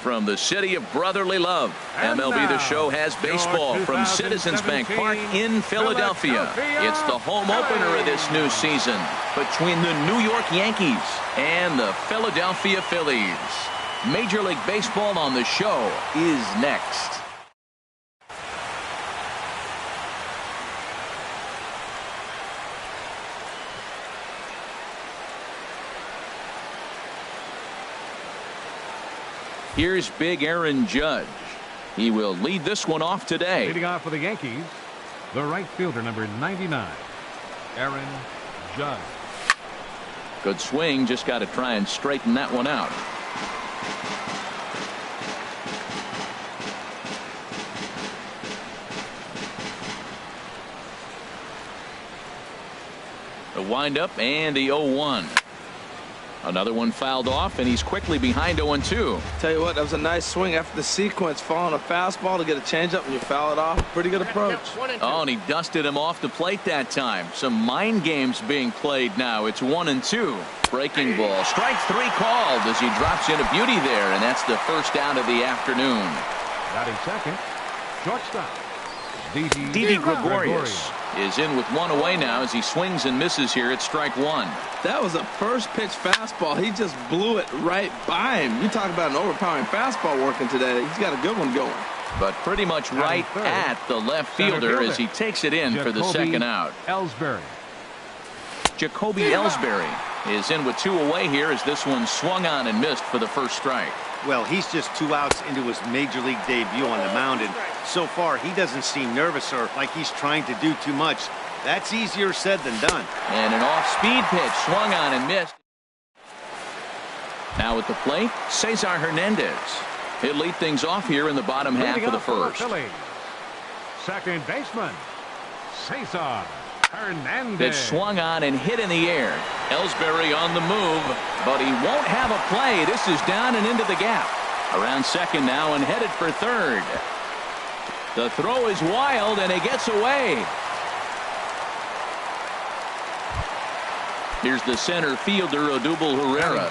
from the city of brotherly love. MLB The Show has baseball from Citizens Bank Park in Philadelphia. It's the home opener of this new season between the New York Yankees and the Philadelphia Phillies. Major League Baseball on the Show is next. Here's big Aaron Judge. He will lead this one off today. Leading off for the Yankees, the right fielder, number 99, Aaron Judge. Good swing, just got to try and straighten that one out. The windup and the 0-1. Another one fouled off, and he's quickly behind 0-2. Tell you what, that was a nice swing after the sequence, following a fastball to get a changeup, and you foul it off. Pretty good approach. Oh, and he dusted him off the plate that time. Some mind games being played now. It's 1-2. Breaking ball. Strike 3 called as he drops in a beauty there, and that's the first out of the afternoon. Batting second, shortstop, Didi Gregorius is in with one away now as he swings and misses here at strike 1. That was a first pitch fastball. He just blew it right by him. You talk about an overpowering fastball working today. He's got a good one going. But pretty much right at the left fielder as he takes it in for the second out. Ellsbury. Jacoby Ellsbury is in with 2 away here as this one swung on and missed for the first strike. Well, he's just 2 outs into his major league debut on the mound, and so far he doesn't seem nervous or like he's trying to do too much. That's easier said than done. And an off-speed pitch swung on and missed. Now at the plate, Cesar Hernandez. He'll lead things off here in the bottom half of the first. Second baseman, Cesar Hernandez. That swung on and hit in the air. Ellsbury on the move, but he won't have a play. This is down and into the gap. Around second now and headed for third. The throw is wild and it gets away. Here's the center fielder, Odubel Herrera.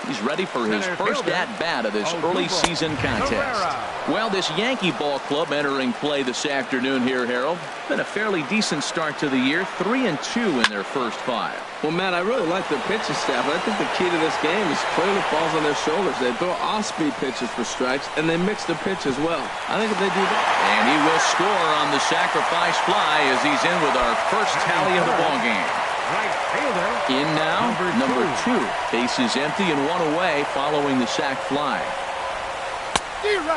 He's ready for his first at-bat of this early season contest. Well, this Yankee ball club entering play this afternoon here, Harold. Been a fairly decent start to the year, 3-2 in their first 5. Well, Matt, I really like their pitching staff, but I think the key to this game is clearly falls on their shoulders. They throw off-speed pitches for strikes, and they mix the pitch as well. I think if they do that. And he will score on the sacrifice fly as he's in with our first tally of the ball game. Right fielder. In now, number 2. Base is empty and 1 away following the sac fly.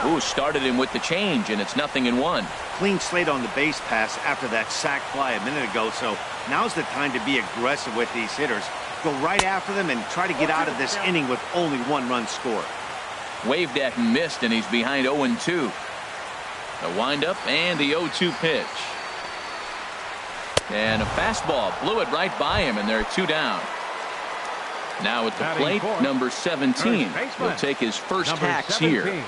Ooh, started him with the change, and it's 0-1. Clean slate on the base pass after that sac fly a minute ago, so now's the time to be aggressive with these hitters. Go right after them and try to get out of this inning with only 1 run scored. Waved at and missed, and he's behind 0-2. The windup and the 0-2 pitch. And a fastball blew it right by him, and they're 2 down. Now at the plate, number 17 will take his first hacks here.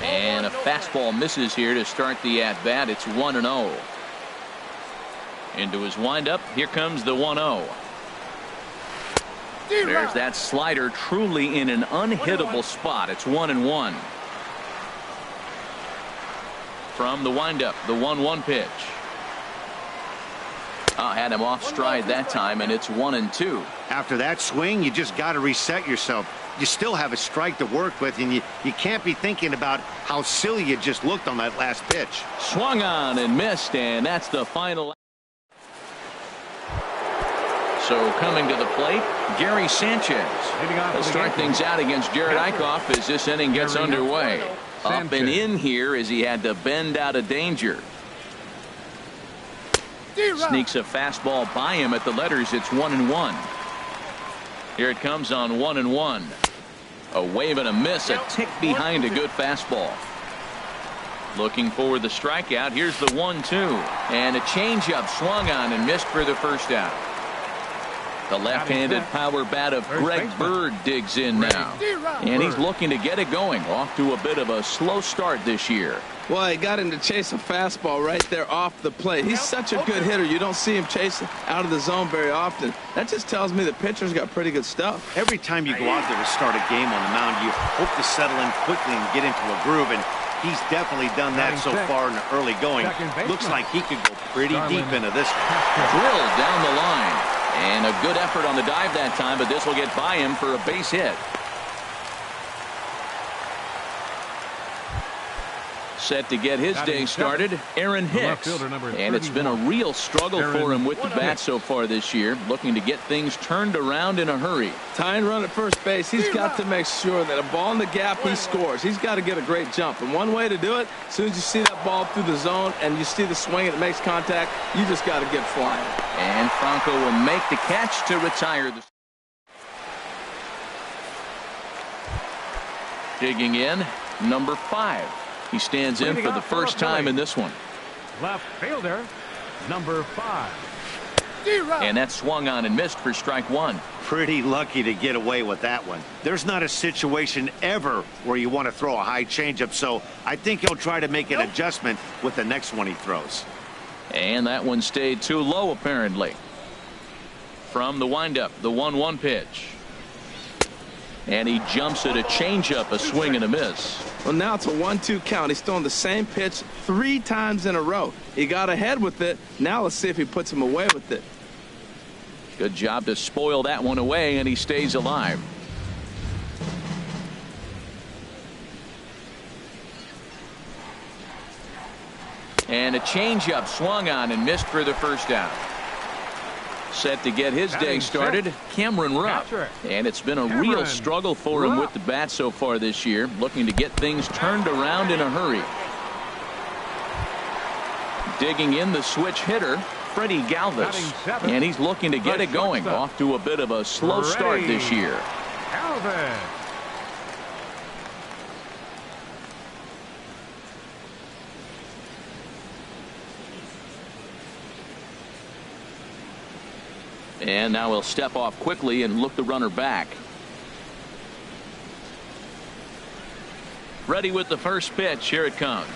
And a fastball misses here to start the at-bat. It's 1-0. Into his windup. Here comes the 1-0. There's that slider truly in an unhittable spot. It's 1-1. From the windup, the 1-1 pitch. Had him off stride that time, and it's 1-2. After that swing, you just got to reset yourself. You still have a strike to work with, and you can't be thinking about how silly you just looked on that last pitch. Swung on and missed, and that's the final. So coming to the plate, Gary Sanchez. He'll start things out against Jared Eichhoff as this inning gets underway. Up and in here as he had to bend out of danger. Sneaks a fastball by him at the letters. It's 1-1. Here it comes on 1-1. A wave and a miss, a tick behind a good fastball. Looking for the strikeout. Here's the 1-2. And a changeup swung on and missed for the first out. The left-handed power bat of Greg Bird digs in now. And he's looking to get it going. Off to a bit of a slow start this year. Well, he got him to chase a fastball right there off the plate. He's such a good hitter. You don't see him chase out of the zone very often. That just tells me the pitcher's got pretty good stuff. Every time you go out there to start a game on the mound, you hope to settle in quickly and get into a groove, and he's definitely done that so far in the early going. Looks like he could go pretty deep into this one. Drilled down the line. And a good effort on the dive that time, but this will get by him for a base hit. Set to get his day started, Aaron Hicks. And it's been a real struggle for him with the bat so far this year, looking to get things turned around in a hurry. Tying run at first base, he's got to make sure that a ball in the gap, he scores. He's got to get a great jump. And one way to do it, as soon as you see that ball through the zone and you see the swing and it makes contact, you just got to get flying. And Franco will make the catch to retire the... Digging in, number 5. He stands in for the first time in this one. Left fielder, number 5. And that swung on and missed for strike 1. Pretty lucky to get away with that one. There's not a situation ever where you want to throw a high changeup, so I think he'll try to make an adjustment with the next one he throws. And that one stayed too low, apparently. From the windup, the 1-1 pitch. And he jumps at a changeup, a swing and a miss. Well, now it's a 1-2 count. He's throwing the same pitch 3 times in a row. He got ahead with it. Now let's see if he puts him away with it. Good job to spoil that one away, and he stays alive. And a changeup swung on and missed for the first out. Set to get his day started, Cameron Rupp. And it's been a real struggle for him with the bat so far this year, looking to get things turned around in a hurry. Digging in the switch hitter, Freddie Galvis. And he's looking to get it going. Off to a bit of a slow start this year. And now he'll step off quickly and look the runner back. Ready with the first pitch. Here it comes.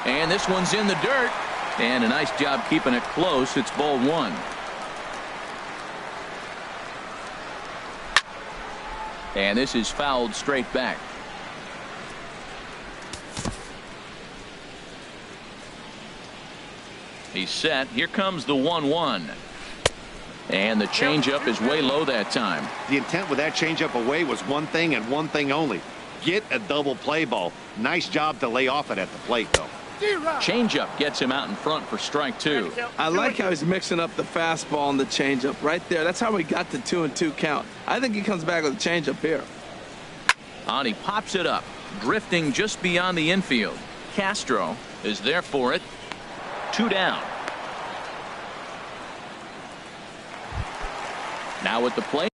And this one's in the dirt. And a nice job keeping it close. It's ball 1. And this is fouled straight back. He's set. Here comes the 1-1. And the changeup is way low that time. The intent with that changeup away was one thing and one thing only. Get a double play ball. Nice job to lay off it at the plate, though. Changeup gets him out in front for strike 2. I like how he's mixing up the fastball and the changeup right there. That's how we got the 2-2 count. I think he comes back with a changeup here. And he pops it up, drifting just beyond the infield. Castro is there for it. 2 down. Now at the plate.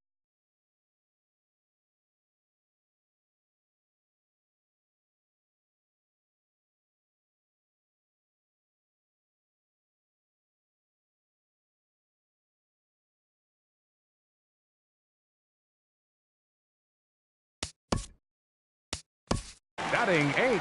Batting 8.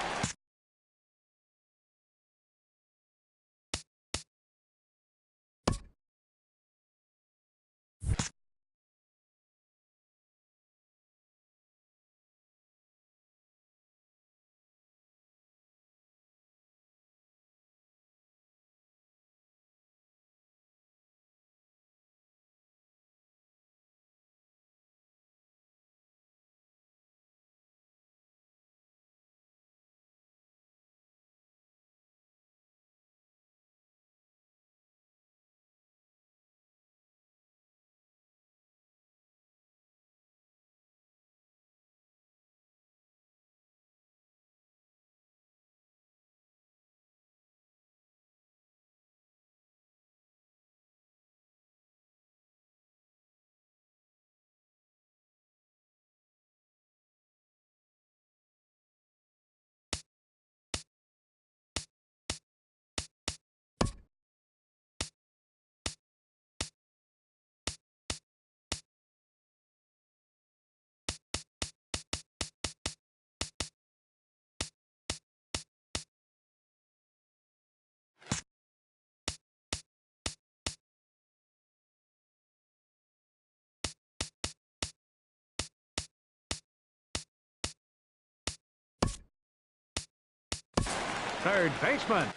third baseman,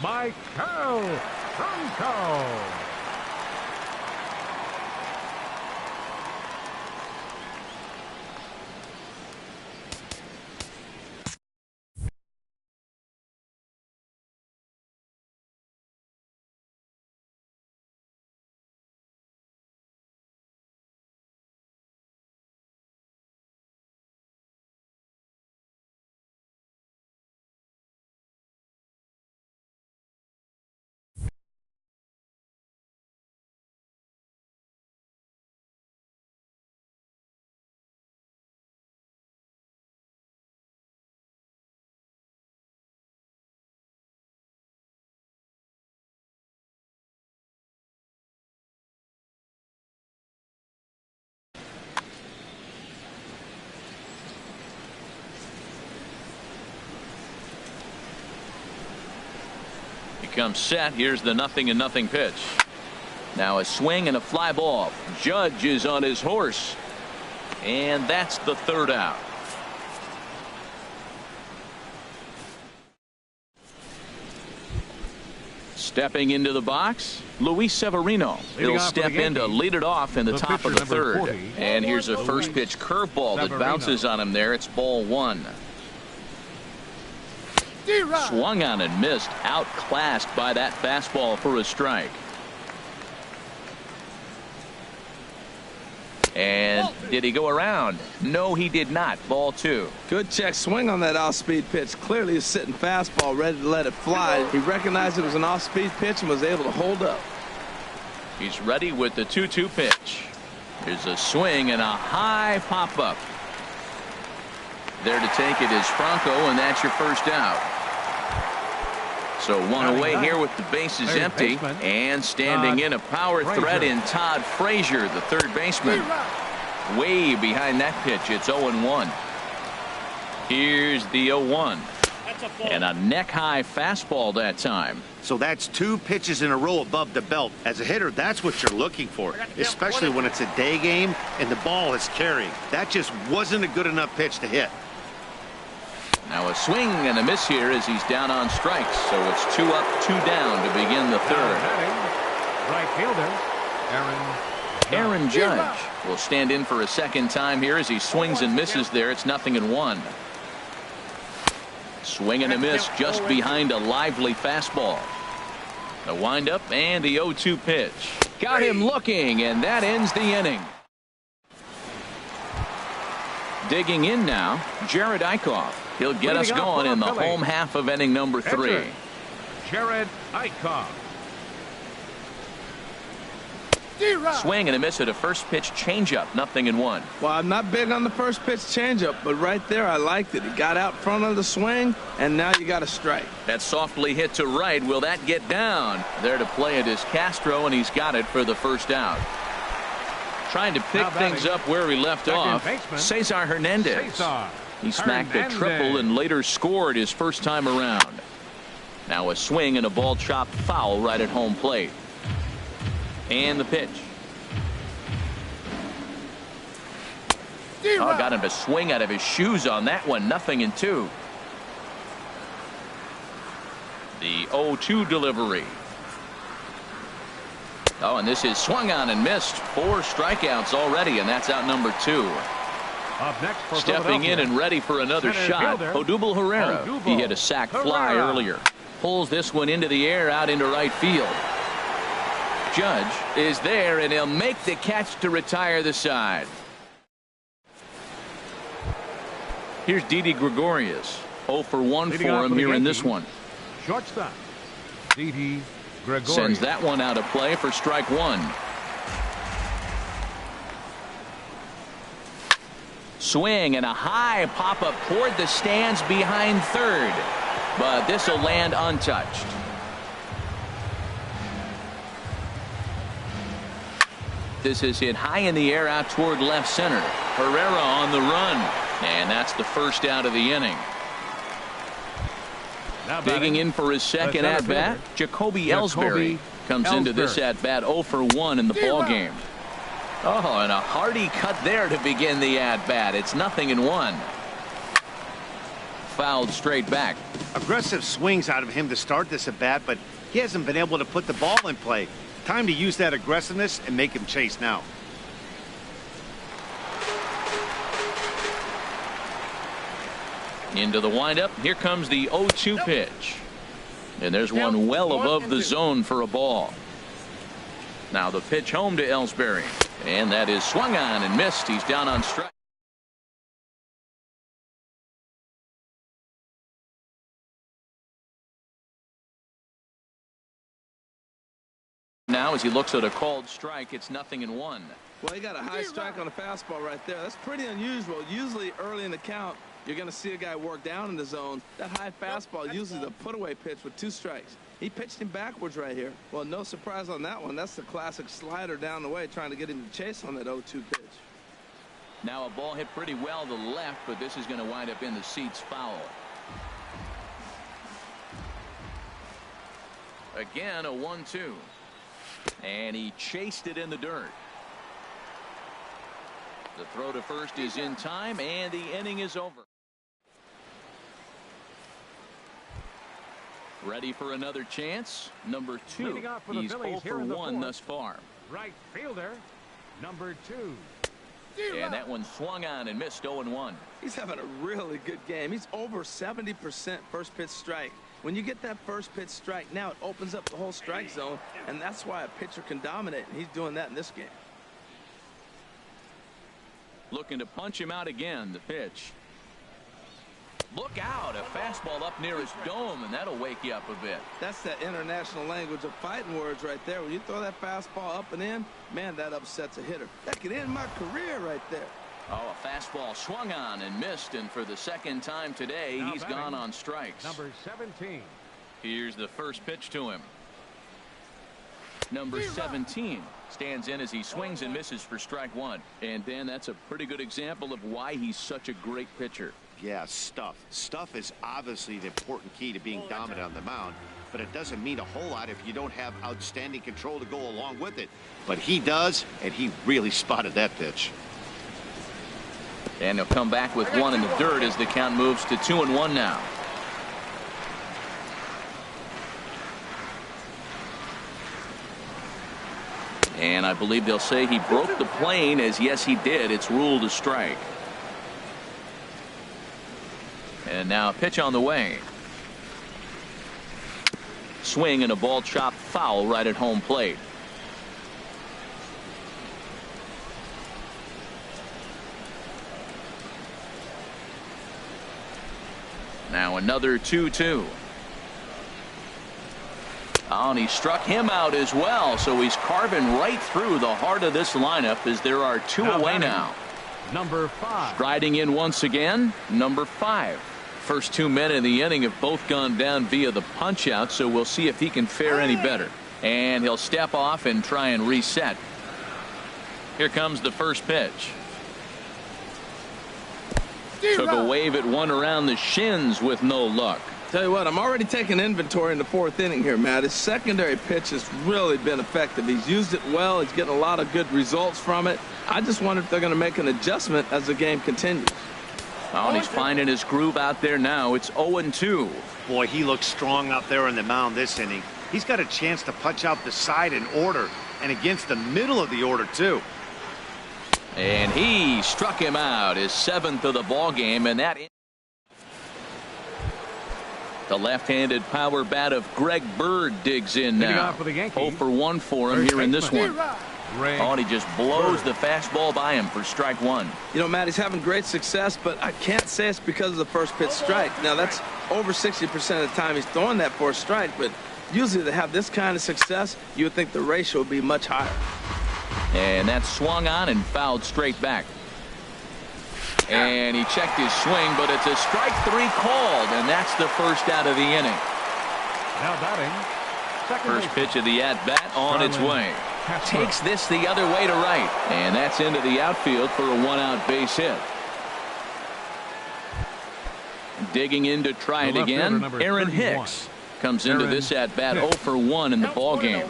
Michael Franco. Comes set. Here's the 0-0 pitch. Now a swing and a fly ball. Judge is on his horse, and that's the third out. Stepping into the box, Luis Severino. He'll step in to lead it off in the top of the third. 40, and here's a first pitch curveball that bounces on him there. It's ball one. Swung on and missed. Outclassed by that fastball for a strike. And did he go around? No, he did not. Ball two. Good check swing on that off-speed pitch. Clearly a sitting fastball ready to let it fly. He recognized it was an off-speed pitch and was able to hold up. He's ready with the 2-2 pitch. There's a swing and a high pop-up. There to take it is Franco, and that's your first out. So one away here with the bases empty, and standing in a power threat in Todd Frazier, the third baseman. Way behind that pitch. It's 0-1. Here's the 0-1. And a neck-high fastball that time. So that's 2 pitches in a row above the belt. As a hitter, that's what you're looking for, especially when it's a day game and the ball is carrying. That just wasn't a good enough pitch to hit. Now a swing and a miss here as he's down on strikes. So it's 2 up, 2 down to begin the third. Right fielder, Aaron Judge will stand in for a second time here as he swings and misses there. It's 0-1. Swing and a miss just behind a lively fastball. The windup and the 0-2 pitch. Got him looking, and that ends the inning. Digging in now, Jared Eichhoff. He'll get us going in the home half of inning number 3. Jared Eichhoff. Swing and a miss at a first pitch changeup. 0-1. Well, I'm not big on the first pitch changeup, but right there I liked it. He got out front of the swing, and now you got a strike. That softly hit to right. Will that get down? There to play it is Castro, and he's got it for the first out. Trying to pick things up where he left off, Cesar Hernandez. He smacked a triple and later scored his first time around. Now a swing and a ball chopped foul right at home plate. And the pitch. Oh, got him to swing out of his shoes on that one. 0-2. The 0-2 delivery. Oh, and this is swung on and missed. 4 strikeouts already, and that's out number 2. Up next for stepping in and ready for another shot, Odubel Herrera. He hit a sac fly earlier. Pulls this one into the air out into right field. Judge is there, and he'll make the catch to retire the side. Here's Didi Gregorius. 0 for 1 for him here in this one. Shortstop Didi Gregorius sends that one out of play for strike 1. Swing and a high pop-up toward the stands behind third. But this will land untouched. This is hit high in the air out toward left center. Herrera on the run. And that's the first out of the inning. Digging in for his second at-bat, Jacoby Ellsbury comes into this at-bat 0 for 1 in the ballgame. Oh, and a hearty cut there to begin the at-bat. It's 0-1. fouled straight back. Aggressive swings out of him to start this at bat, but he hasn't been able to put the ball in play. Time to use that aggressiveness and make him chase now. Into the windup. Here comes the 0-2 pitch. And there's one well above the zone for a ball. Now the pitch home to Ellsbury. And that is swung on and missed. He's down on strike. Now as he looks at a called strike, it's 0-1. Well, he got a high strike on a fastball right there. That's pretty unusual. Usually early in the count, you're going to see a guy work down in the zone. That high fastball, usually the put-away pitch with 2 strikes. He pitched him backwards right here. Well, no surprise on that one. That's the classic slider down the way, trying to get him to chase on that 0-2 pitch. Now a ball hit pretty well to the left, but this is going to wind up in the seats foul. Again, a 1-2. And he chased it in the dirt. The throw to first is in time, and the inning is over. Ready for another chance. Number 2. He's 0 for 1 thus far. Right fielder, number 2. And that one swung on and missed. 0-1. He's having a really good game. He's over 70% first pitch strike. When you get that first pitch strike, now it opens up the whole strike zone, and that's why a pitcher can dominate, and he's doing that in this game. Looking to punch him out again. The pitch. Look out, a fastball up near his dome, and that'll wake you up a bit. That's that international language of fighting words right there. When you throw that fastball up and in, man, that upsets a hitter. That could end my career right there. Oh, a fastball swung on and missed, and for the second time today, Now he's batting, gone on strikes. Number 17. Here's the first pitch to him. Number 17 stands in as he swings and misses for strike 1. And Dan, that's a pretty good example of why he's such a great pitcher. Yeah, stuff. Stuff is obviously the important key to being dominant on the mound, but it doesn't mean a whole lot if you don't have outstanding control to go along with it. But he does, and he really spotted that pitch. And he'll come back with one in the dirt as the count moves to 2-1 now. And I believe they'll say he broke the plane, as yes he did. It's ruled a strike. And now a pitch on the way. Swing and a ball chopped foul right at home plate. Now another 2-2. Oh, and he struck him out as well, so he's carving right through the heart of this lineup as there are 2 away now. Number 5. Striding in once again, number 5. First 2 men in the inning have both gone down via the punch out, so we'll see if he can fare any better. And he'll step off and try and reset. Here comes the first pitch. Took a wave at one around the shins with no luck. Tell you what, I'm already taking inventory in the 4th inning here, Matt. His secondary pitch has really been effective. He's used it well. He's getting a lot of good results from it. I just wonder if they're going to make an adjustment as the game continues. Oh, and he's finding his groove out there now. It's 0-2. Boy, he looks strong out there on the mound this inning. He's got a chance to punch out the side in order, and against the middle of the order, too. And he struck him out, his 7th of the ball game, and that the left-handed power bat of Greg Bird digs in now. 0 for 1 for him here in this one. Oh, and he just blows the fastball by him for strike 1. You know, Matt, he's having great success, but I can't say it's because of the first pitch strike. Now, that's over 60% of the time he's throwing that for a strike, but usually to have this kind of success, you would think the ratio would be much higher. And that swung on and fouled straight back. And he checked his swing, but it's a strike 3 called, and that's the first out of the inning. Now batting, first pitch of the at-bat on its way. Takes this the other way to right, and that's into the outfield for a 1-out base hit. Digging in to try it again, Aaron Hicks comes into this at-bat 0 for 1 in the ball game.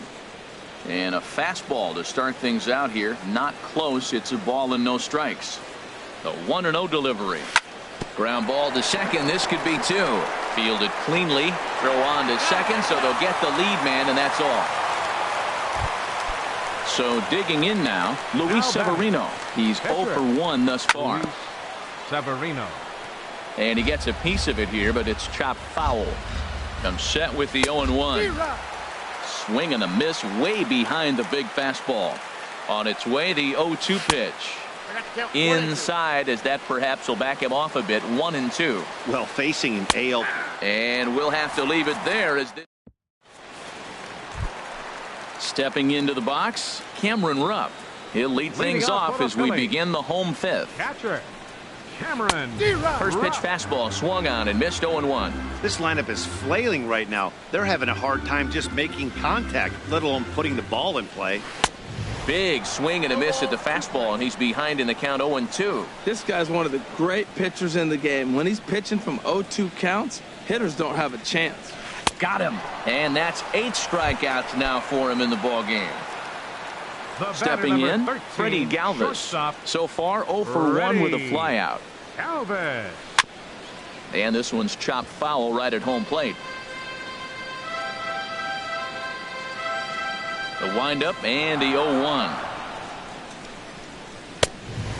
And a fastball to start things out here. Not close. It's a ball and no strikes. The 1-0 delivery. Ground ball to second. This could be two. Fielded cleanly. Throw on to second, so they'll get the lead man, and that's all. So digging in now, Luis Severino. He's 0 for 1 thus far. Luis Severino. And he gets a piece of it here, but it's chopped foul. Comes set with the 0-1. Swing and a miss way behind the big fastball. On its way, the 0-2 pitch. Inside, as that perhaps will back him off a bit. 1-2. Well, facing an AL. And we'll have to leave it there as this. Stepping into the box, Cameron Rupp. He'll lead things off as we begin the home fifth. Catcher, Cameron. First pitch fastball swung on and missed 0-1. This lineup is flailing right now. They're having a hard time just making contact, let alone putting the ball in play. Big swing and a miss at the fastball, and he's behind in the count 0-2. This guy's one of the great pitchers in the game. When he's pitching from 0-2 counts, hitters don't have a chance. Got him. And that's 8 strikeouts now for him in the ball game. Stepping in, 13, Freddie Galvis. shortstop. So far 0 for 1 with a Freddie flyout. Galvis. And this one's chopped foul right at home plate. The windup and the 0-1.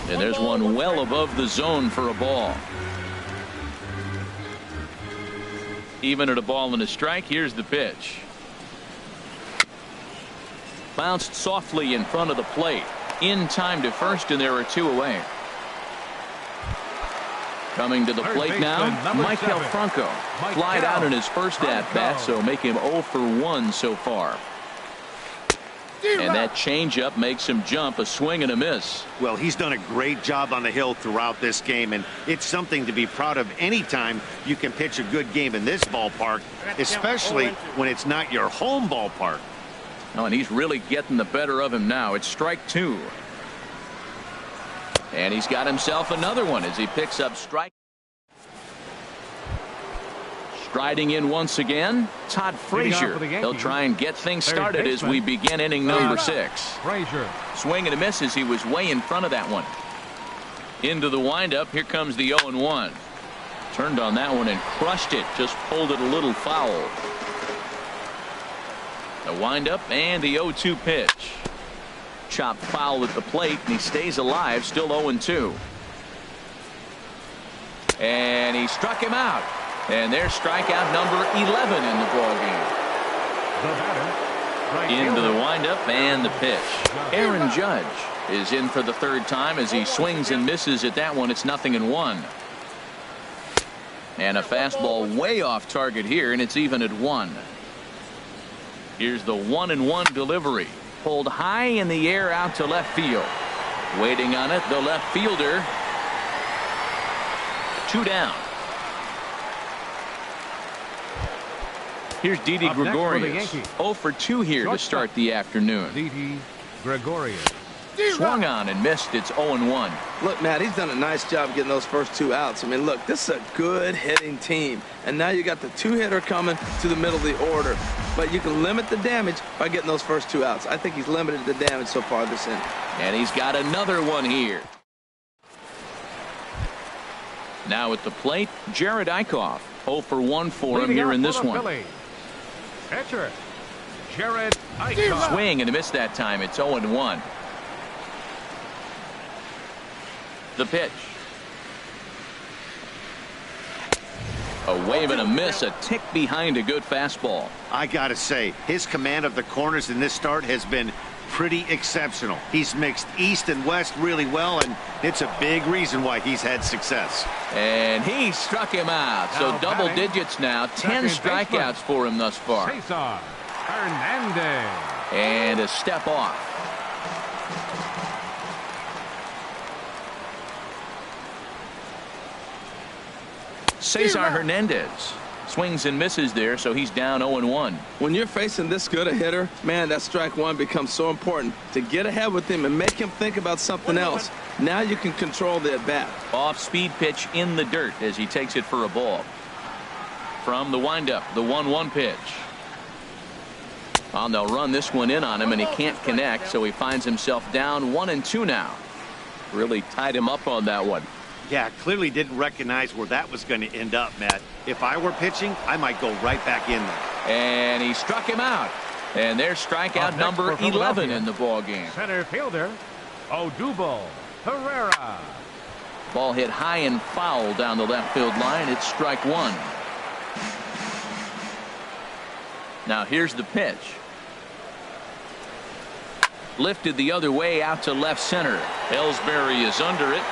And there's one well above the zone for a ball. Even at a ball and a strike, here's the pitch. Bounced softly in front of the plate. In time to first, and there are 2 away. Coming to the plate now, Michael Franco. Flied out in his first at-bat, so make him 0 for 1 so far. And that changeup makes him jump, a swing and a miss. Well, he's done a great job on the hill throughout this game, and it's something to be proud of anytime you can pitch a good game in this ballpark, especially when it's not your home ballpark. Oh, and he's really getting the better of him now. It's strike 2. And he's got himself another one as he picks up strike. Striding in once again, Todd Frazier. He'll try and get things started as we begin inning number 6. Frazier. Swing and a miss as he was way in front of that one. Into the windup. Here comes the 0-1. Turned on that one and crushed it. Just pulled it a little foul. The windup and the 0-2 pitch. Chopped foul at the plate, and he stays alive, still 0-2. And he struck him out. And there's strikeout number 11 in the ballgame. Into the windup and the pitch. Aaron Judge is in for the 3rd time as he swings and misses at that one. It's 0-1. And a fastball way off target here, and it's even at 1. Here's the 1-1 delivery. Pulled high in the air out to left field. Waiting on it, the left fielder. 2 down. Here's Didi Gregorius. 0 for 2 here to start the afternoon. Didi Gregorius. Swung on and missed. It's 0-1. Look, Matt, he's done a nice job getting those first 2 outs. I mean, look, this is a good hitting team. And now you got the 2-hitter coming to the middle of the order. But you can limit the damage by getting those first 2 outs. I think he's limited the damage so far this inning. And he's got another one here. Now at the plate, Jared Eichhoff. 0 for 1 for him here in this one. Pitcher, Jared Eichhoff. Swing and a miss that time. It's 0-1. The pitch. A wave and a miss, a tick behind a good fastball. I gotta say, his command of the corners in this start has been pretty exceptional. He's mixed east and west really well, and it's a big reason why he's had success. And he struck him out. So double digits now. 10 strikeouts for him thus far. Cesar Hernandez. And a step off. Cesar Hernandez swings and misses there, so he's down 0-1. When you're facing this good a hitter, man, that strike 1 becomes so important to get ahead with him and make him think about something else. Now you can control the at-bat. Off-speed pitch in the dirt as he takes it for a ball. From the windup, the 1-1 pitch. Well, they'll run this one in on him, and he can't connect, so he finds himself down 1-2 now. Really tied him up on that one. Yeah, clearly didn't recognize where that was going to end up, Matt. If I were pitching, I might go right back in there. And he struck him out. And there's strikeout number 11 in the ball game. Center fielder, Odubel Herrera. Ball hit high and foul down the left field line. It's strike one. Now here's the pitch. Lifted the other way out to left center. Ellsbury is under it.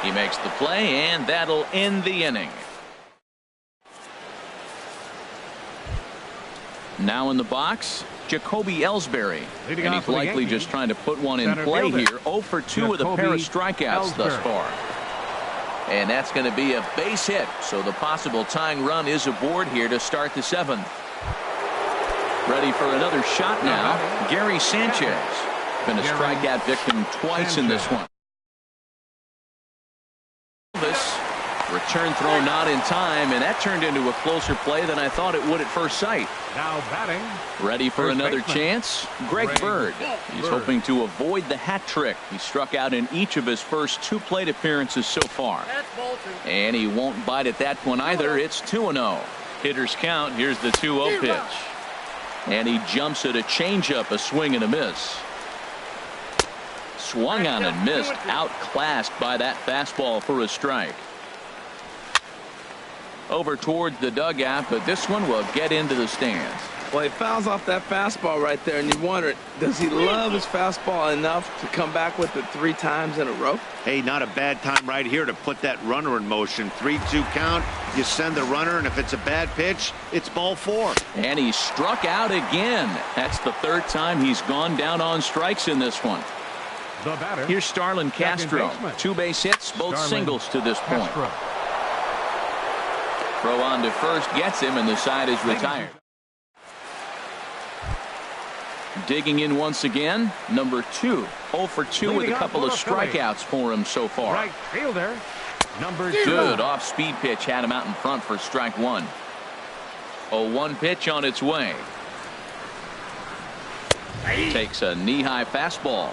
He makes the play, and that'll end the inning. Now in the box, Jacoby Ellsbury. And he's likely just trying to put one in play here. 0 for 2 with a pair of strikeouts thus far. And that's going to be a base hit. So the possible tying run is aboard here to start the 7th. Ready for another shot now. Gary Sanchez. Been a strikeout victim twice in this one. This return throw not in time, and that turned into a closer play than I thought it would at first sight. Now batting. Ready for another chance. Greg Bird. He's hoping to avoid the hat trick. He struck out in each of his first 2 plate appearances so far. And he won't bite at that one either. It's 2-0. Hitters count. Here's the 2-0 pitch. And he jumps at a changeup, a swing and a miss. Swung on and missed, outclassed by that fastball for a strike. Over towards the dugout, but this one will get into the stands. Well, he fouls off that fastball right there, and you wonder, does he love his fastball enough to come back with it 3 times in a row? Hey, not a bad time right here to put that runner in motion. 3-2 count. You send the runner, and if it's a bad pitch, it's ball 4. And he struck out again. That's the 3rd time he's gone down on strikes in this one. The batter. Here's Starlin Castro. 2 base hits, both singles to this point. Throw on to first gets him, and the side is retired. Digging in once again, number 2. 0 for 2 with a couple of strikeouts for him so far. Right fielder, number 2. Good off-speed pitch had him out in front for strike 1. 0-1 pitch on its way. Takes a knee-high fastball.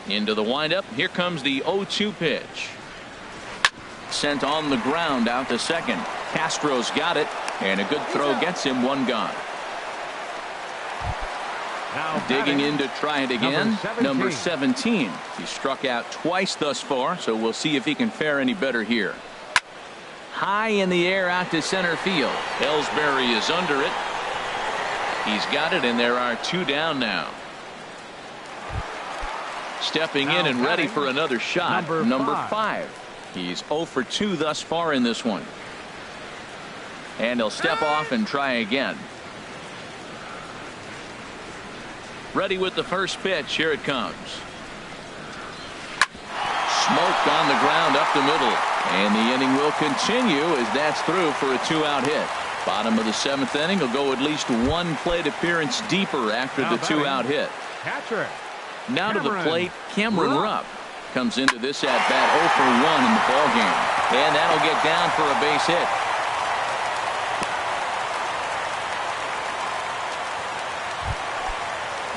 Into the windup. Here comes the 0-2 pitch. Sent on the ground out to second. Castro's got it, and a good throw gets him 1 gone. Now digging in to try it again. Number 17. He struck out twice thus far, so we'll see if he can fare any better here. High in the air out to center field. Ellsbury is under it. He's got it, and there are 2 down now. Stepping in and ready for another shot. Number 5. He's 0 for 2 thus far in this one. And he'll step off and try again. Ready with the first pitch. Here it comes. Smoked on the ground up the middle. And the inning will continue as that's through for a 2-out hit. Bottom of the 7th inning will go at least 1 plate appearance deeper after the 2-out hit. Catcher. Now to the plate, Cameron Rupp comes into this at bat 0 for 1 in the ball game, and that'll get down for a base hit.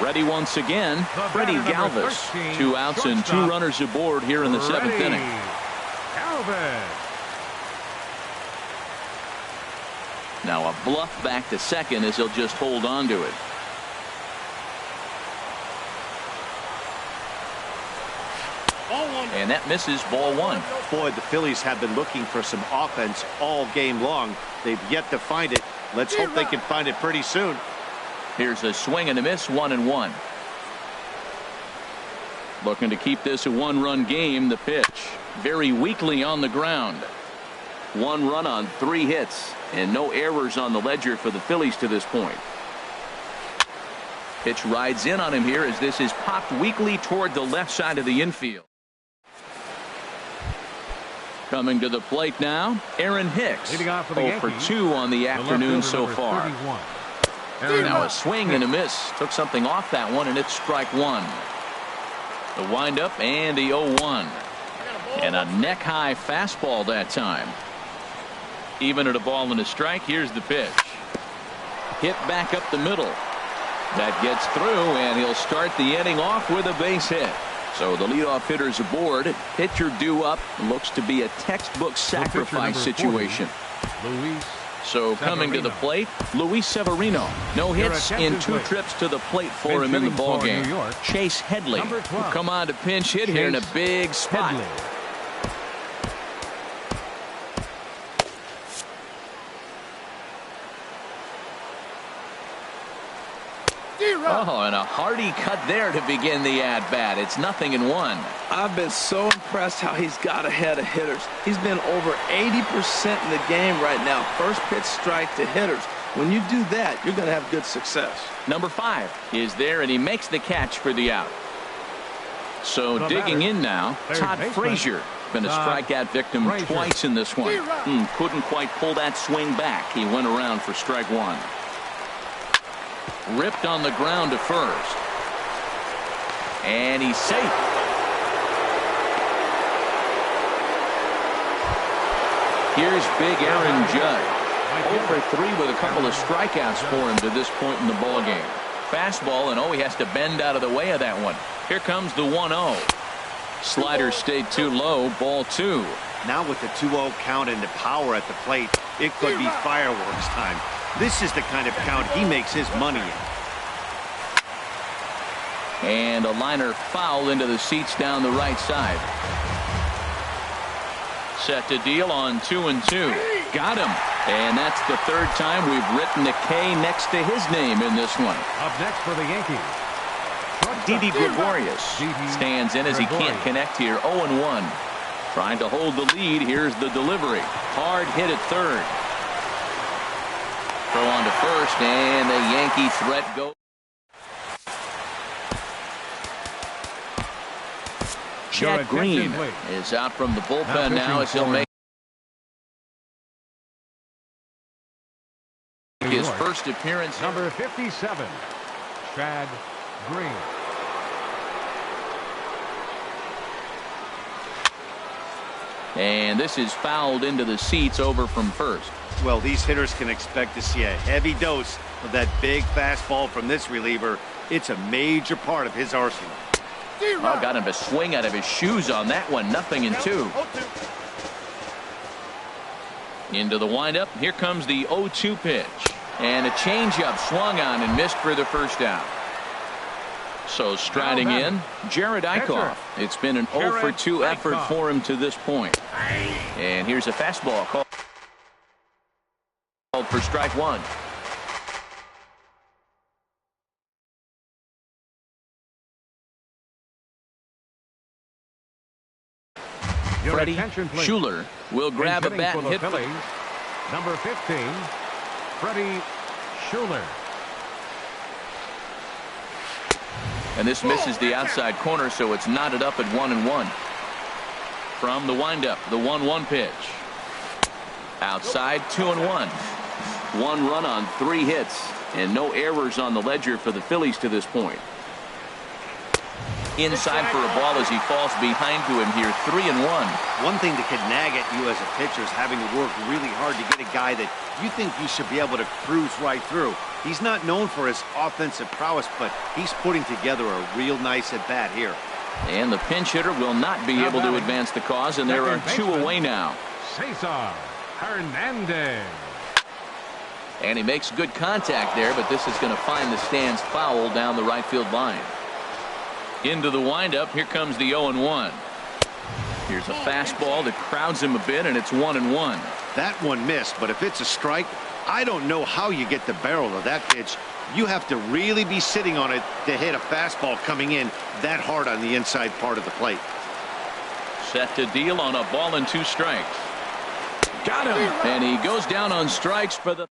Ready once again, Freddie Galvis. 2 outs and 2 runners aboard here in the 7th inning. Galvis. Now a bluff back to second as he'll just hold on to it. And that misses, ball 1. Boy, the Phillies have been looking for some offense all game long. They've yet to find it. Let's hope they can find it pretty soon. Here's a swing and a miss, 1-1. Looking to keep this a 1-run game. The pitch very weakly on the ground. 1 run on 3 hits and no errors on the ledger for the Phillies to this point. Pitch rides in on him here as this is popped weakly toward the left side of the infield. Coming to the plate now, Aaron Hicks. 0 for 2 on the afternoon so far. Now a swing and a miss. Took something off that one, and it's strike 1. The windup and the 0-1. And a neck-high fastball that time. Even at a ball and a strike, here's the pitch. Hit back up the middle. That gets through, and he'll start the inning off with a base hit. So the leadoff hitter's aboard. Pitcher due up. Looks to be a textbook sacrifice situation. Luis So coming to the plate, Luis Severino. No hits in 2 trips to the plate for him in the ballgame. Chase Headley will come on to pinch hit here in a big spot. Oh, and a hearty cut there to begin the at-bat. It's 0-1. I've been so impressed how he's got ahead of hitters. He's been over 80% in the game right now. First pitch strike to hitters. When you do that, you're going to have good success. Number 5 is there, and he makes the catch for the out. So digging in now, Todd Frazier. Been a strikeout victim twice in this one. Couldn't quite pull that swing back. He went around for strike 1. Ripped on the ground to first. And he's safe. Here's big Aaron Judge. 0 for 3 with a couple of strikeouts for him to this point in the ballgame. Fastball, and he has to bend out of the way of that one. Here comes the 1-0. Slider stayed too low, ball 2. Now with the 2-0 count and the power at the plate, it could be fireworks time. This is the kind of count he makes his money in. And a liner foul into the seats down the right side. Set to deal on 2-2. Got him. And that's the 3rd time we've written the K next to his name in this one. Up next for the Yankees, Didi Gregorius stands in as he can't connect here. 0-1. Trying to hold the lead. Here's the delivery. Hard hit at 3rd. Throw on to first, and the Yankee threat goes. Chad Green is out from the bullpen now as he'll make his first appearance. Number 57, Chad Green. And this is fouled into the seats over from first. Well, these hitters can expect to see a heavy dose of that big fastball from this reliever. It's a major part of his arsenal. Got him to swing out of his shoes on that one. 0-2. Into the windup. Here comes the 0-2 pitch. And a changeup swung on and missed for the first out. So striding in, Jared Eichhoff. It's been an 0 for 2 effort for him to this point. And here's a fastball called for strike 1. Freddie Schuler will grab a bat and hit for number 15, Freddie Schuler. And this misses the outside corner, so it's knotted up at 1-1. From the windup, the 1-1 pitch. Outside, 2-1. 1 run on 3 hits, and no errors on the ledger for the Phillies to this point. Inside for a ball as he falls behind to him here. 3-1. One thing that could nag at you as a pitcher is having to work really hard to get a guy that you think you should be able to cruise right through. He's not known for his offensive prowess, but he's putting together a real nice at-bat here. And the pinch hitter will not be able to advance the cause, and there are 2 away now. Cesar Hernandez. And he makes good contact there, but this is going to find the stands foul down the right field line. Into the windup, here comes the 0-1. Here's a fastball that crowds him a bit, and it's 1-1. That one missed, but if it's a strike, I don't know how you get the barrel of that pitch. You have to really be sitting on it to hit a fastball coming in that hard on the inside part of the plate. Set to deal on a ball and 2 strikes. Got him, and he goes down on strikes for the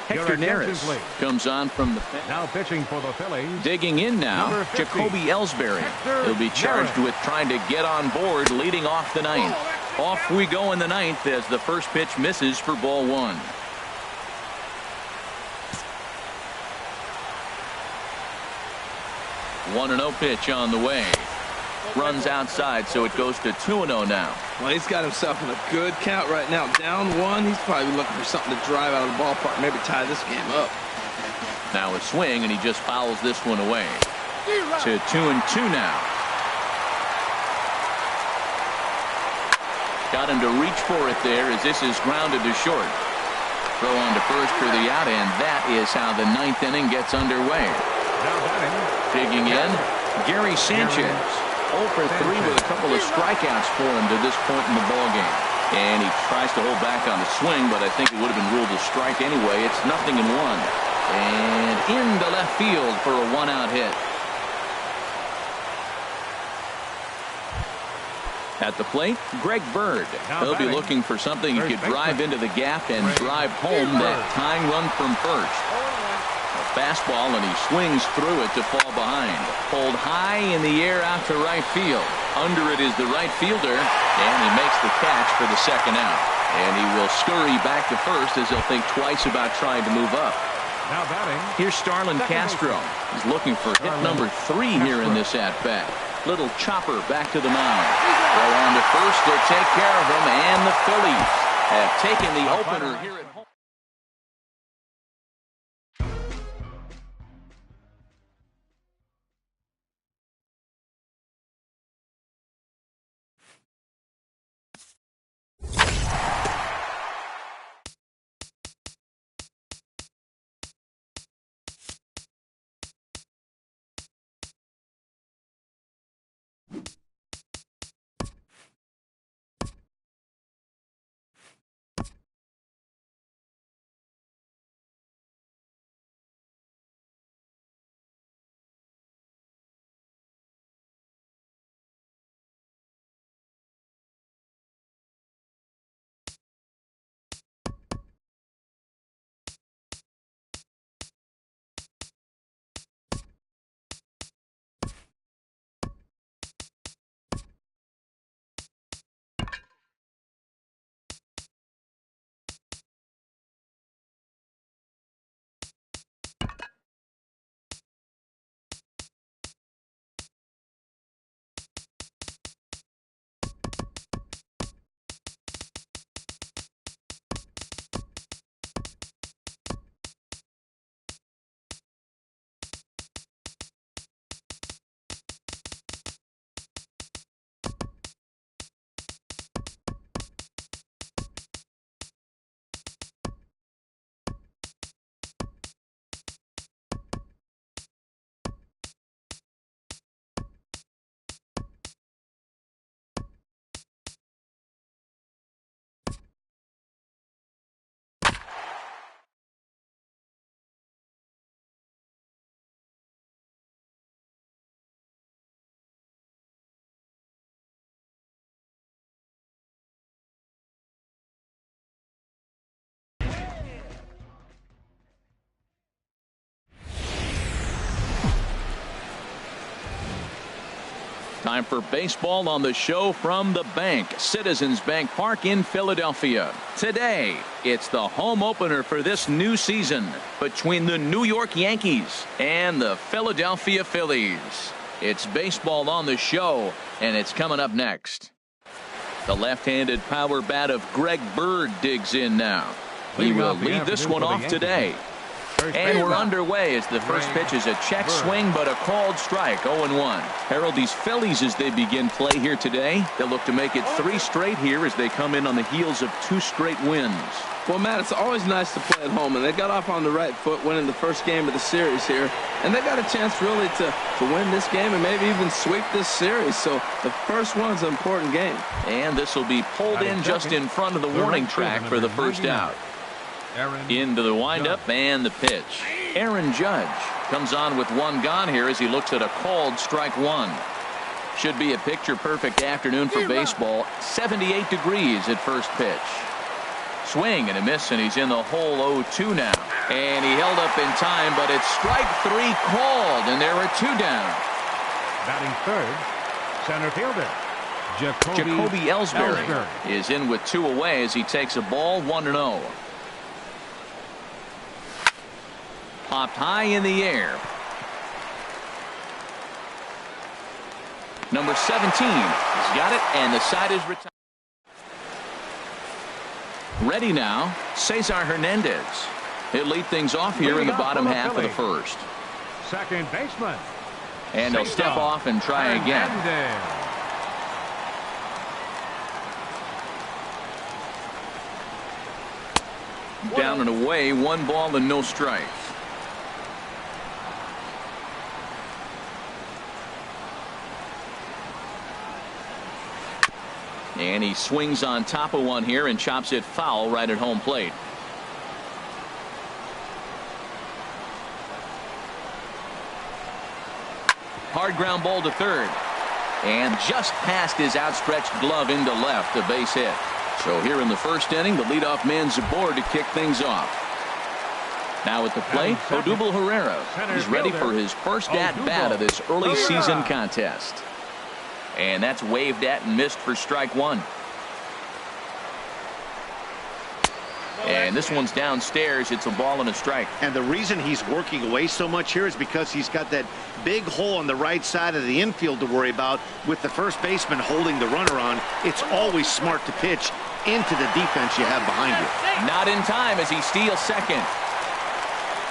Hector Neris comes on from the fence. Now pitching for the Phillies. Digging in now, Jacoby Ellsbury. He'll be charged with trying to get on board leading off the 9th. Off we go in the 9th as the first pitch misses for ball 1. One 1-0 pitch on the way. Runs outside, so it goes to 2-0 now. Well, he's got himself in a good count right now. Down 1, he's probably looking for something to drive out of the ballpark, maybe tie this game up. Now a swing, and he just fouls this one away. To 2-2 now. Got him to reach for it there as this is grounded to short. Throw on to first for the out, and that is how the ninth inning gets underway. Digging in, Gary Sanchez. 0 for 3 with a couple of strikeouts for him to this point in the ballgame. And he tries to hold back on the swing, but I think it would have been ruled a strike anyway. It's 0-1. And into left field for a 1-out hit. At the plate, Greg Bird. He'll be looking for something he could drive into the gap and drive home that tying run from first. A fastball, and he swings through it to fall behind. Pulled high in the air out to right field. Under it is the right fielder, and he makes the catch for the second out. And he will scurry back to first as he'll think twice about trying to move up. Now batting. Here's Starlin Castro. He's looking for hit number 3 here in this at-bat. Little chopper back to the mound. Throw on to first to take care of him, and the Phillies have taken the opener here at home. Time for baseball on the show from the bank, Citizens Bank Park in Philadelphia. Today, it's the home opener for this new season between the New York Yankees and the Philadelphia Phillies. It's baseball on the show, and it's coming up next. The left-handed power bat of Greg Bird digs in now. He will lead this one off today. And we're underway as the first pitch is a check swing, but a called strike, 0-1. Harold, these Phillies, as they begin play here today, they'll look to make it 3 straight here as they come in on the heels of 2 straight wins. Well, Matt, it's always nice to play at home, and they got off on the right foot winning the first game of the series here, and they got a chance really to win this game and maybe even sweep this series. So the first one's an important game. And this will be pulled in just in front of the warning track for the first out. Into the windup and the pitch. Aaron Judge comes on with 1 gone here as he looks at a called strike 1. Should be a picture-perfect afternoon for baseball. 78 degrees at first pitch. Swing and a miss, and he's in the hole 0-2 now. And he held up in time, but it's strike 3 called, and there are 2 down. Batting third, center fielder Jacoby Ellsbury is in with 2 away as he takes a ball 1-0. Popped high in the air. Number 17 has got it, and the side is retired. Ready now, Cesar Hernandez. He'll lead things off here in the bottom half of the first. Second baseman. And he'll step off and try again. Down and away, 1 ball and no strikes. And he swings on top of one here and chops it foul right at home plate. Hard ground ball to third. And just past his outstretched glove into left, a base hit. So here in the first inning, the leadoff man's aboard to kick things off. Now at the plate, Odubel Herrera. He's ready for his first at-bat of this early season contest. And that's waved at and missed for strike one. And this one's downstairs. It's a ball and a strike. And the reason he's working away so much here is because he's got that big hole on the right side of the infield to worry about. With the first baseman holding the runner on, it's always smart to pitch into the defense you have behind you. Not in time as he steals second.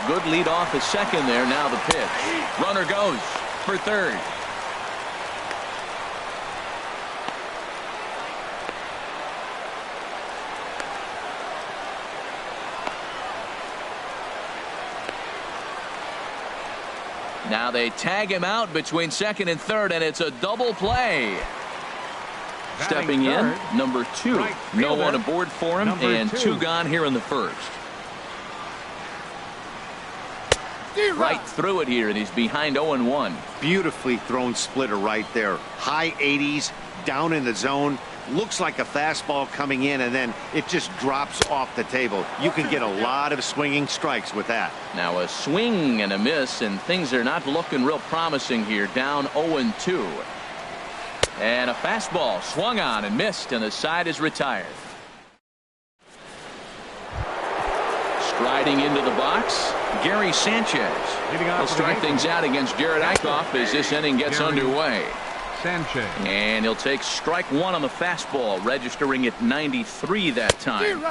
Good lead off at second there. Now the pitch. Runner goes for third. Now they tag him out between second and third, and it's a double play. Stepping in, number 2. No one aboard for him, and 2 gone here in the first. Right through it here, and he's behind 0-1. Beautifully thrown splitter right there. High 80s, down in the zone. Looks like a fastball coming in, and then it just drops off the table. You can get a lot of swinging strikes with that. Now a swing and a miss, and things are not looking real promising here. Down 0-2. And a fastball swung on and missed, and the side is retired. Striding into the box, Gary Sanchez. He'll strike things out against Jared Eichhoff as this inning gets underway. Sanchez. And he'll take strike one on the fastball, registering at 93 that time.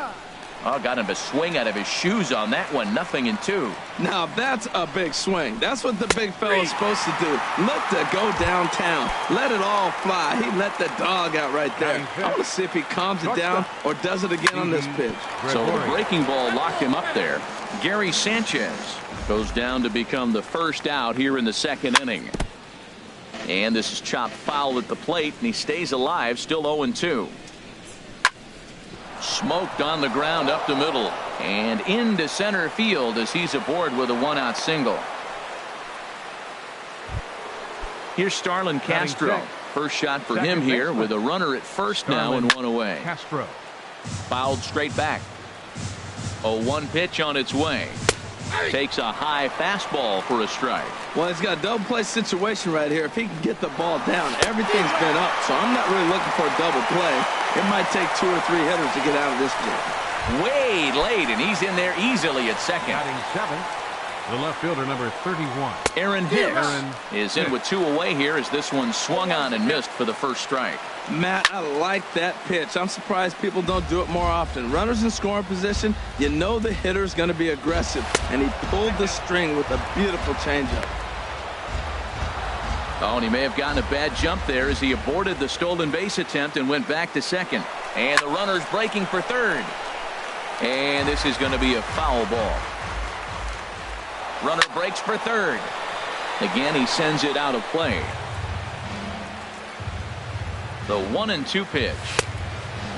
Oh, got him a swing out of his shoes on that one. 0-2. Now that's a big swing. That's what the big fella's supposed to do. Let the go downtown. Let it all fly. He let the dog out right there. I want to see if he calms it down or does it again on this pitch. So the breaking ball locked him up there. Gary Sanchez goes down to become the first out here in the second inning. And this is chopped foul at the plate, and he stays alive, still 0-2. Smoked on the ground up the middle and into center field as he's aboard with a 1-out single. Here's Starlin Castro. First shot for him here with a runner at first now and 1 away. Castro. Fouled straight back. 0-1 pitch on its way. Takes a high fastball for a strike. Well, he's got a double play situation right here. If he can get the ball down, everything's been up. So I'm not really looking for a double play. It might take 2 or 3 hitters to get out of this game. Way late, and he's in there easily at second. Batting 7th, the left fielder, number 31. Aaron Hicks is in with 2 away here as this one swung on and missed for the first strike. Matt, I like that pitch. I'm surprised people don't do it more often. Runners in scoring position, you know the hitter's going to be aggressive, and he pulled the string with a beautiful changeup. Oh, and he may have gotten a bad jump there as he aborted the stolen base attempt and went back to second. And the runner's breaking for third. And this is going to be a foul ball. Runner breaks for third. Again, he sends it out of play. The 1-2 pitch.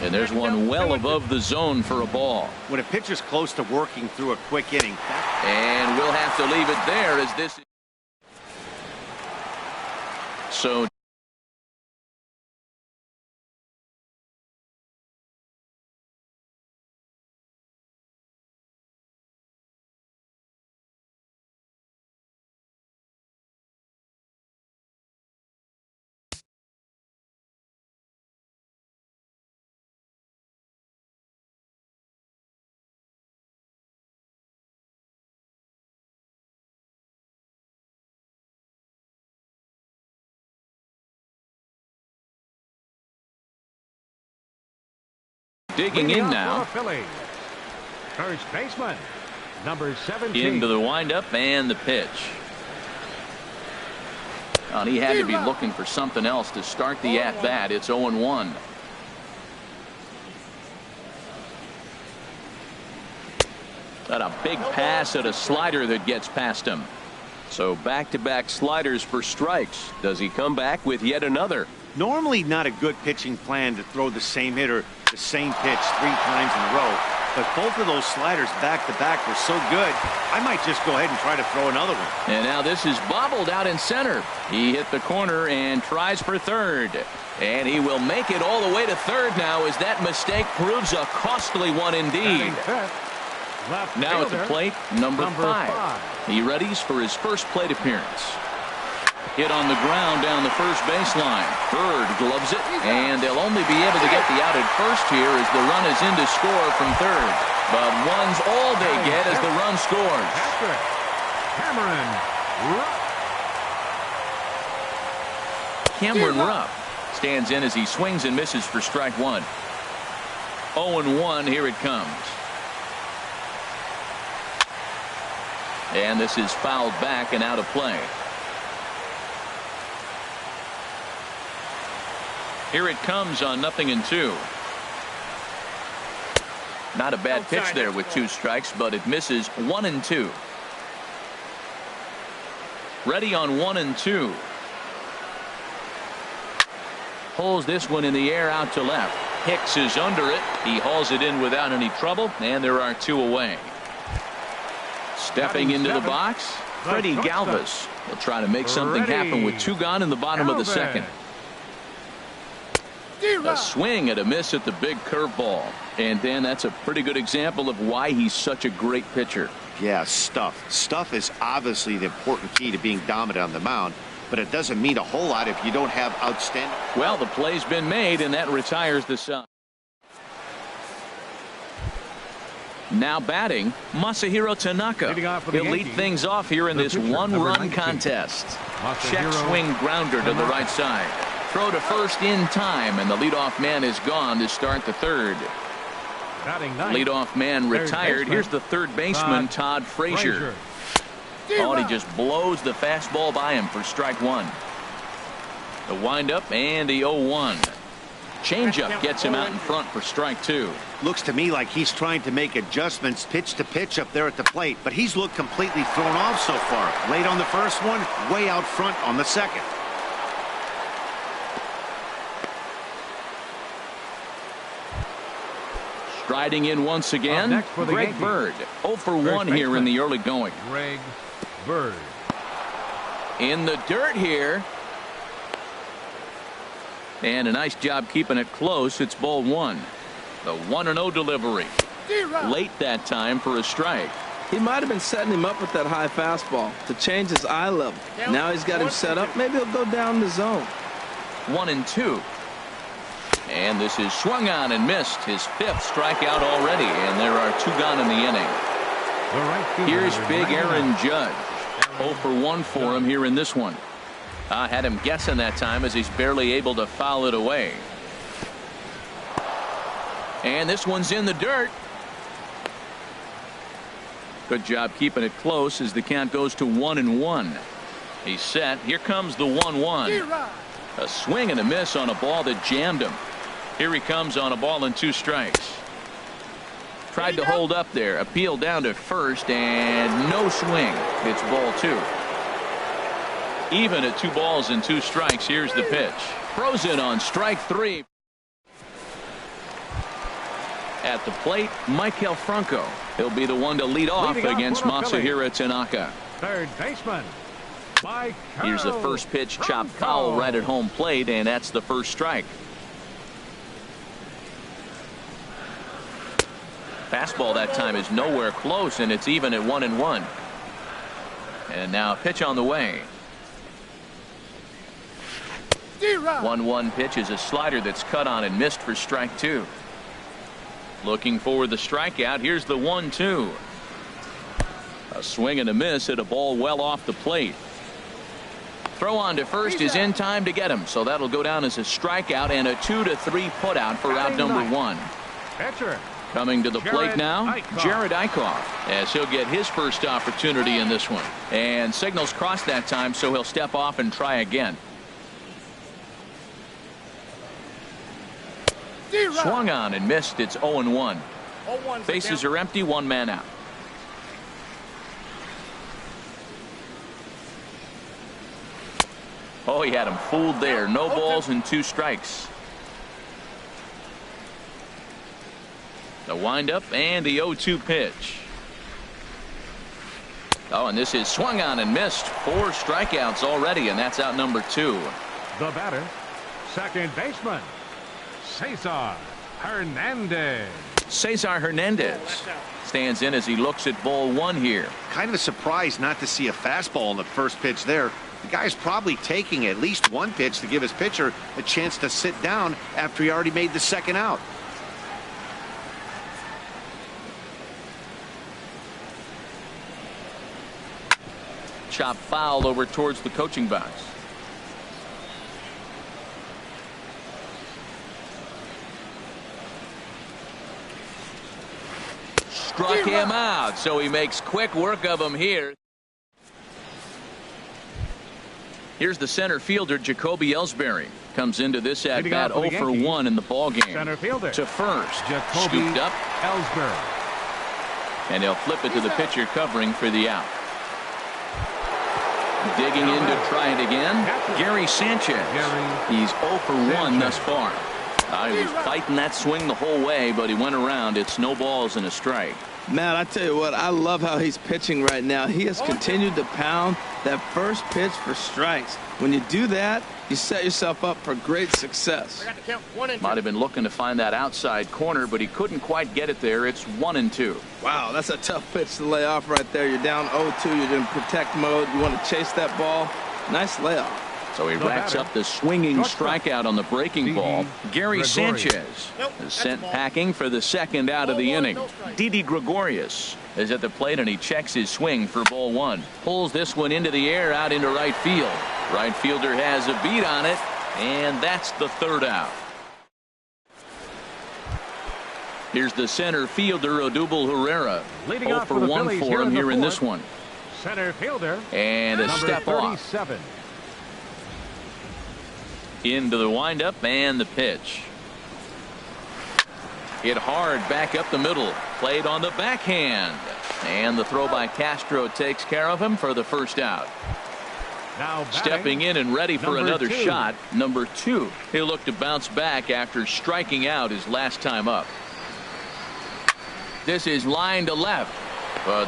And there's one well above the zone for a ball. When a pitcher's close to working through a quick inning. And we'll have to leave it there as this. So digging in now. First baseman, number 17. Into the windup and the pitch. And he had to be looking for something else to start the at-bat. It's 0-1. Got a big pass at a slider that gets past him. So back-to-back sliders for strikes. Does he come back with yet another? Normally not a good pitching plan to throw the same hitter the same pitch 3 times in a row. But both of those sliders back-to-back were so good, I might just go ahead and try to throw another one. And now this is bobbled out in center. He hit the corner and tries for third. And he will make it all the way to third now as that mistake proves a costly one indeed. Now at the plate, number 5. He readies for his first plate appearance. Hit on the ground down the first baseline. Bird gloves it, and they'll only be able to get the out at first here as the run is in to score from third. But one's all they get as the run scores. Cameron Rupp stands in as he swings and misses for strike 1. 0-1, here it comes. And this is fouled back and out of play. Here it comes on 0-2. Not a bad pitch there with 2 strikes, but it misses 1-2. Ready on 1-2. Pulls this one in the air out to left. Hicks is under it. He hauls it in without any trouble, and there are 2 away. Stepping into the box, Freddie Galvis. He'll try to make something happen with 2 gone in the bottom of the second. A swing and a miss at the big curveball. And then that's a pretty good example of why he's such a great pitcher. Yeah, stuff. Stuff is obviously the important key to being dominant on the mound, but it doesn't mean a whole lot if you don't have outstanding. Well, the play's been made, and that retires the side. Now batting, Masahiro Tanaka. He'll lead things off here in this 1-run contest. Check swing grounder to the right side. Throw to first in time, and the leadoff man is gone to start the third. Leadoff man retired. Here's the third baseman, Todd Frazier. Oh, and he just blows the fastball by him for strike 1. The windup and the 0-1. Changeup gets him out in front for strike 2. Looks to me like he's trying to make adjustments pitch to pitch up there at the plate, but he's looked completely thrown off so far. Late on the first one, way out front on the second. Striding in once again, Greg Bird. 0 for 1 here in the early going. Greg Bird. In the dirt here. And a nice job keeping it close. It's ball 1. The 1-0 delivery. Late that time for a strike. He might have been setting him up with that high fastball to change his eye level. Now he's got him set up. Maybe he'll go down the zone. 1-2. And this is swung on and missed. His 5th strikeout already, and there are 2 gone in the inning. Here's big Aaron Judge. 0 for 1 for him here in this one. Had him guessing that time as he's barely able to foul it away. And this one's in the dirt. Good job keeping it close as the count goes to 1-1. He's set. Here comes the 1-1. A swing and a miss on a ball that jammed him. Here he comes on a ball and 2 strikes. Tried to hold up there. Appeal down to first and no swing. It's ball 2. Even at 2 balls and 2 strikes. Here's the pitch. Throws it on strike 3. At the plate, Maikel Franco. He'll be the one to lead off against Masahiro Tanaka. Third baseman. Here's the first pitch, chopped foul right at home plate, and that's the first strike. Fastball that time is nowhere close, and it's even at 1-1. And now a pitch on the way. 1-1 pitch is a slider that's cut on and missed for strike 2. Looking for the strikeout. Here's the 1-2. A swing and a miss at a ball well off the plate. Throw on to first is in time to get him, so that'll go down as a strikeout and a 2-3 putout for out number 1. Pitcher. Coming to the plate now, Jared Eichhoff, as he'll get his first opportunity in this one. And signals crossed that time, so he'll step off and try again. Swung on and missed. It's 0-1. Bases are empty, one man out. Oh, he had him fooled there. No balls and 2 strikes. The windup and the 0-2 pitch. Oh, and this is swung on and missed. 4 strikeouts already, and that's out number 2. The batter, second baseman, Cesar Hernandez. Cesar Hernandez stands in as he looks at ball 1 here. Kind of a surprise not to see a fastball on the first pitch there. The guy's probably taking at least 1 pitch to give his pitcher a chance to sit down after he already made the second out. Chop foul over towards the coaching box. Struck him out, so he makes quick work of him here. Here's the center fielder, Jacoby Ellsbury. Comes into this at bat 0 for 1 in the ball game. Center fielder to first. Jacoby Scooped up. Ellsbury. And he'll flip it to the pitcher covering for the out. Digging in to try it again, Gary Sanchez. He's 0 for 1 thus far. He was fighting that swing the whole way, but he went around. It's no balls and a strike. Matt, I tell you what, I love how he's pitching right now. He has continued to pound that first pitch for strikes. When you do that, you set yourself up for great success. Might have been looking to find that outside corner, but he couldn't quite get it there. It's 1-2. Wow, that's a tough pitch to lay off right there. You're down 0-2. You're in protect mode. You want to chase that ball. Nice layoff. So he racks up the swinging strikeout on the breaking ball. Gary Sanchez is sent packing for the second out of the inning. Didi Gregorius is at the plate, and he checks his swing for ball 1. Pulls this one into the air out into right field. Right fielder has a beat on it, and that's the third out. Here's the center fielder, Odubel Herrera. 0 for 1 for him here in this one. Center fielder. And a step off. Into the windup and the pitch. Hit hard back up the middle. Played on the backhand. And the throw by Castro takes care of him for the first out. Now stepping in and ready for another shot. Number 2. He'll look to bounce back after striking out his last time up. This is line to left.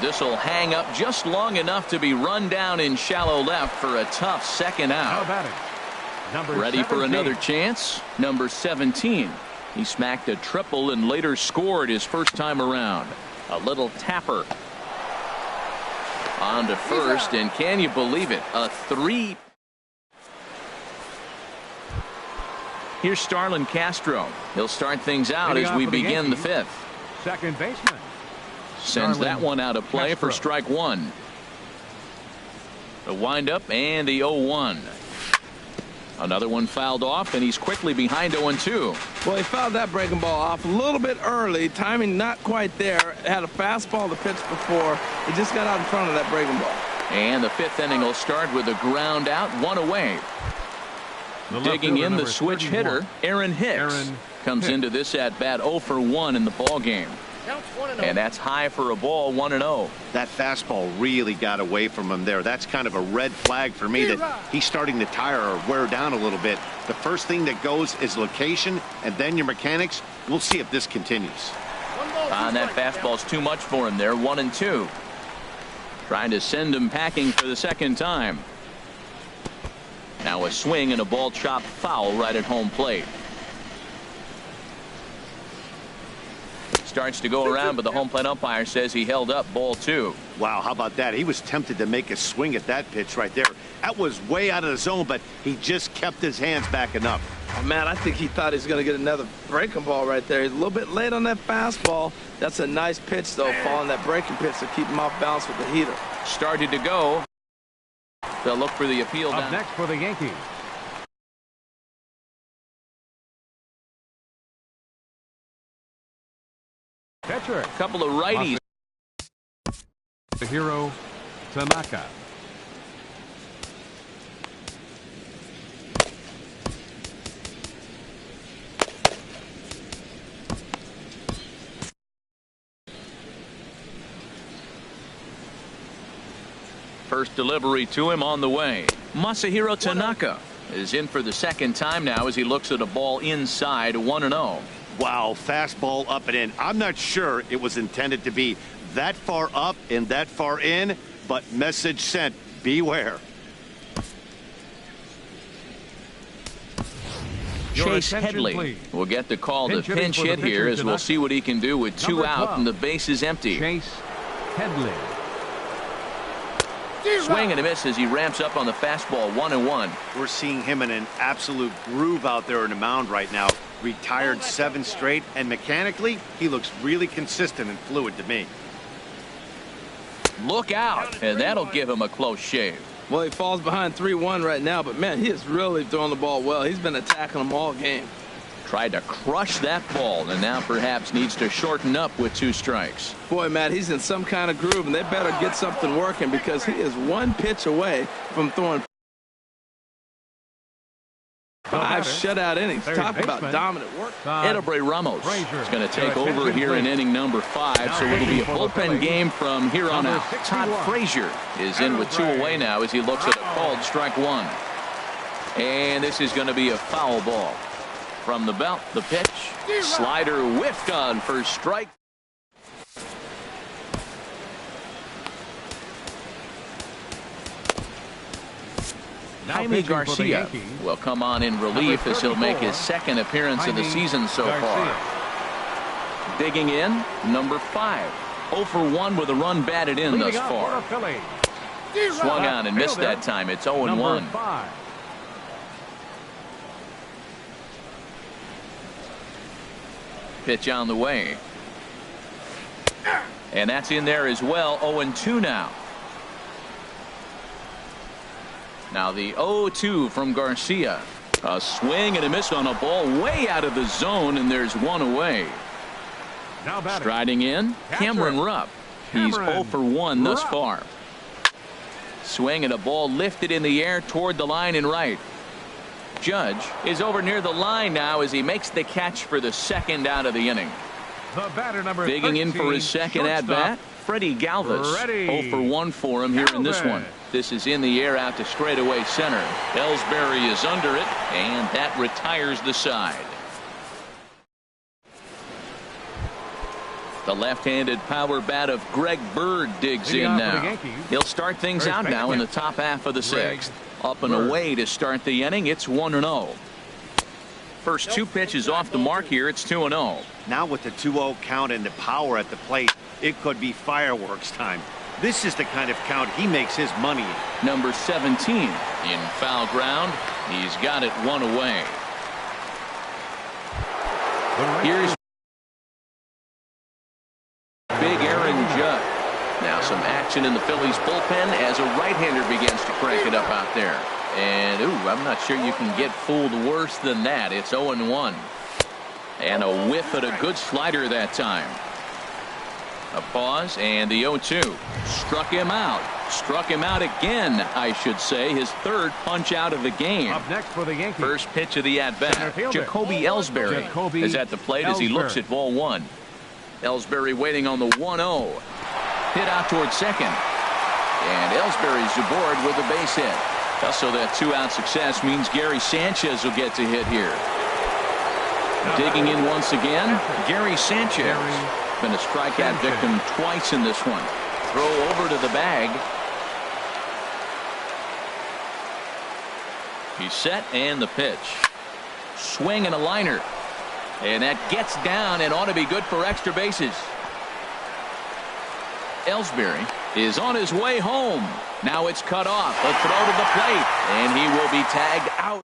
This will hang up just long enough to be run down in shallow left for a tough second out. Ready for another chance. Number 17. He smacked a triple and later scored his first time around. A little tapper. On to first, and can you believe it? A 3. Here's Starlin Castro. He'll start things out as we begin the 5th. Second baseman. Sends that one out of play for strike 1. The windup and the 0-1. Another one fouled off, and he's quickly behind 0-2. Well, he fouled that breaking ball off a little bit early. Timing not quite there. Had a fastball to pitch before. He just got out in front of that breaking ball. And the 5th inning will start with a ground out, 1 away. Digging in the switch hitter, Aaron Hicks. Comes into this at bat 0 for 1 in the ball game. And that's high for a ball, 1-0. That fastball really got away from him there. That's kind of a red flag for me that he's starting to tire or wear down a little bit. The first thing that goes is location, and then your mechanics. We'll see if this continues. That fastball's too much for him there, 1-2. Trying to send him packing for the second time. Now a swing and a ball chopped foul right at home plate. Starts to go around, but the home plate umpire says he held up ball 2. Wow, how about that? He was tempted to make a swing at that pitch right there. That was way out of the zone, but he just kept his hands back enough. Oh, man, I think he thought he was going to get another breaking ball right there. He's a little bit late on that fastball. That's a nice pitch, though, following that breaking pitch to keep him off balance with the heater. Started to go. They'll look for the appeal. Up next for the Yankees, Catcher. A couple of righties. Hero Tanaka. First delivery to him on the way. Masahiro Tanaka is in for the second time now as he looks at a ball inside 1-0. Wow, fastball up and in. I'm not sure it was intended to be that far up and that far in, but message sent, beware. Chase Headley will get the call to pinch hit here as we'll see what he can do with 2 out and the base is empty. Chase Headley. Swing and a miss as he ramps up on the fastball 1-1. We're seeing him in an absolute groove out there in the mound right now. Retired 7 straight, and mechanically, he looks really consistent and fluid to me. Look out, and that'll give him a close shave. Well, he falls behind 3-1 right now, but man, he is really throwing the ball well. He's been attacking them all game. Tried to crush that ball, and now perhaps needs to shorten up with 2 strikes. Boy, Matt, he's in some kind of groove, and they better get something working because he is 1 pitch away from throwing 5 shutout innings. Talk about dominant work. Edebray Ramos is going to take over here in inning number 5, so it'll be a bullpen game from here on out. Todd Frazier is in with 2 away now as he looks at a called strike 1. And this is going to be a foul ball. From the belt, the pitch. Slider whiffed on for strike. Jaime Garcia will come on in relief as he'll make his 2nd appearance of the season so far. Digging in, number 5. 0 for 1 with a run batted in thus far. Swung on and missed that time. It's 0-1. Pitch on the way. And that's in there as well. 0-2 now. Now the 0-2 from Garcia. A swing and a miss on a ball way out of the zone, and there's 1 away. Striding in, Cameron Rupp. He's 0 for 1 thus far. Swing and a ball lifted in the air toward the line and right. Judge is over near the line now as he makes the catch for the 2nd out of the inning. The batter number Digging in for his 2nd at bat, Freddie Galvis. 0 for 1 for him here in this one. This is in the air out to straightaway center. Ellsbury is under it, and that retires the side. The left-handed power bat of Greg Bird digs in now. He'll start things out now in the top half of the 6th. Up and away to start the inning. It's 1-0. First 2 pitches off the mark here. It's 2-0. Now with the 2-0 count and the power at the plate, it could be fireworks time. This is the kind of count he makes his money in. Number 17 in foul ground. He's got it 1 away. Here's big Aaron Judd. Now some action in the Phillies bullpen as a right-hander begins to crank it up out there. And, ooh, I'm not sure you can get fooled worse than that. It's 0-1. And a whiff at a good slider that time. A pause, and the 0-2. Struck him out. Struck him out again, I should say. His 3rd punch out of the game. Up next for the Yankees. First pitch of the at-bat. Jacoby Ellsbury is at the plate as he looks at ball 1. Ellsbury waiting on the 1-0. Hit out towards 2nd. And Ellsbury's aboard with a base hit. Also, that 2-out success means Gary Sanchez will get to hit here. Digging in once again, Gary Sanchez. Been a strikeout victim twice in this one. Throw over to the bag. He's set, and the pitch. Swing and a liner. And that gets down and ought to be good for extra bases. Ellsbury is on his way home. Now it's cut off. A throw to the plate, and he will be tagged out.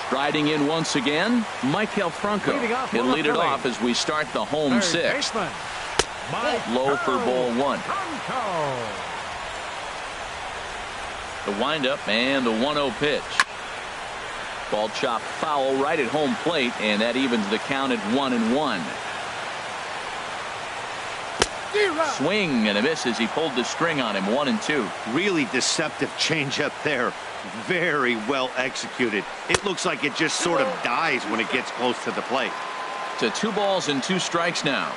Striding in once again, Michael Franco. He'll lead it off as we start the home 6th. Low for ball 1. The windup and the 1-0 pitch. Ball chopped foul right at home plate, and that evens the count at 1-1. Swing and a miss as he pulled the string on him. 1-2. Really deceptive changeup there. Very well executed. It looks like it just sort of dies when it gets close to the plate. To 2 balls and 2 strikes now.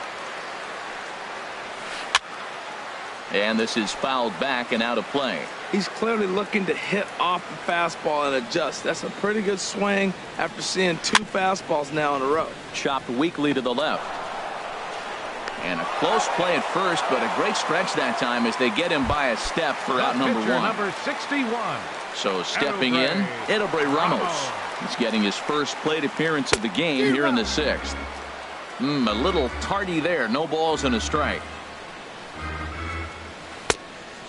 And this is fouled back and out of play. He's clearly looking to hit off the fastball and adjust. That's a pretty good swing after seeing 2 fastballs now in a row. Chopped weakly to the left. And a close play at first, but a great stretch that time as they get him by a step for out number 1. Number 61. So stepping in, Edelbray Ramos. He's getting his first plate appearance of the game here in the 6th. A little tardy there. No balls and a strike.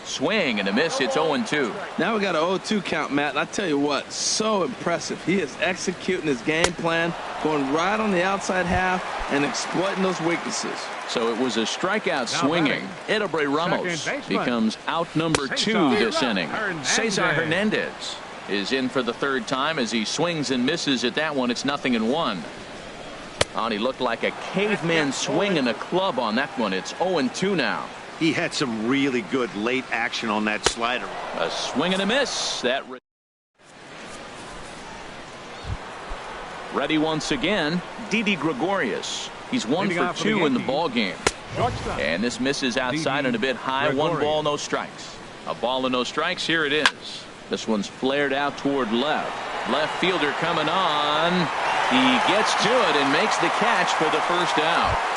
Swing and a miss. It's 0-2. Now we got a 0-2 count, Matt. And I tell you what, so impressive. He is executing his game plan, going right on the outside half and exploiting those weaknesses. So it was a strikeout swinging. Edelbray Ramos becomes out number 2 this inning. Cesar Hernandez is in for the 3rd time as he swings and misses at that one. It's 0-1. And he looked like a caveman swinging a club on that one. It's 0-2 now. He had some really good late action on that slider. A swing and a miss. Ready once again, Didi Gregorius. He's 1 for 2 in the ball game. And this misses outside and a bit high. 1 ball, no strikes. A ball and no strikes. Here it is. This one's flared out toward left. Left fielder coming on. He gets to it and makes the catch for the first out.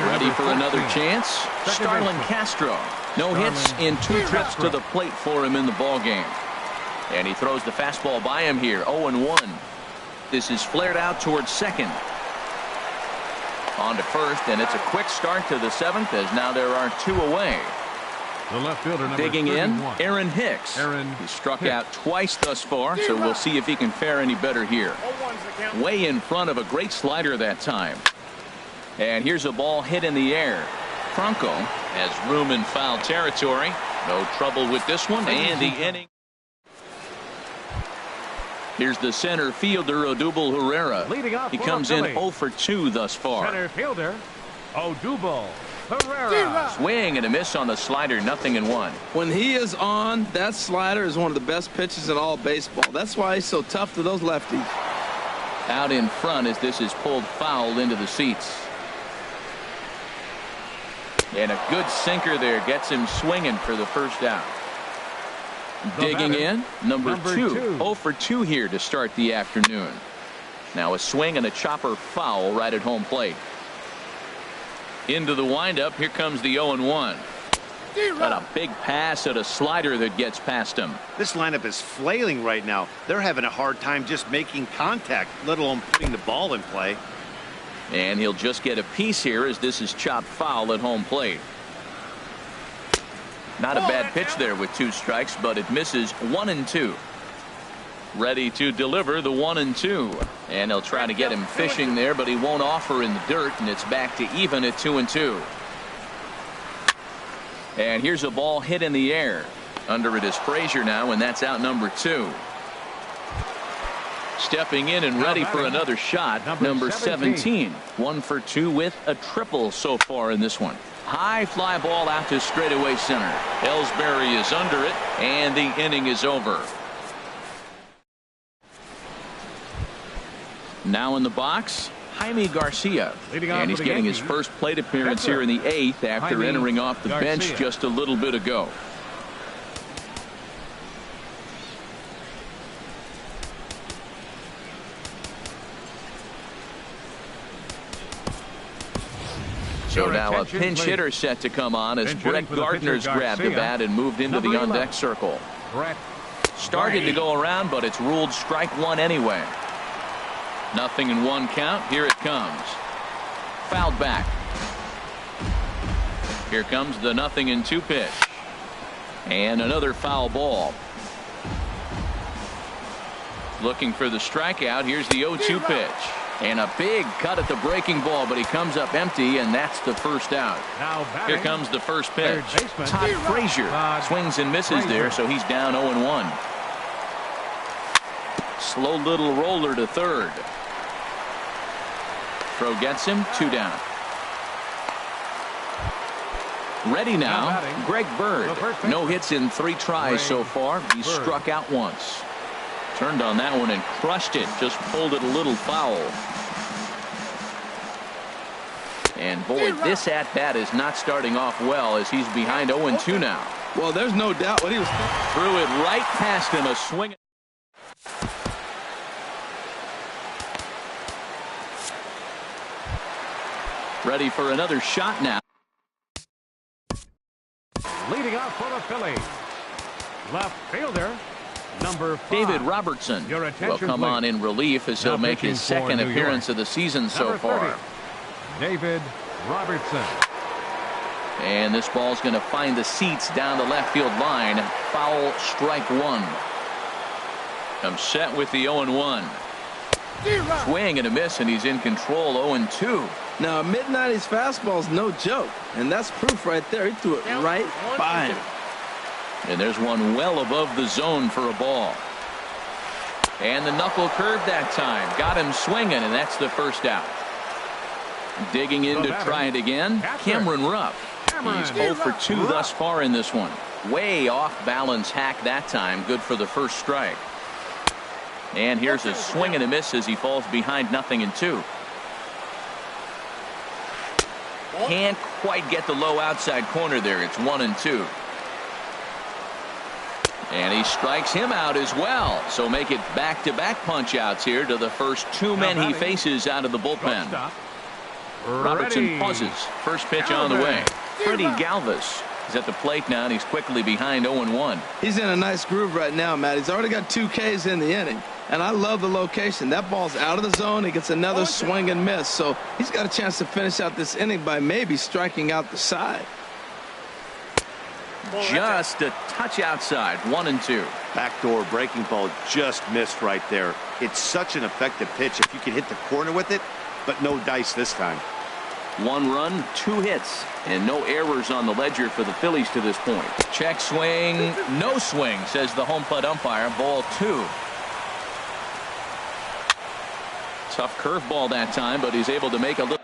Ready for another chance. Starlin Castro. No hits in 2 trips to the plate for him in the ball game. And he throws the fastball by him here. 0-1. This is flared out towards second. On to first, and it's a quick start to the 7th as now there are 2 away. The left fielder, number Digging 31. in, Aaron Hicks. He struck out twice thus far, so we'll see if he can fare any better here. Way in front of a great slider that time. And here's a ball hit in the air. Franco has room in foul territory. No trouble with this one, and the inning. Here's the center fielder, Odubel Herrera. He comes in 0 for 2 thus far. Center fielder, Odubel Herrera. Swing and a miss on the slider, 0-1. When he is on, that slider is one of the best pitches in all baseball. That's why he's so tough to those lefties. Out in front as this is pulled foul into the seats. And a good sinker there gets him swinging for the first out. Digging in, number 2. 0 for 2 here to start the afternoon. Now a swing and a chopper foul right at home plate. Into the windup. Here comes the 0-1. Got a big pass at a slider that gets past him. This lineup is flailing right now. They're having a hard time just making contact, let alone putting the ball in play. And he'll just get a piece here as this is chopped foul at home plate. Not a bad pitch there with 2 strikes, but it misses. 1-2. Ready to deliver the 1-2. And he'll try to get him fishing there, but he won't offer in the dirt, and it's back to even at 2-2. And here's a ball hit in the air. Under it is Frazier now, and that's out number 2. Stepping in and ready for another shot, number 17. 1 for 2 with a triple so far in this one. High fly ball out to straightaway center. Ellsbury is under it, and the inning is over. Now in the box, Jaime Garcia. And he's getting his first plate appearance here in the 8th after entering off the bench just a little bit ago. So now a pinch hitter set to come on as Brett Gardner's grabbed the bat and moved into the on-deck circle. Started to go around, but it's ruled strike 1 anyway. 0-1 count. Here it comes. Fouled back. Here comes the 0-2 pitch. And another foul ball. Looking for the strikeout. Here's the 0-2 pitch. And a big cut at the breaking ball, but he comes up empty, and that's the first out. Here comes the first pitch. Todd Frazier swings and misses there, so he's down 0-1. Slow little roller to third. Throw gets him, 2 down. Ready now, Greg Bird. No hits in 3 tries so far. He's struck out once. Turned on that one and crushed it. Just pulled it a little foul. And boy, this at-bat is not starting off well as he's behind 0-2 now. Well, there's no doubt what he was. Threw it right past him. A swing. Ready for another shot now. Leading off for the Phillies, left fielder, number 5. David Robertson will come on in relief as he'll make his second appearance of the season so far. David Robertson. And this ball's going to find the seats down the left field line. Foul, strike 1. I'm set with the 0-1. Swing and a miss, and he's in control. 0-2. Now, a mid-90s fastball's no joke, and that's proof right there. He threw it right by him. And there's one well above the zone for a ball. And the knuckle curve that time. Got him swinging, and that's the first out. Digging in to try it again, Cameron Rupp. He's 0 for 2 thus far in this one. Way off balance hack that time. Good for the first strike. And here's a swing and a miss as he falls behind 0-2. Can't quite get the low outside corner there. It's 1-2. And he strikes him out as well. So make it back-to-back punch outs here to the first 2 men he faces out of the bullpen. Robertson pauses. First pitch on the way. Freddie Galvis is at the plate now, and he's quickly behind 0-1. He's in a nice groove right now, Matt. He's already got 2 Ks in the inning. And I love the location. That ball's out of the zone. He gets another swing and miss. So he's got a chance to finish out this inning by maybe striking out the side. Just a touch outside. 1-2. Backdoor breaking ball just missed right there. It's such an effective pitch if you can hit the corner with it, but no dice this time. 1 run, 2 hits, and no errors on the ledger for the Phillies to this point. Check swing, no swing, says the home plate umpire. Ball 2. Tough curveball that time, but he's able to make a little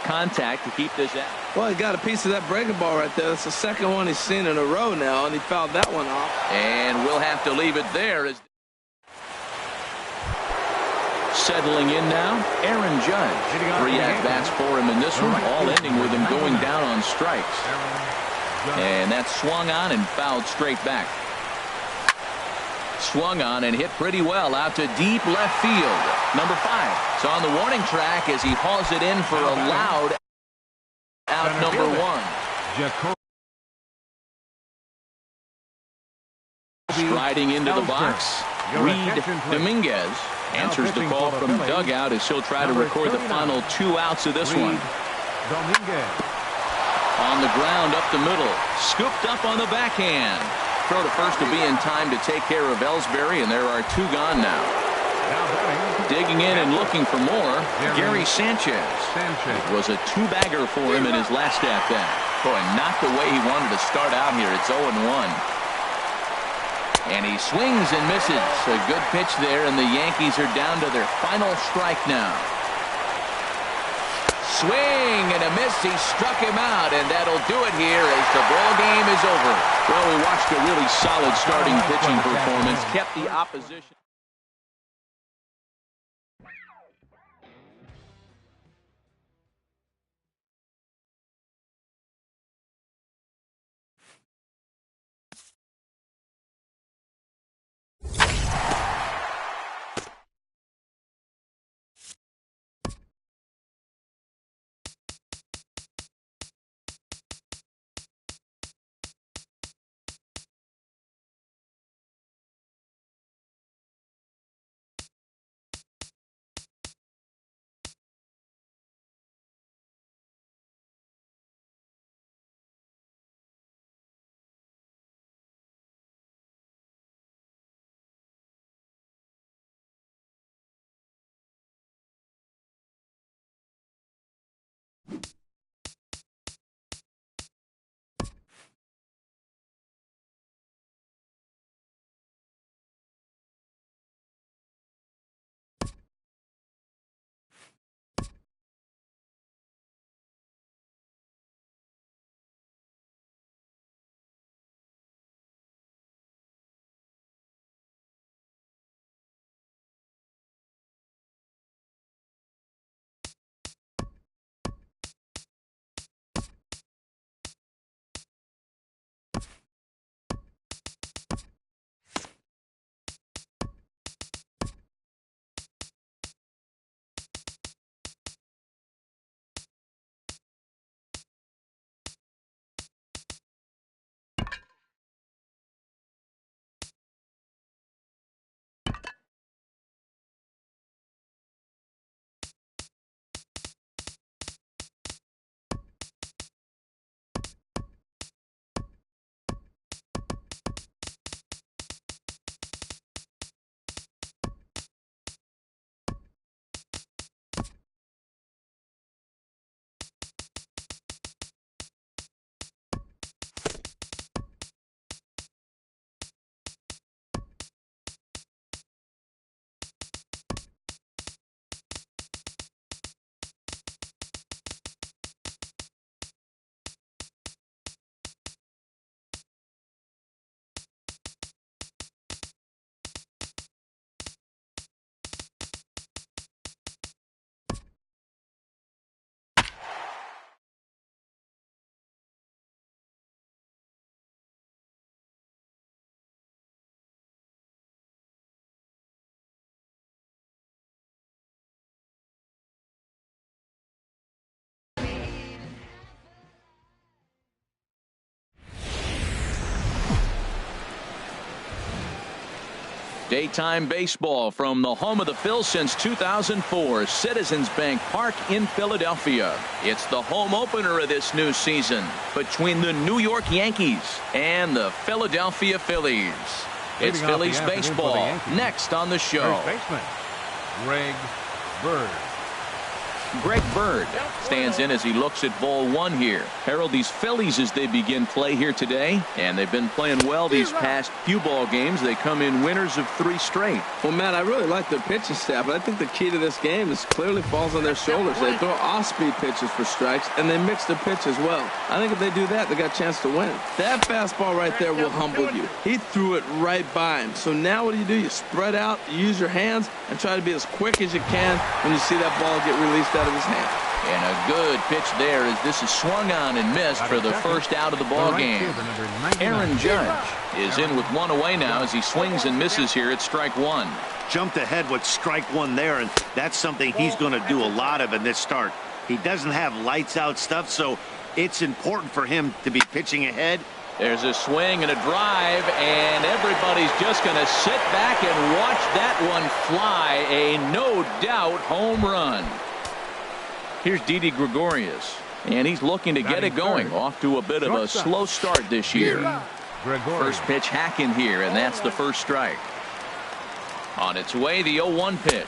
contact to keep this out. Well, he got a piece of that breaking ball right there. That's the second one he's seen in a row now, and he fouled that one off. And we'll have to leave it there. As settling in now, Aaron Judge. 3 at-bats for him in this one, all ending with him going down on strikes. And that's swung on and fouled straight back. Swung on and hit pretty well out to deep left field. Number 5 is on the warning track as he hauls it in for a loud out number 1. Striding into the box, Reed Dominguez answers the call from dugout as he'll try to record the final 2 outs of this one. On the ground up the middle, scooped up on the backhand. Throw to first to be in time to take care of Ellsbury, and there are 2 gone now. Digging in and looking for more, Gary Sanchez. It was a 2-bagger for him in his last at-bat. Boy, not the way he wanted to start out here. It's 0-1. And he swings and misses. A good pitch there, and the Yankees are down to their final strike now. Swing and a miss. He struck him out, and that'll do it here as the ball game is over. Well, we watched a really solid starting pitching performance. Kept the opposition. Daytime baseball from the home of the Phils since 2004, Citizens Bank Park in Philadelphia. It's the home opener of this new season between the New York Yankees and the Philadelphia Phillies. It's Phillies baseball next on the show. First baseman, Greg Bird. Greg Bird stands in as he looks at ball one here. Harold, these Phillies, as they begin play here today, and they've been playing well these past few ball games. They come in winners of 3 straight. Well, Matt, I really like their pitching staff, but I think the key to this game is clearly falls on their shoulders. They throw off-speed pitches for strikes, and they mix their pitch as well. I think if they do that, they got a chance to win. That fastball right there will humble you. He threw it right by him. So now what do? You spread out, you use your hands, and try to be as quick as you can when you see that ball get released out of his hand. And a good pitch there as this is swung on and missed for the first out of the ball game. Aaron Judge is in with 1 away now as he swings and misses here at strike 1. Jumped ahead with strike 1 there, and that's something he's going to do a lot of in this start. He doesn't have lights out stuff, so it's important for him to be pitching ahead. There's a swing and a drive, and everybody's just going to sit back and watch that one fly. A no doubt home run. Here's Didi Gregorius, and he's looking to get it going. Off to a bit of a slow start this year. First pitch hacking here, and that's the first strike. On its way, the 0-1 pitch.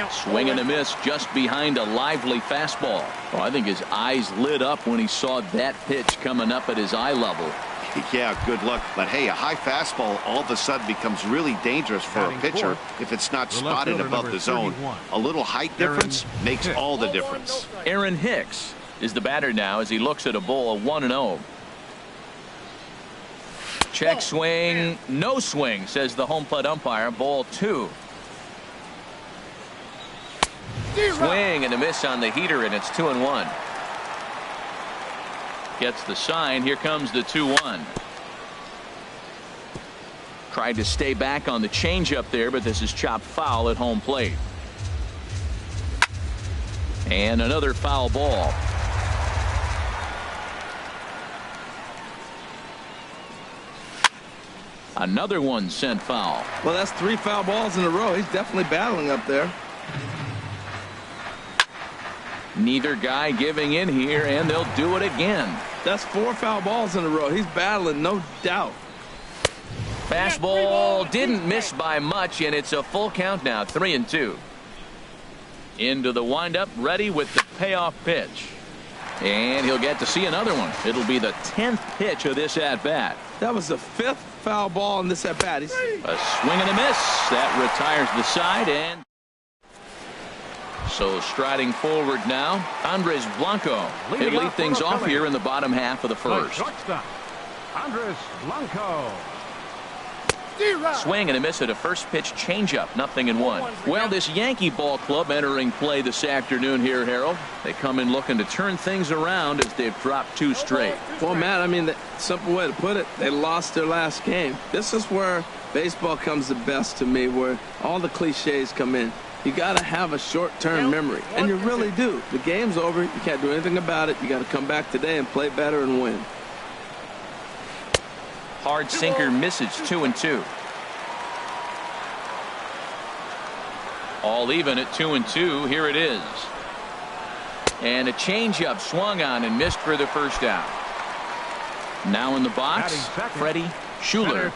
Swing and a miss just behind a lively fastball. Oh, I think his eyes lit up when he saw that pitch coming up at his eye level. Yeah, good luck. But hey, a high fastball all of a sudden becomes really dangerous for a pitcher if it's not spotted above the zone. A little height difference makes all the difference. Aaron Hicks is the batter now as he looks at a ball 1-0. Check swing, no swing, says the home plate umpire. Ball 2. Swing and a miss on the heater, and it's 2-1. Gets the sign. Here comes the 2-1. Tried to stay back on the changeup there, but this is chopped foul at home plate. And another foul ball. Another one sent foul. Well, that's 3 foul balls in a row. He's definitely battling up there. Neither guy giving in here, and they'll do it again. That's 4 foul balls in a row. He's battling, no doubt. Fastball didn't miss by much, and it's a full count now, 3-2. Into the windup, ready with the payoff pitch. And he'll get to see another one. It'll be the 10th pitch of this at-bat. That was the 5th foul ball in this at-bat. A swing and a miss. That retires the side, and so striding forward now, Andres Blanco. He'll lead things off here in the bottom half of the first. Andres Blanco. Swing and a miss at a first pitch changeup, 0-1. Well, this Yankee ball club entering play this afternoon here, Harold. They come in looking to turn things around as they've dropped 2 straight. Well, Matt, I mean, the simple way to put it, they lost their last game. This is where baseball comes the best to me, where all the cliches come in. You got to have a short-term memory, and you really do. The game's over. You can't do anything about it. You got to come back today and play better and win. Hard sinker misses, 2-2. All even at 2-2. Here it is. And a changeup swung on and missed for the first out. Now in the box, Freddie Schuler.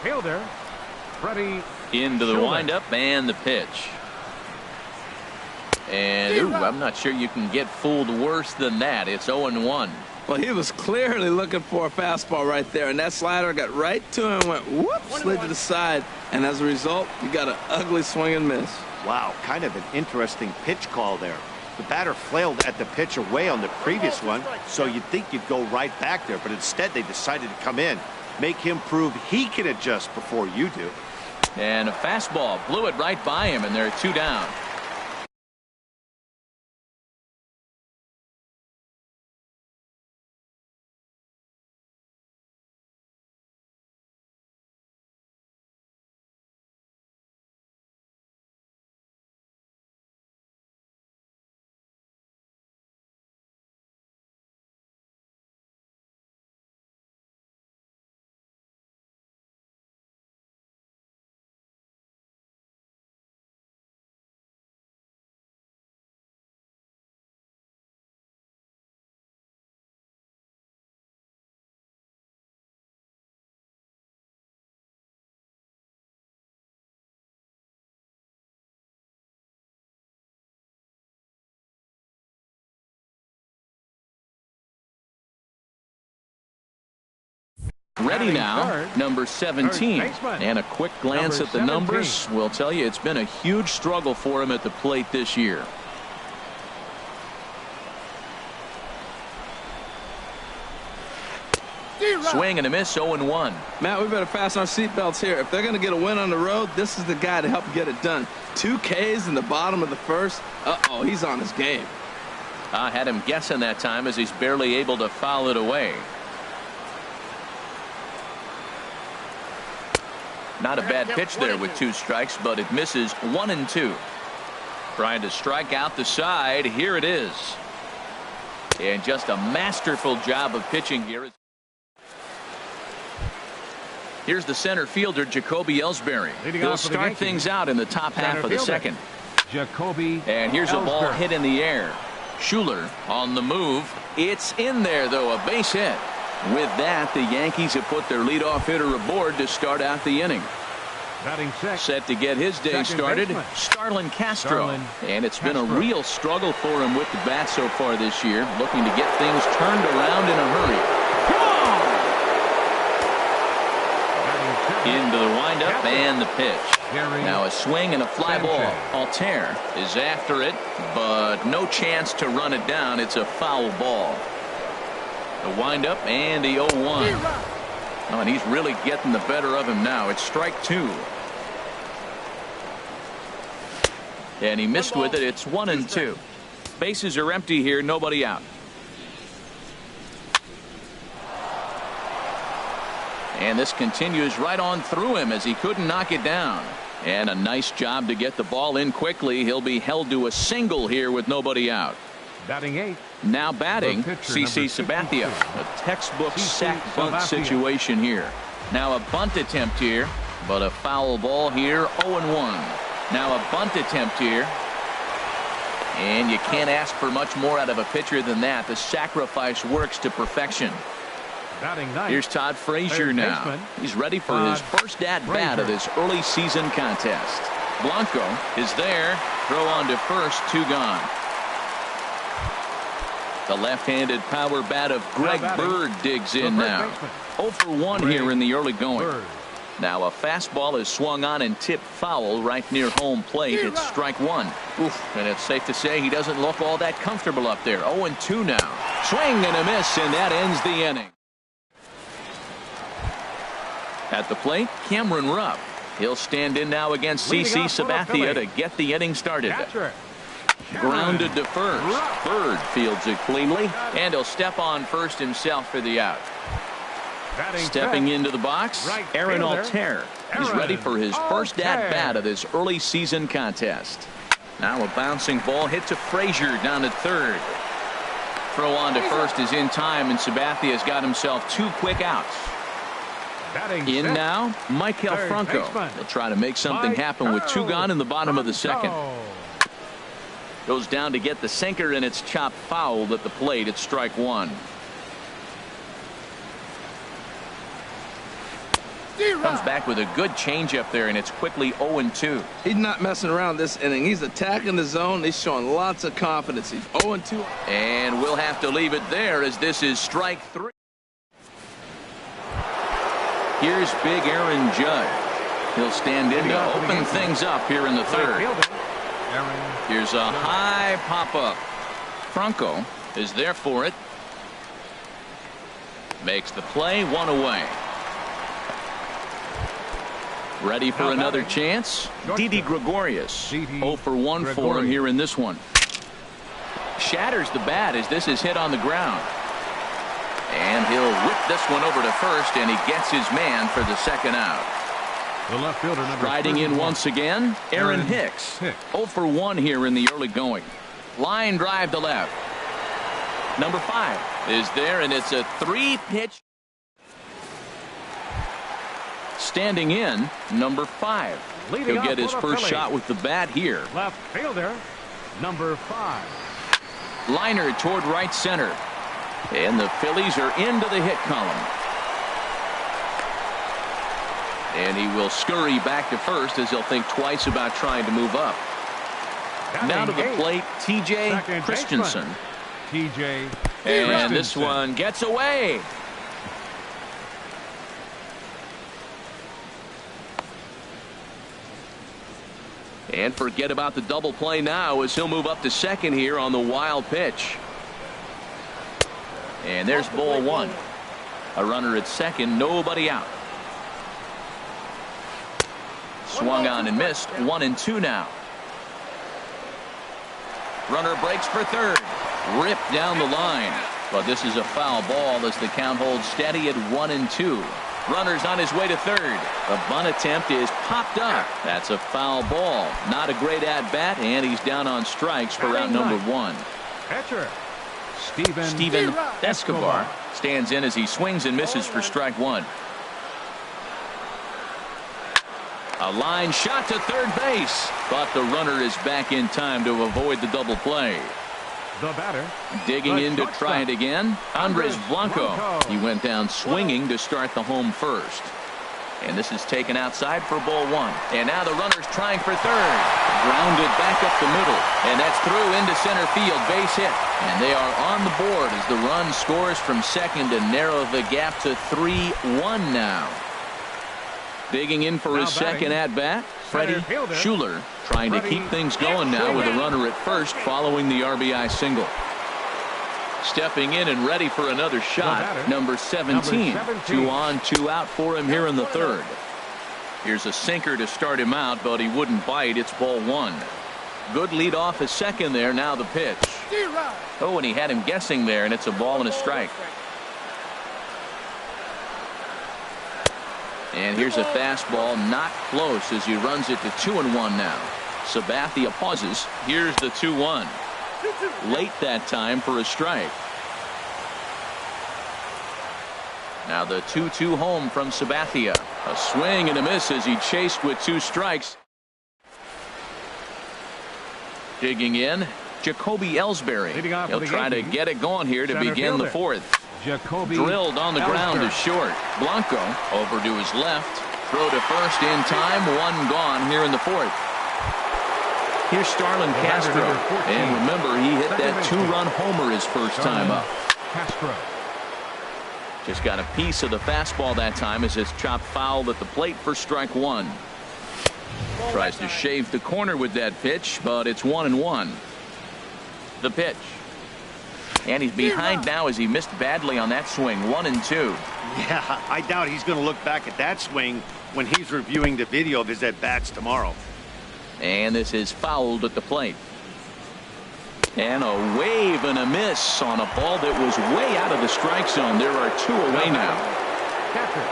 Into the windup and the pitch. And I'm not sure you can get fooled worse than that. It's 0-1. Well, he was clearly looking for a fastball right there, and that slider got right to him and went whoop, slid to the side, and as a result, you got an ugly swing and miss. Wow, kind of an interesting pitch call there. The batter flailed at the pitch away on the previous one, so you'd think you'd go right back there, but instead they decided to come in, make him prove he can adjust before you do. And a fastball blew it right by him, and they're 2 down. Ready now, third, number 17. baseman, And a quick glance number at the numbers will tell you it's been a huge struggle for him at the plate this year. Swing and a miss, 0-1. Matt, we better fasten our seatbelts here. If they're going to get a win on the road, this is the guy to help get it done. 2 Ks in the bottom of the first. Uh-oh, he's on his game. I had him guessing that time as he's barely able to foul it away. Not a bad pitch there with 2 strikes, but it misses 1-2. Trying to strike out the side. Here it is. And just a masterful job of pitching here. Here's the center fielder, Jacoby Ellsbury. He'll start things out in the top half of the second. Jacoby. And here's a ball hit in the air. Schuler on the move. It's in there, though, a base hit. With that, the Yankees have put their leadoff hitter aboard to start out the inning. Batting sixth. Set to get his day started, Starlin Castro. And it's been a real struggle for him with the bat so far this year, looking to get things turned around in a hurry. Into the windup and the pitch. Now a swing and a fly ball. Altair is after it, but no chance to run it down. It's a foul ball. The windup and the 0-1. Oh, and he's really getting the better of him now. It's strike 2. And he missed with it. It's 1-2. Bases are empty here. Nobody out. And this continues right on through him as he couldn't knock it down. And a nice job to get the ball in quickly. He'll be held to a single here with nobody out. Batting 8. Now batting, CC Sabathia. A textbook sack bunt situation here. Now a bunt attempt here, but a foul ball here, 0-1. Now a bunt attempt here. And you can't ask for much more out of a pitcher than that. The sacrifice works to perfection. Here's Todd Frazier now. He's ready for his first at-bat of this early season contest. Blanco is there. Throw on to first, 2 gone. The left-handed power bat of Greg Bird digs in now. 0 for 1 here in the early going. Now a fastball is swung on and tipped foul right near home plate. It's strike 1. Oof, and it's safe to say he doesn't look all that comfortable up there. 0-2 now. Swing and a miss, and that ends the inning. At the plate, Cameron Rupp. He'll stand in now against CC Sabathia to get the inning started. Grounded to first. Bird fields it cleanly, and he'll step on first himself for the out. Stepping into the box, Aaron Altair. He's ready for his first at-bat of this early season contest. Now a bouncing ball hit to Frazier down at third. Throw on to first is in time, and Sabathia's got himself 2 quick outs. In now, Michael Franco. He'll try to make something happen with 2 gone in the bottom of the second. Goes down to get the sinker, and it's chopped foul at the plate. It's strike 1. Comes back with a good changeup there, and it's quickly 0-2. He's not messing around this inning. He's attacking the zone. He's showing lots of confidence. He's 0-2. And we'll have to leave it there as this is strike 3. Here's big Aaron Judge. He'll stand in to open things up here in the third. Here's a high pop-up. Franco is there for it. Makes the play, 1 away. Ready for another chance. Didi Gregorius. 0 for 1 for him here in this one. Shatters the bat as this is hit on the ground. And he'll whip this one over to first, and he gets his man for the second out. The left fielder, number riding in once again, Aaron Hicks. 0 for 1 here in the early going. Line drive to left. Number 5 is there, and it's a 3-pitch. Standing in, number 5. He'll get his first shot with the bat here. Left fielder, number 5. Liner toward right center. And the Phillies are into the hit column. And he will scurry back to first as he'll think twice about trying to move up. Now to the plate, T.J. Christensen. T.J. And this one gets away. And forget about the double play now as he'll move up to second here on the wild pitch. And there's ball one. A runner at second, nobody out. Swung on and missed. 1-2 now. Runner breaks for third. Ripped down the line. But this is a foul ball as the count holds steady at 1-2. Runner's on his way to third. The bunt attempt is popped up. That's a foul ball. Not a great at-bat, and he's down on strikes for out number one. Catcher, Steven Escobar stands in as he swings and misses for strike one. A line shot to third base, but the runner is back in time to avoid the double play. The batter. Digging in to try it again, Andres Blanco. He went down swinging to start the home first. And this is taken outside for ball one. And now the runner's trying for third. Grounded back up the middle. And that's through into center field. Base hit. And they are on the board as the run scores from second to narrow the gap to 3-1 now. Digging in for his second at-bat, Freddie Schuler, trying to keep things going now with a runner at first following the RBI single. Stepping in and ready for another shot, number 17. 2 on, 2 out for him here in the third. Here's a sinker to start him out, but he wouldn't bite. It's ball one. Good lead off at second there. Now the pitch. Oh, and he had him guessing there, and it's a ball and a strike. And here's a fastball, not close as he runs it to 2-1 now. Sabathia pauses. Here's the 2-1. Late that time for a strike. Now the 2-2 home from Sabathia. A swing and a miss as he chased with 2 strikes. Digging in, Jacoby Ellsbury. He'll try to get it going here to begin the fourth. Drilled on the ground to short. Blanco over to his left. Throw to first in time. 1 gone here in the fourth. Here's Starlin Castro. And remember, he hit that 2-run homer his first time up. Castro. Just got a piece of the fastball that time as it's chopped foul at the plate for strike one. Tries to shave the corner with that pitch, but it's 1-1. The pitch. And he's behind now as he missed badly on that swing. 1-2. Yeah, I doubt he's going to look back at that swing when he's reviewing the video of his at-bats tomorrow. And this is fouled at the plate. And a wave and a miss on a ball that was way out of the strike zone. There are 2 away now. Catcher,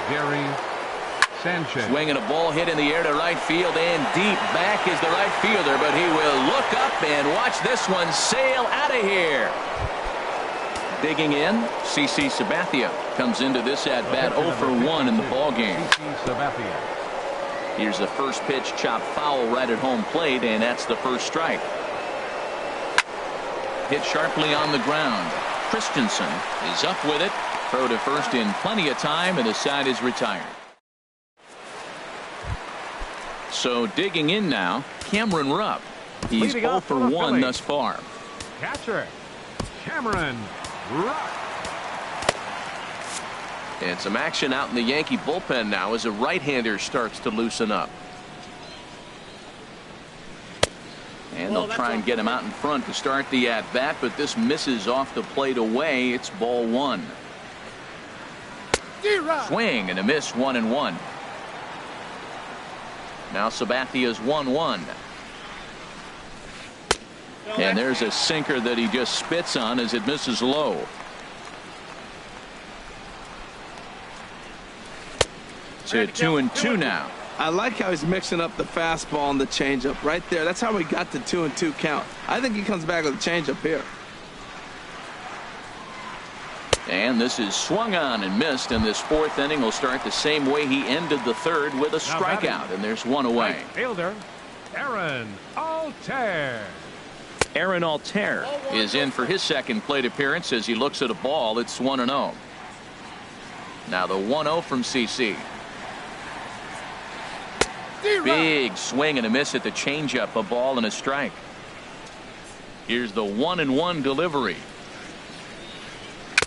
Gary Sanchez. Swinging a ball hit in the air to right field, and deep back is the right fielder, but he will look up and watch this one sail out of here. Digging in, CC Sabathia comes into this at-bat 0 for 1 in the ballgame. Here's the first pitch, chopped foul right at home plate, and that's the first strike. Hit sharply on the ground. Christensen is up with it. Throw to first in plenty of time, and the side is retired. So digging in now, Cameron Rupp. He's 0 for 1 thus far. Catcher, Cameron Rupp. And some action out in the Yankee bullpen now as a right-hander starts to loosen up. And they'll try and get him out in front to start the at-bat, but this misses off the plate away. It's ball one. Swing and a miss, 1-1. Now Sabathia's 1-1. And there's a sinker that he just spits on as it misses low. To 2-2 now. I like how he's mixing up the fastball and the changeup right there. That's how we got the 2-2 count. I think he comes back with a changeup here. And this is swung on and missed, and this fourth inning will start the same way he ended the third with a strikeout, and there's one away. Right fielder, Aaron Altair. Aaron Altair is in for his second plate appearance as he looks at a ball. It's 1-0. Now the 1-0 from CC. Big swing and a miss at the changeup, a ball and a strike. Here's the 1-1 delivery.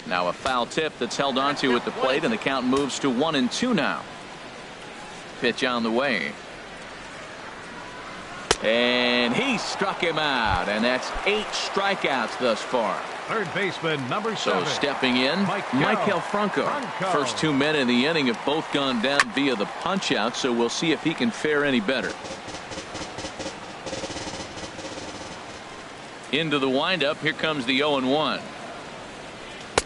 Now a foul tip that's held onto at the plate, and the count moves to 1-2 now. Pitch on the way. And he struck him out, and that's 8 strikeouts thus far. Third baseman, number 7. So stepping in, Maikel Franco. First 2 men in the inning have both gone down via the punch-out, so we'll see if he can fare any better. Into the windup, here comes the 0-1.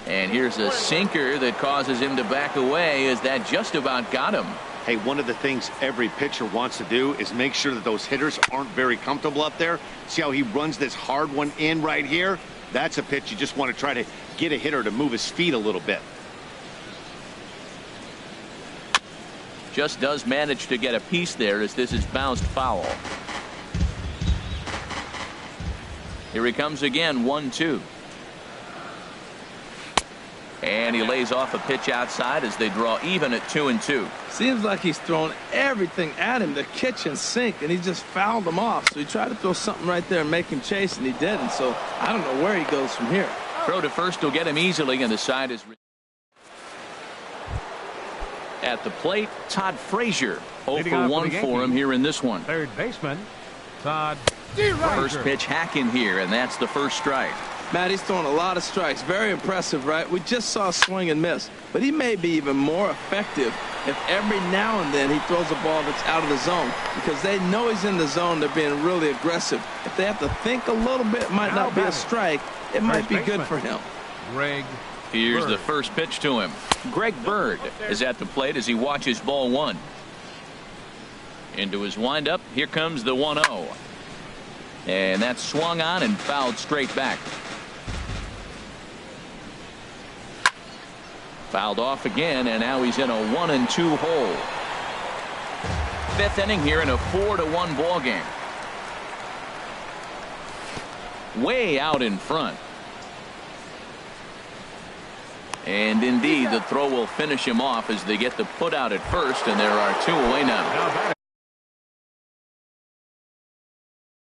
And here's a sinker that causes him to back away, as that just about got him. Hey, one of the things every pitcher wants to do is make sure that those hitters aren't very comfortable up there. See how he runs this hard one in right here? That's a pitch you just want to try to get a hitter to move his feet a little bit. Just does manage to get a piece there as this is bounced foul. Here he comes again, 1-2. And he lays off a pitch outside as they draw even at 2-2. Seems like he's thrown everything at him, the kitchen sink, and he just fouled him off. So he tried to throw something right there and make him chase, and he didn't. So I don't know where he goes from here. Throw to first will get him easily, and the side is at the plate. Todd Frazier 0 for 1 for him here in this one. Third baseman, Todd. First pitch hacking here, and that's the first strike. Matt, he's throwing a lot of strikes. Very impressive, right? We just saw a swing and miss. But he may be even more effective if every now and then he throws a ball that's out of the zone, because they know he's in the zone. They're being really aggressive. If they have to think a little bit, it might not be a strike. It might be good for him. Greg Here's Bird. the first pitch to him. Greg Bird is at the plate as he watches ball 1. Into his windup. Here comes the 1-0. And that's swung on and fouled straight back. Fouled off again, and now he's in a 1-2 hole. 5th inning here in a 4-1 ball game. Way out in front. And indeed, the throw will finish him off as they get the put out at first, and there are 2 away now.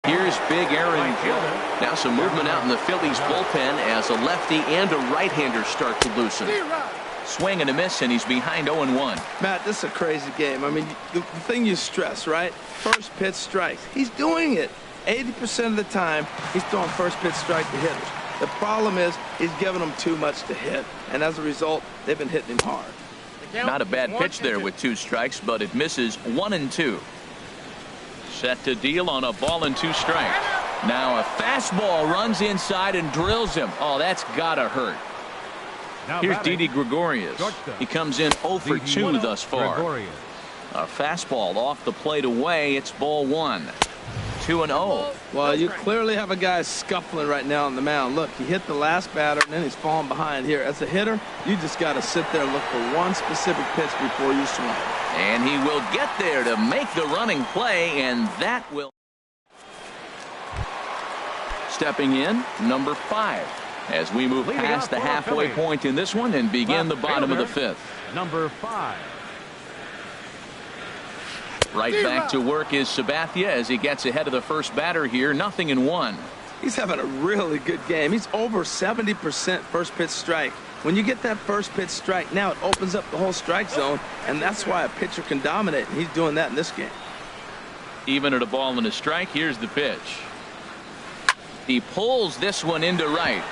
Here's big Aaron Judge. Now some movement out in the Phillies bullpen as a lefty and a right-hander start to loosen. Swing and a miss, and he's behind 0-1. Matt, this is a crazy game. I mean, the thing you stress, right? First pitch strikes. He's doing it. 80% of the time, he's throwing first pitch strike to hitters. The problem is he's giving them too much to hit, and as a result, they've been hitting him hard. Not a bad pitch there with 2 strikes, but it misses 1-2. Set to deal on a ball and 2 strikes. Now a fastball runs inside and drills him. Oh, that's gotta hurt. Here's Didi Gregorius. He comes in 0 for 2 thus far. A fastball off the plate away. It's ball 1. 2-0. Well, you clearly have a guy scuffling right now on the mound. Look, he hit the last batter, and then he's falling behind here. As a hitter, you just got to sit there and look for one specific pitch before you swing. And he will get there to make the running play, and that will. Stepping in, number 5. As we move past the halfway point in this one and begin the bottom of the 5th. Number 5. Right back to work is Sabathia as he gets ahead of the first batter here. 0-1. He's having a really good game. He's over 70% first pitch strike. When you get that first pitch strike, now it opens up the whole strike zone, and that's why a pitcher can dominate, and he's doing that in this game. Even at a ball and a strike, here's the pitch. He pulls this one into right.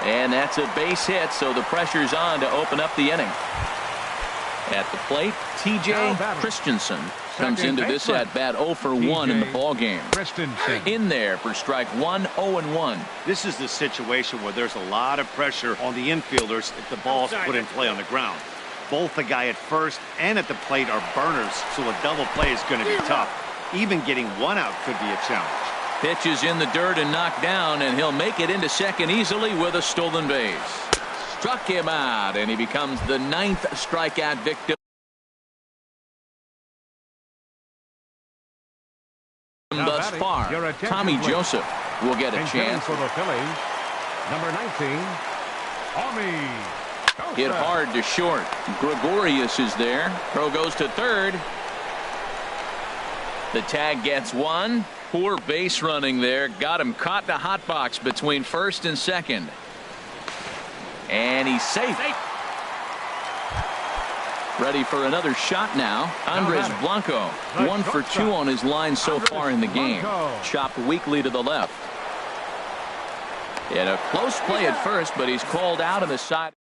And that's a base hit, so the pressure's on to open up the inning. At the plate, T.J. Christensen comes into this at-bat 0 for 1 in the ballgame. In there for strike 1, 0-1. This is the situation where there's a lot of pressure on the infielders if the ball's put in play on the ground. Both the guy at first and at the plate are burners, so a double play is going to be tough. Even getting 1 out could be a challenge. Pitch is in the dirt and knocked down, and he'll make it into second easily with a stolen base. Struck him out, and he becomes the 9th strikeout victim thus far. Tommy Joseph will get a chance. For the Phillies, number 19, Tommy. Hit hard to short. Gregorius is there. Throw goes to third. The tag gets 1. Poor base running there. Got him caught in a hot box between first and second. And he's safe. Ready for another shot now. Andres Blanco, 1 for 2 on his line so far in the game. Chopped weakly to the left. And a close play at first, but he's called out on the side.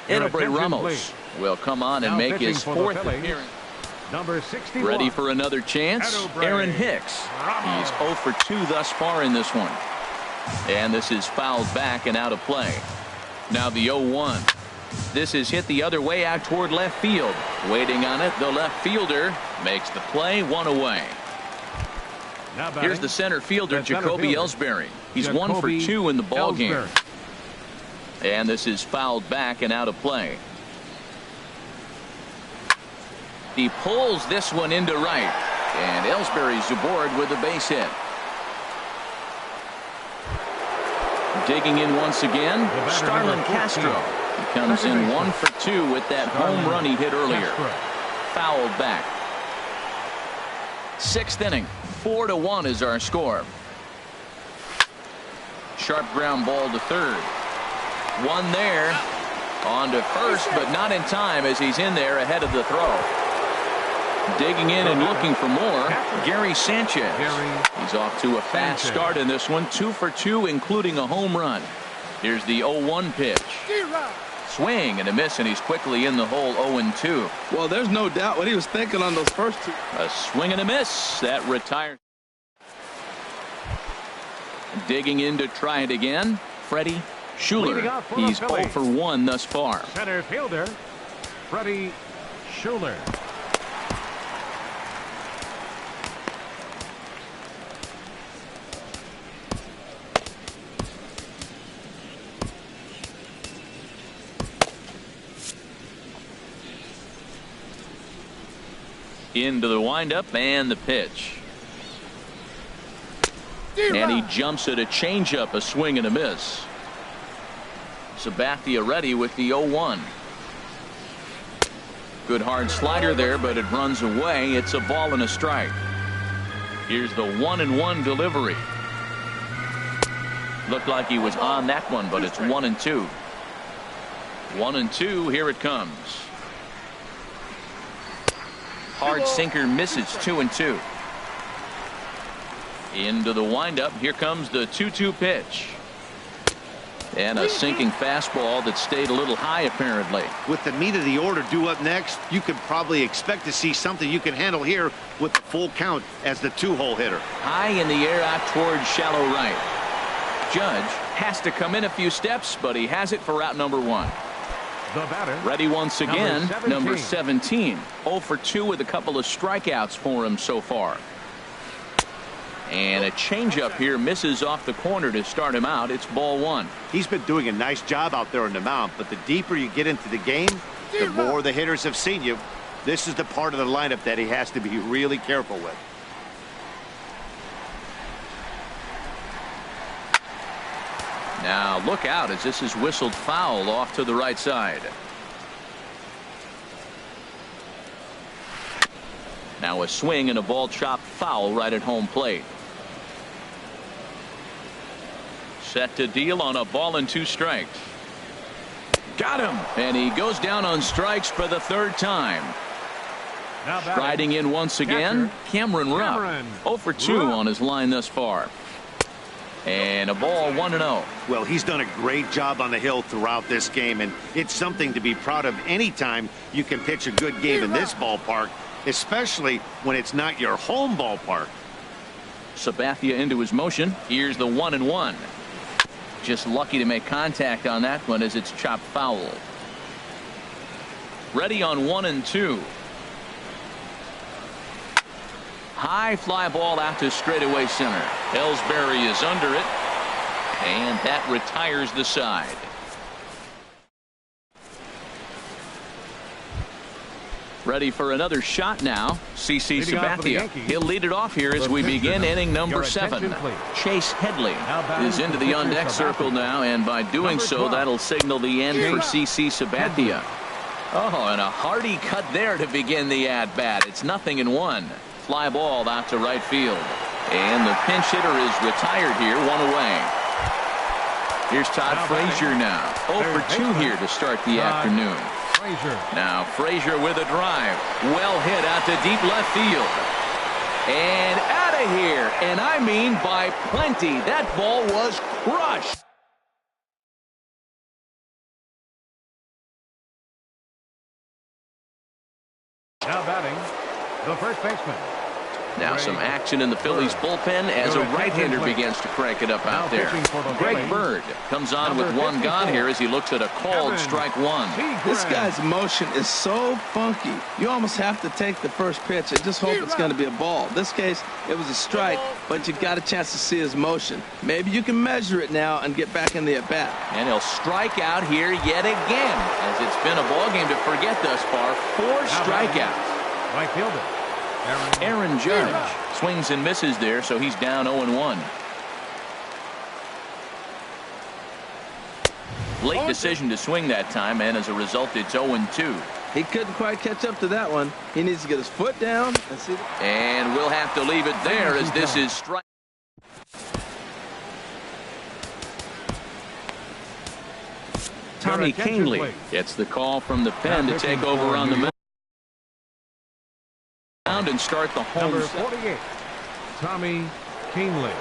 Edobre Ramos will come on and make his 4th appearance. Number 61. Ready for another chance. Aaron Hicks. He's 0 for 2 thus far in this one. And this is fouled back and out of play. Now the 0-1. This is hit the other way out toward left field. Waiting on it, the left fielder makes the play, 1 away. Here's the center fielder, Jacoby Ellsbury. He's 1 for 2 in the ball game. And this is fouled back and out of play. He pulls this one into right. And Ellsbury's aboard with a base hit. Digging in once again, Starlin Castro. He comes in 1 for 2 with that home run he hit earlier. Fouled back. 6th inning. 4-1 is our score. Sharp ground ball to third. One there. On to first, but not in time as he's in there ahead of the throw. Digging in and looking for more, Gary Sanchez. He's off to a fast start in this one. 2 for 2, including a home run. Here's the 0-1 pitch. Swing and a miss, and he's quickly in the hole. 0-2. Well, there's no doubt what he was thinking on those first 2. A swing and a miss. That retires. Digging in to try it again, Freddie Schuler. He's 0 for 1 thus far. Center fielder, Freddie Schuler. Into the windup and the pitch. And he jumps at a changeup, a swing and a miss. Sabathia ready with the 0-1. Good hard slider there, but it runs away. It's a ball and a strike. Here's the 1-1 delivery. Looked like he was on that one, but it's 1-2. 1-2. Here it comes. Hard sinker misses. 2-2. Into the windup. Here comes the 2-2 pitch. And a sinking fastball that stayed a little high apparently. With the meat of the order due up next, you could probably expect to see something you can handle here with the full count as the 2-hole hitter. High in the air out towards shallow right. Judge has to come in a few steps, but he has it for out number 1. The batter, ready once again, number 17. 0 for 2 with a couple of strikeouts for him so far. And a changeup here misses off the corner to start him out. It's ball 1. He's been doing a nice job out there on the mound, but the deeper you get into the game, the more the hitters have seen you. This is the part of the lineup that he has to be really careful with. Now look out as this is whistled foul off to the right side. Now a swing and a ball chopped foul right at home plate. Set to deal on a ball and 2 strikes. Got him, and he goes down on strikes for the 3rd time. Striding in once again, Cameron Rupp. 0 for 2 on his line thus far. And a ball 1-0. Well, he's done a great job on the hill throughout this game, and it's something to be proud of anytime you can pitch a good game in this ballpark, especially when it's not your home ballpark. Sabathia into his motion. Here's the 1-1. Just lucky to make contact on that one as it's chopped foul. Ready on 1-2. High fly ball out to straightaway center. Ellsbury is under it, and that retires the side. Ready for another shot now. CC Sabathia. He'll lead it off here as we begin inning number 7. Chase Headley is into the on-deck circle now, and by doing so, that'll signal the end for CC Sabathia. Oh, and a hearty cut there to begin the at-bat. It's 0-1. Fly ball out to right field. And the pinch hitter is retired here, one away. Here's Todd Frazier now. 0 for 2 here to start the afternoon. Now Frazier with a drive. Well hit out to deep left field. And out of here. And I mean by plenty. That ball was crushed. Now batting, the first baseman. Now some action in the Phillies bullpen as a right-hander begins to crank it up out there. Greg Bird comes on with one gone here as he looks at a called strike one. This guy's motion is so funky. You almost have to take the first pitch and just hope it's going to be a ball. In this case, it was a strike, but you got a chance to see his motion. Maybe you can measure it now and get back in the at-bat. And he'll strike out here yet again, as it's been a ball game to forget thus far. 4 strikeouts. Right fielder Aaron Judge swings and misses there, so he's down 0-1. Late decision to swing that time, and as a result, it's 0-2. He couldn't quite catch up to that one. He needs to get his foot down and see. And we'll have to leave it there as this is strike. Tommy Kingley gets the call from the pen to take over on the mound and start the home. Number 48, Tommy Kingley.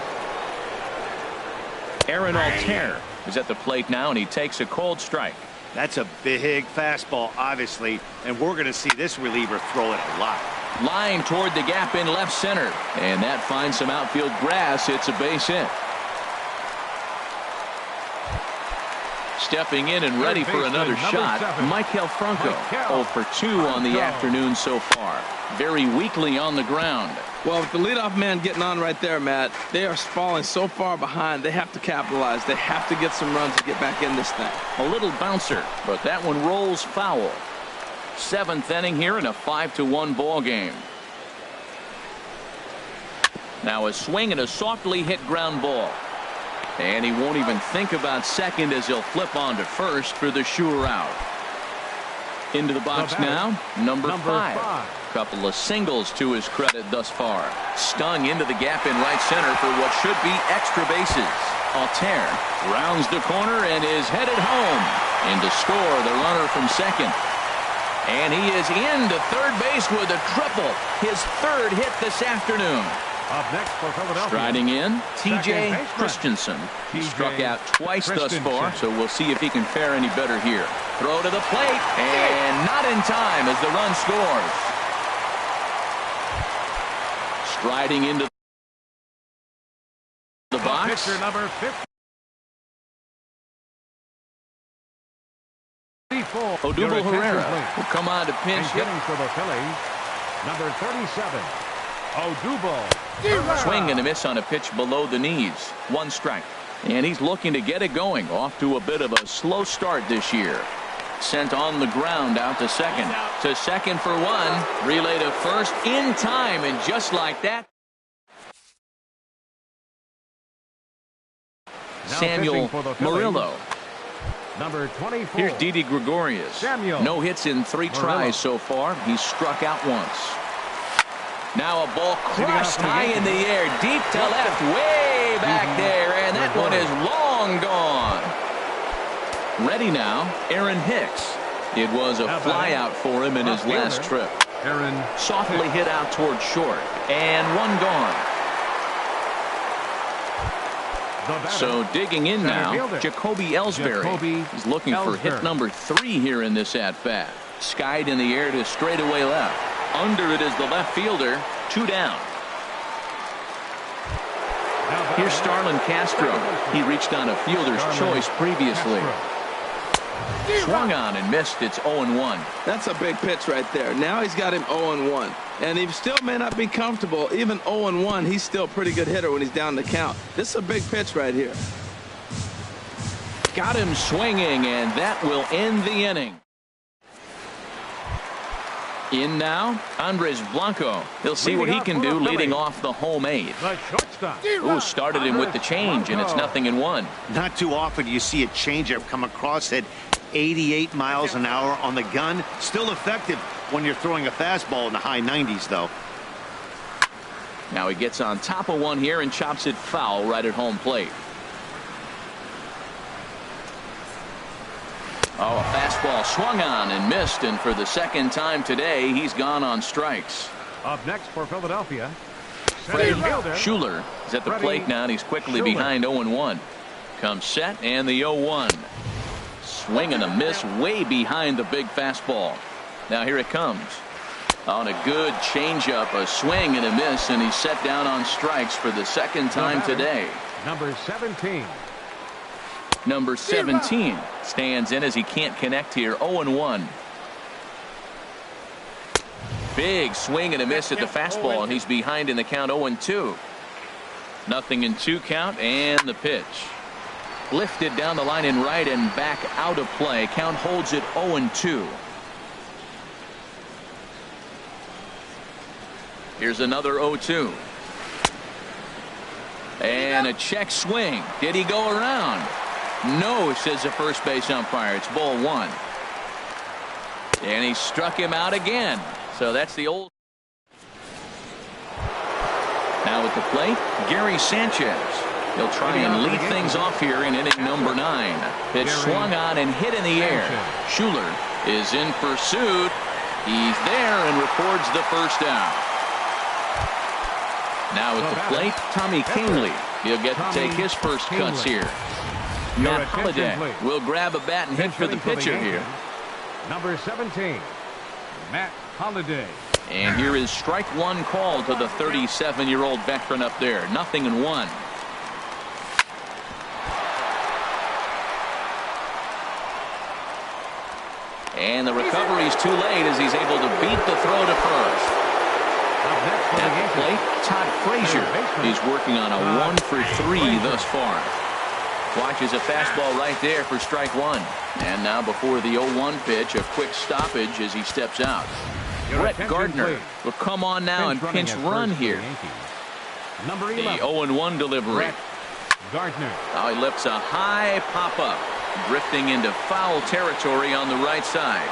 Aaron Altair is at the plate now, and he takes a cold strike. That's a big fastball, obviously, and we're going to see this reliever throw it a lot. Line toward the gap in left center, and that finds some outfield grass. It's a base hit. Stepping in and ready for another shot, Maikel Franco. 0 for 2 on the afternoon so far. Very weakly on the ground. Well, with the leadoff man getting on right there, Matt, they are falling so far behind. They have to capitalize. They have to get some runs to get back in this thing. A little bouncer, but that one rolls foul. 7th inning here in a 5-1 ball game. Now a swing and a softly hit ground ball. And he won't even think about second as he'll flip on to first for the sure out. Into the box now, number 5. Couple of singles to his credit thus far. Stung into the gap in right center for what should be extra bases. Altair rounds the corner and is headed home. In to score the runner from second. And he is into third base with a triple. His 3rd hit this afternoon. Up next for Philadelphia. Striding in, T.J. Christensen. He struck out twice thus far, so we'll see if he can fare any better here. Throw to the plate, and not in time as the run scores. Striding into the box. Pitcher number 54. Odubel Herrera will come on to pinch hit. For the Phillies, number 37, Odubel. Swing and a miss on a pitch below the knees. 1 strike. And he's looking to get it going. Off to a bit of a slow start this year. Sent on the ground out to second. To second for 1. Relay to first in time. And just like that, Samuel Murillo. Number 24. Here's Didi Gregorius. No hits in 3 tries so far. He's struck out once. Now a ball crushed high in the air, deep to left, way back there, and that one is long gone. Ready now, Aaron Hicks. It was a fly out for him in his last trip. Softly hit out toward short, and 1 gone. So digging in now, Jacoby Ellsbury is looking for hit number 3 here in this at-bat. Skied in the air to straightaway left. Under it is the left fielder. 2 down. Here's Starlin Castro. He reached on a fielder's choice previously. Swung on and missed. It's 0-1. That's a big pitch right there. Now he's got him 0-1. And he still may not be comfortable. Even 0-1, he's still a pretty good hitter when he's down the count. This is a big pitch right here. Got him swinging, and that will end the inning. In now, Andres Blanco. He'll see what he can do leading off the home 8th. Ooh, started him with the change, and it's 0-1. Not too often you see a changeup come across at 88 miles an hour on the gun. Still effective when you're throwing a fastball in the high 90s, though. Now he gets on top of one here and chops it foul right at home plate. Oh, a fastball swung on and missed, and for the second time today, he's gone on strikes. Up next for Philadelphia, Schuler is at the plate now, and he's quickly behind 0-1. Comes set, and the 0-1. Swing and a miss way behind the big fastball. Now here it comes. On a good changeup, a swing and a miss, and he's set down on strikes for the second time today. Number 17. Number 17 stands in as he can't connect here. 0-1. Big swing and a miss at the fastball, and he's behind in the count. 0-2. Nothing in 2 count, and the pitch. Lifted down the line in right and back out of play. Count holds it 0-2. Here's another 0-2. And a check swing. Did he go around? No, says the first base umpire. It's ball 1. And he struck him out again. So that's the old. Now at the plate, Gary Sanchez. He'll try and lead things off here in inning number 9. Pitch swung on and hit in the air. Schuler is in pursuit. He's there and records the first out. Now at the plate, Tommy Kahnle. He'll get to take his first cuts here. Matt Holliday will grab a bat and hit for the pitcher here. Number 17, Matt Holliday. And here is strike 1 called to the 37-year-old veteran up there. 0-1. And the recovery's too late as he's able to beat the throw to first. At the plate, Todd Frazier. He's working on a 1 for 3 thus far. Watches a fastball right there for strike 1. And now before the 0-1 pitch, a quick stoppage as he steps out. Brett Gardner will come on now and pinch run here. The 0-1 delivery. Gardner. Now he lifts a high pop-up, drifting into foul territory on the right side.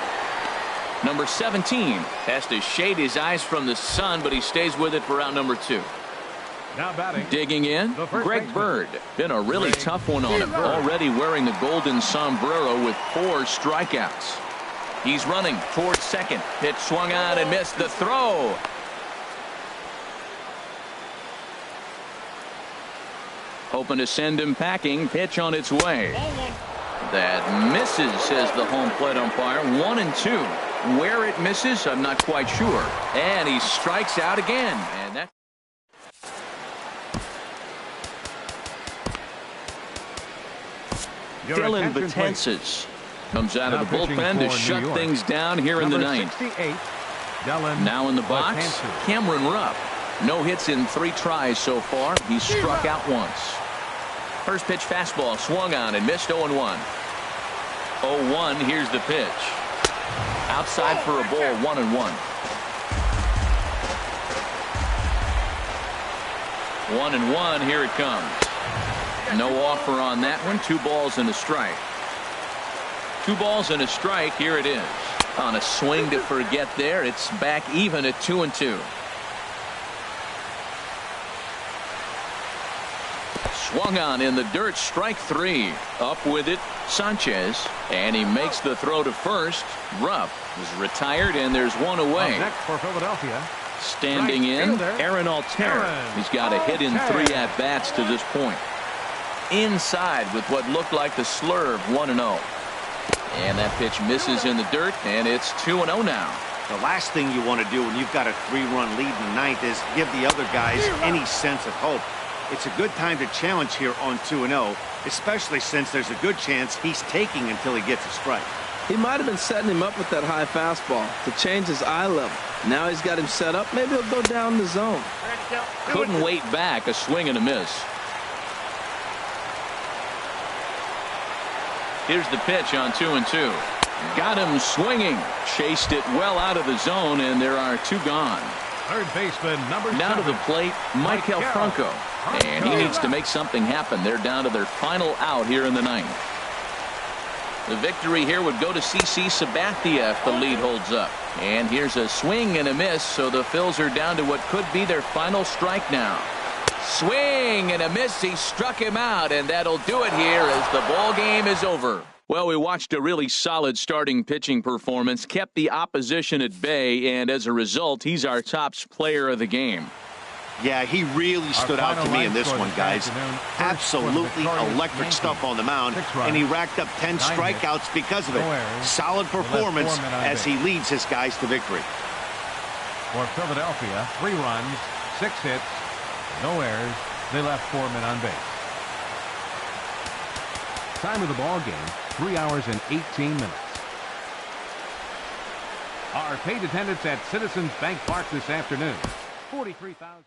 Number 17 has to shade his eyes from the sun, but he stays with it for out number 2. Now batting. Digging in, Greg Bird. Been a really tough one on him. Already wearing the golden sombrero with 4 strikeouts. He's running towards second. Pitch swung on and missed the throw. Hoping to send him packing. Pitch on its way. That misses, says the home plate umpire. 1-2. Where it misses, I'm not quite sure. And he strikes out again. And that. Dylan Betances comes out of the bullpen to shut things down here in the 9th. Now in the box, Cameron Rupp. No hits in 3 tries so far. He's struck out once. First pitch fastball swung on and missed. 0-1. 0-1. Here's the pitch. Outside for a ball. 1-1. 1-1. Here it comes. No offer on that one. 2 balls and a strike. 2 balls and a strike. Here it is. On a swing to forget there. It's back even at 2-2. Swung on in the dirt. Strike 3. Up with it, Sanchez. And he makes the throw to first. Rupp is retired, and there's one away. Next for Philadelphia. Standing in, Aaron Altherr. He's got a hit in 3 at-bats to this point. Inside with what looked like the slurve. 1-0. And that pitch misses in the dirt, and it's 2-0 now. The last thing you want to do when you've got a 3-run lead in the 9th is give the other guys any sense of hope. It's a good time to challenge here on 2-0, especially since there's a good chance he's taking until he gets a strike. He might have been setting him up with that high fastball to change his eye level. Now he's got him set up. Maybe he'll go down the zone. Couldn't wait back. A swing and a miss. Here's the pitch on 2-2. Got him swinging. Chased it well out of the zone, and there are 2 gone. Third baseman, number 7. Now to the plate, Maikel Franco. And he needs to make something happen. They're down to their final out here in the 9th. The victory here would go to CC Sabathia if the lead holds up. And here's a swing and a miss, so the Phils are down to what could be their final strike now. Swing and a miss. He struck him out, and that'll do it here as the ball game is over. Well, we watched a really solid starting pitching performance, kept the opposition at bay, and as a result, he's our top player of the game. Yeah, he really stood out to me in this one, guys. Absolutely electric stuff on the mound, and he racked up 10 strikeouts because of it. Solid performance as he leads his guys to victory. For Philadelphia, 3 runs, 6 hits, no errors. They left 4 men on base. Time of the ball game, 3 hours and 18 minutes. Our paid attendance at Citizens Bank Park this afternoon, 43,000.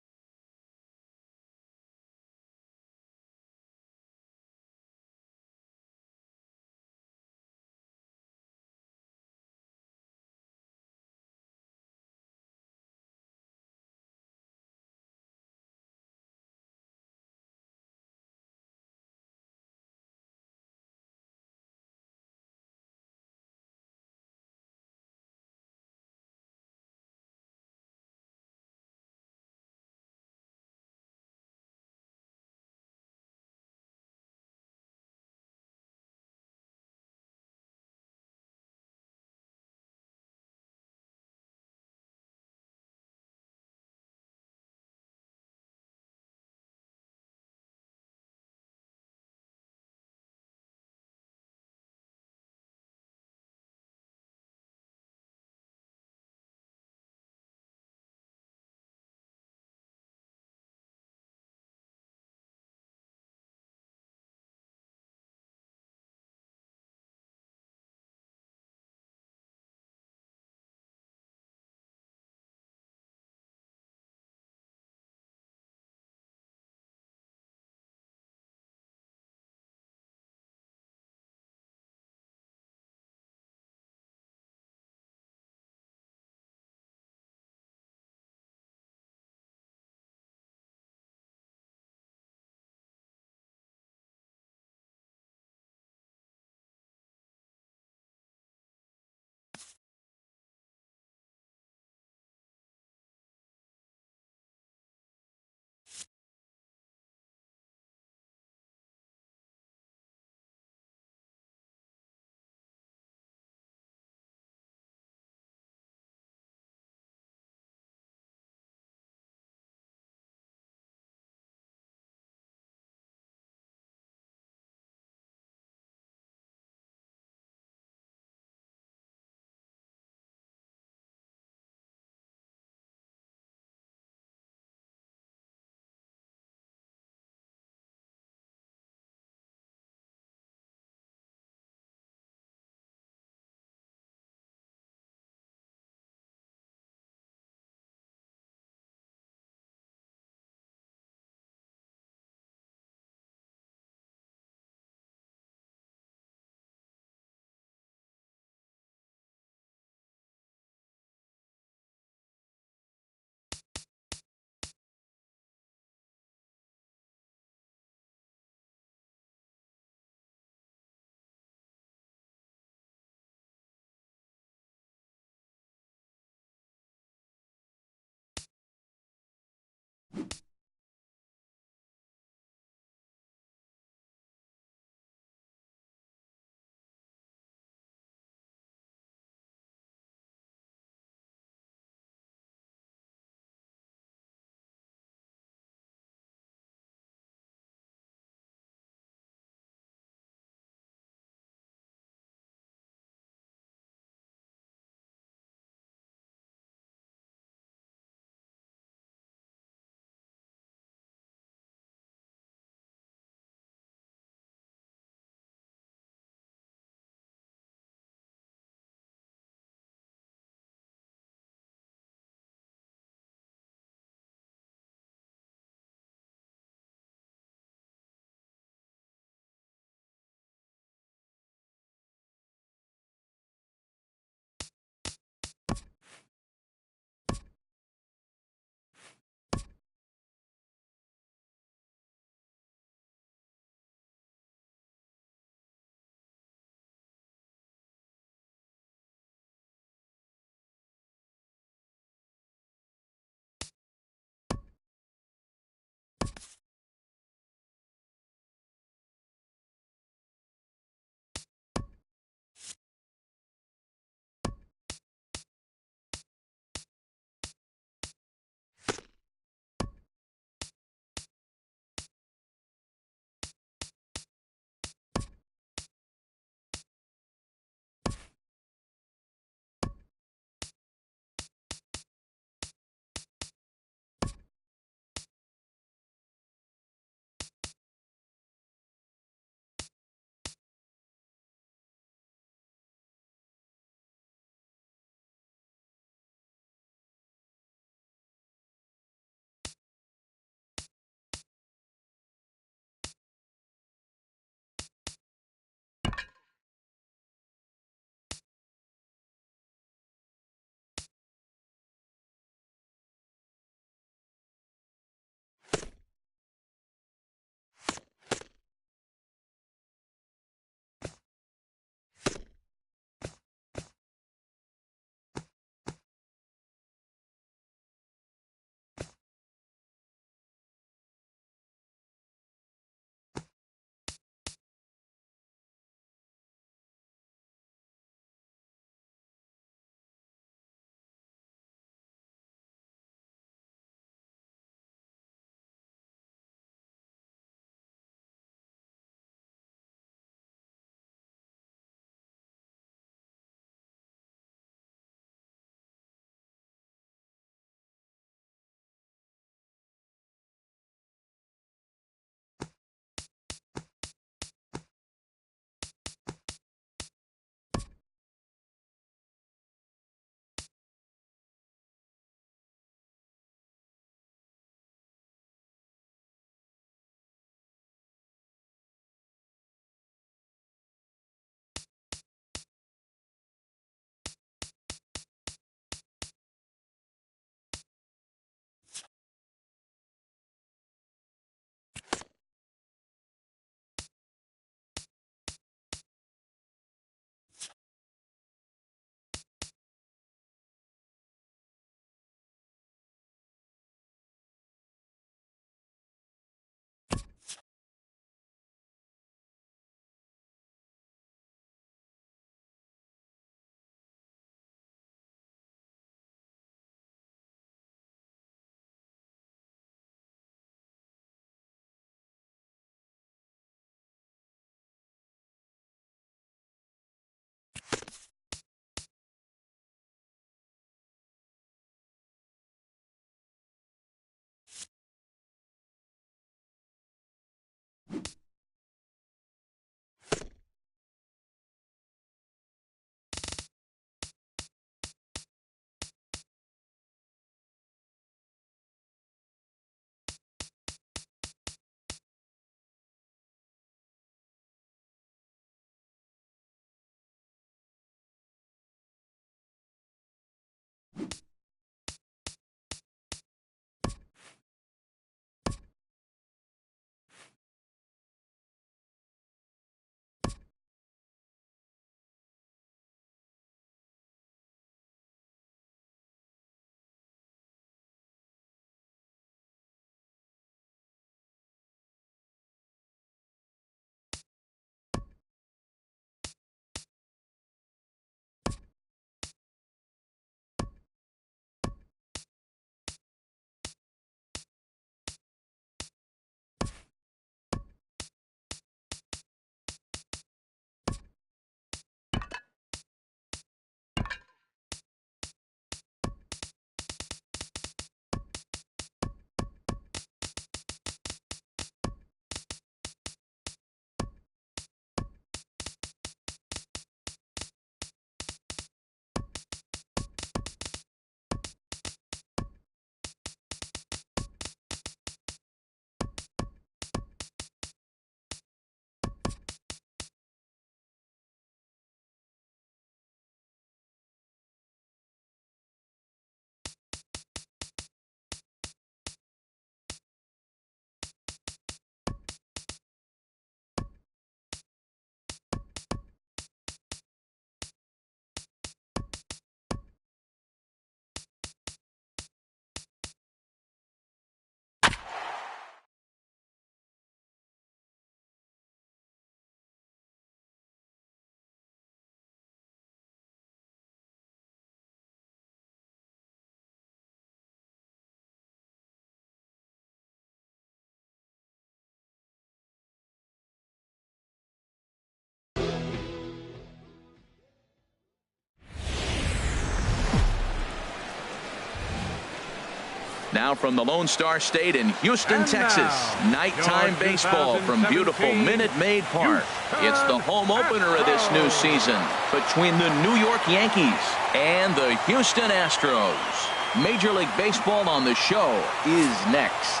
Now from the Lone Star State in Houston, Texas, nighttime baseball from beautiful Minute Maid Park. It's the home opener of this new season between the New York Yankees and the Houston Astros. Major League Baseball on the show is next.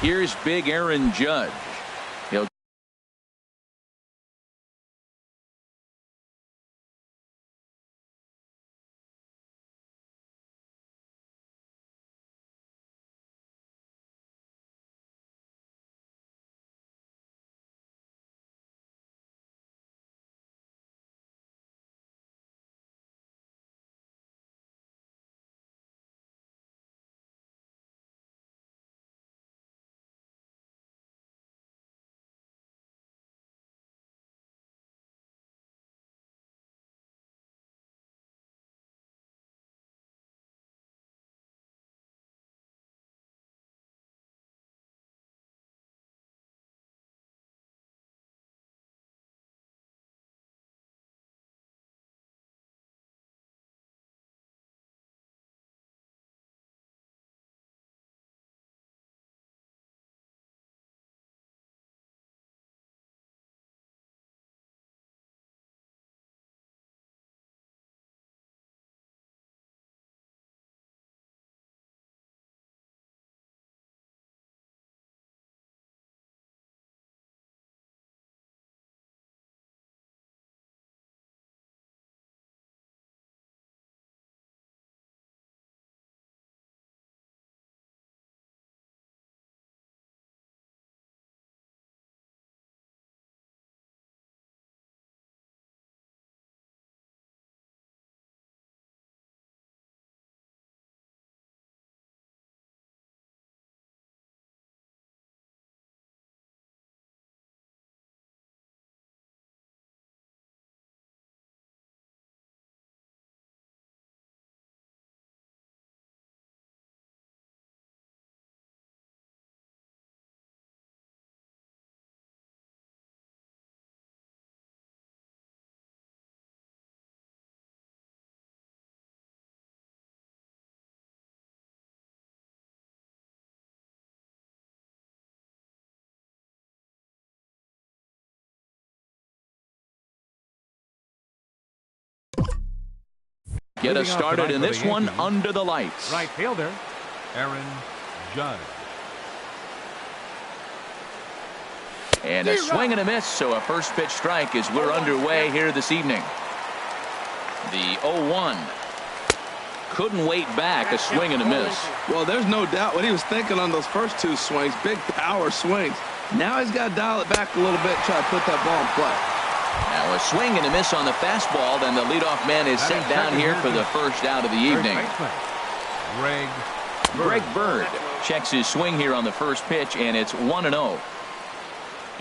Here's big Aaron Judge. He'll get us started in this one under the lights. Right fielder, Aaron Judge. And a swing and a miss, so a first pitch strike as we're underway here this evening. The 0-1. Couldn't wait back, a swing and a miss. Well, there's no doubt what he was thinking on those first two swings, big power swings. Now he's got to dial it back a little bit and try to put that ball in play. Now a swing and a miss on the fastball, then the leadoff man is set down here for the first out of the evening. Greg Bird checks his swing here on the first pitch, and it's 1-0.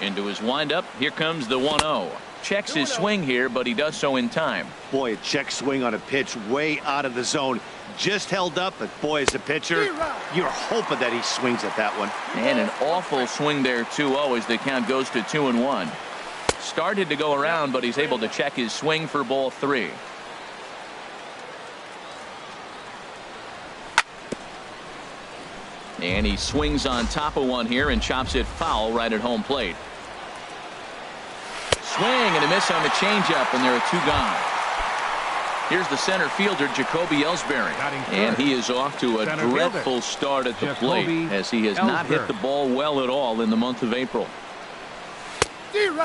Into his windup, here comes the 1-0. Checks his swing here, but he does so in time. Boy, a check swing on a pitch way out of the zone. Just held up, but boy, as a pitcher, you're hoping that he swings at that one. And an awful swing there, 2-0, as the count goes to 2-1. Started to go around, but he's able to check his swing for ball 3. And he swings on top of one here and chops it foul right at home plate. Swing and a miss on the changeup, and there are 2 gone. Here's the center fielder, Jacoby Ellsbury, and he is off to a dreadful start at the plate as he has not hit the ball well at all in the month of April.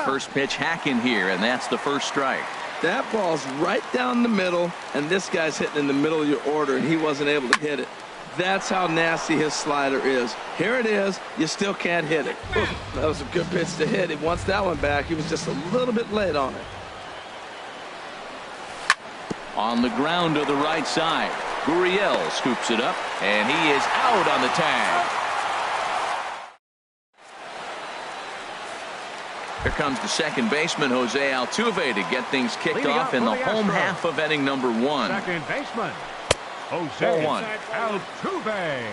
First pitch hacking here, and that's the first strike. That ball's right down the middle, and this guy's hitting in the middle of your order, and he wasn't able to hit it. That's how nasty his slider is. Here it is. You still can't hit it. Oof, that was a good pitch to hit. He wants that one back. He was just a little bit late on it. On the ground to the right side, Gurriel scoops it up, and he is out on the tag. Here comes the second baseman, Jose Altuve, to get things kicked off in the home half of inning number 1. Second baseman, Jose Altuve.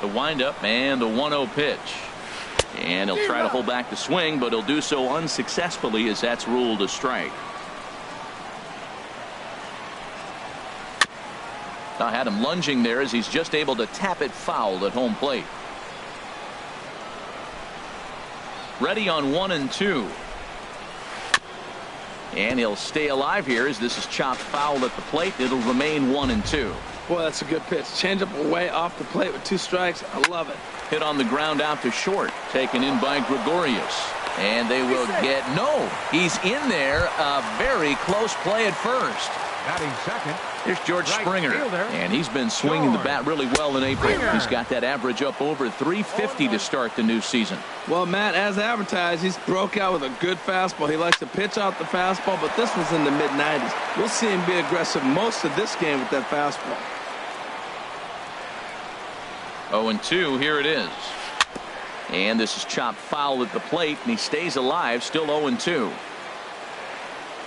The windup and the 1-0 pitch. And he'll try to hold back the swing, but he'll do so unsuccessfully as that's ruled a strike. I had him lunging there as he's just able to tap it foul at home plate. Ready on 1-2. And he'll stay alive here as this is chopped foul at the plate. It'll remain 1-2. Boy, that's a good pitch. Changeup away off the plate with 2 strikes. I love it. Hit on the ground out to short. Taken in by Gregorius. And they will get no. He's in there. A very close play at first. Batting second. Here's George Right Springer. fielder. And he's been swinging the bat really well in April. Springer. He's got that average up over 350 to start the new season. Well, Matt, as advertised, he's broke out with a good fastball. He likes to pitch out the fastball, but this was in the mid-90s. We'll see him be aggressive most of this game with that fastball. 0-2, here it is. And this is chopped foul at the plate, and he stays alive, still 0-2.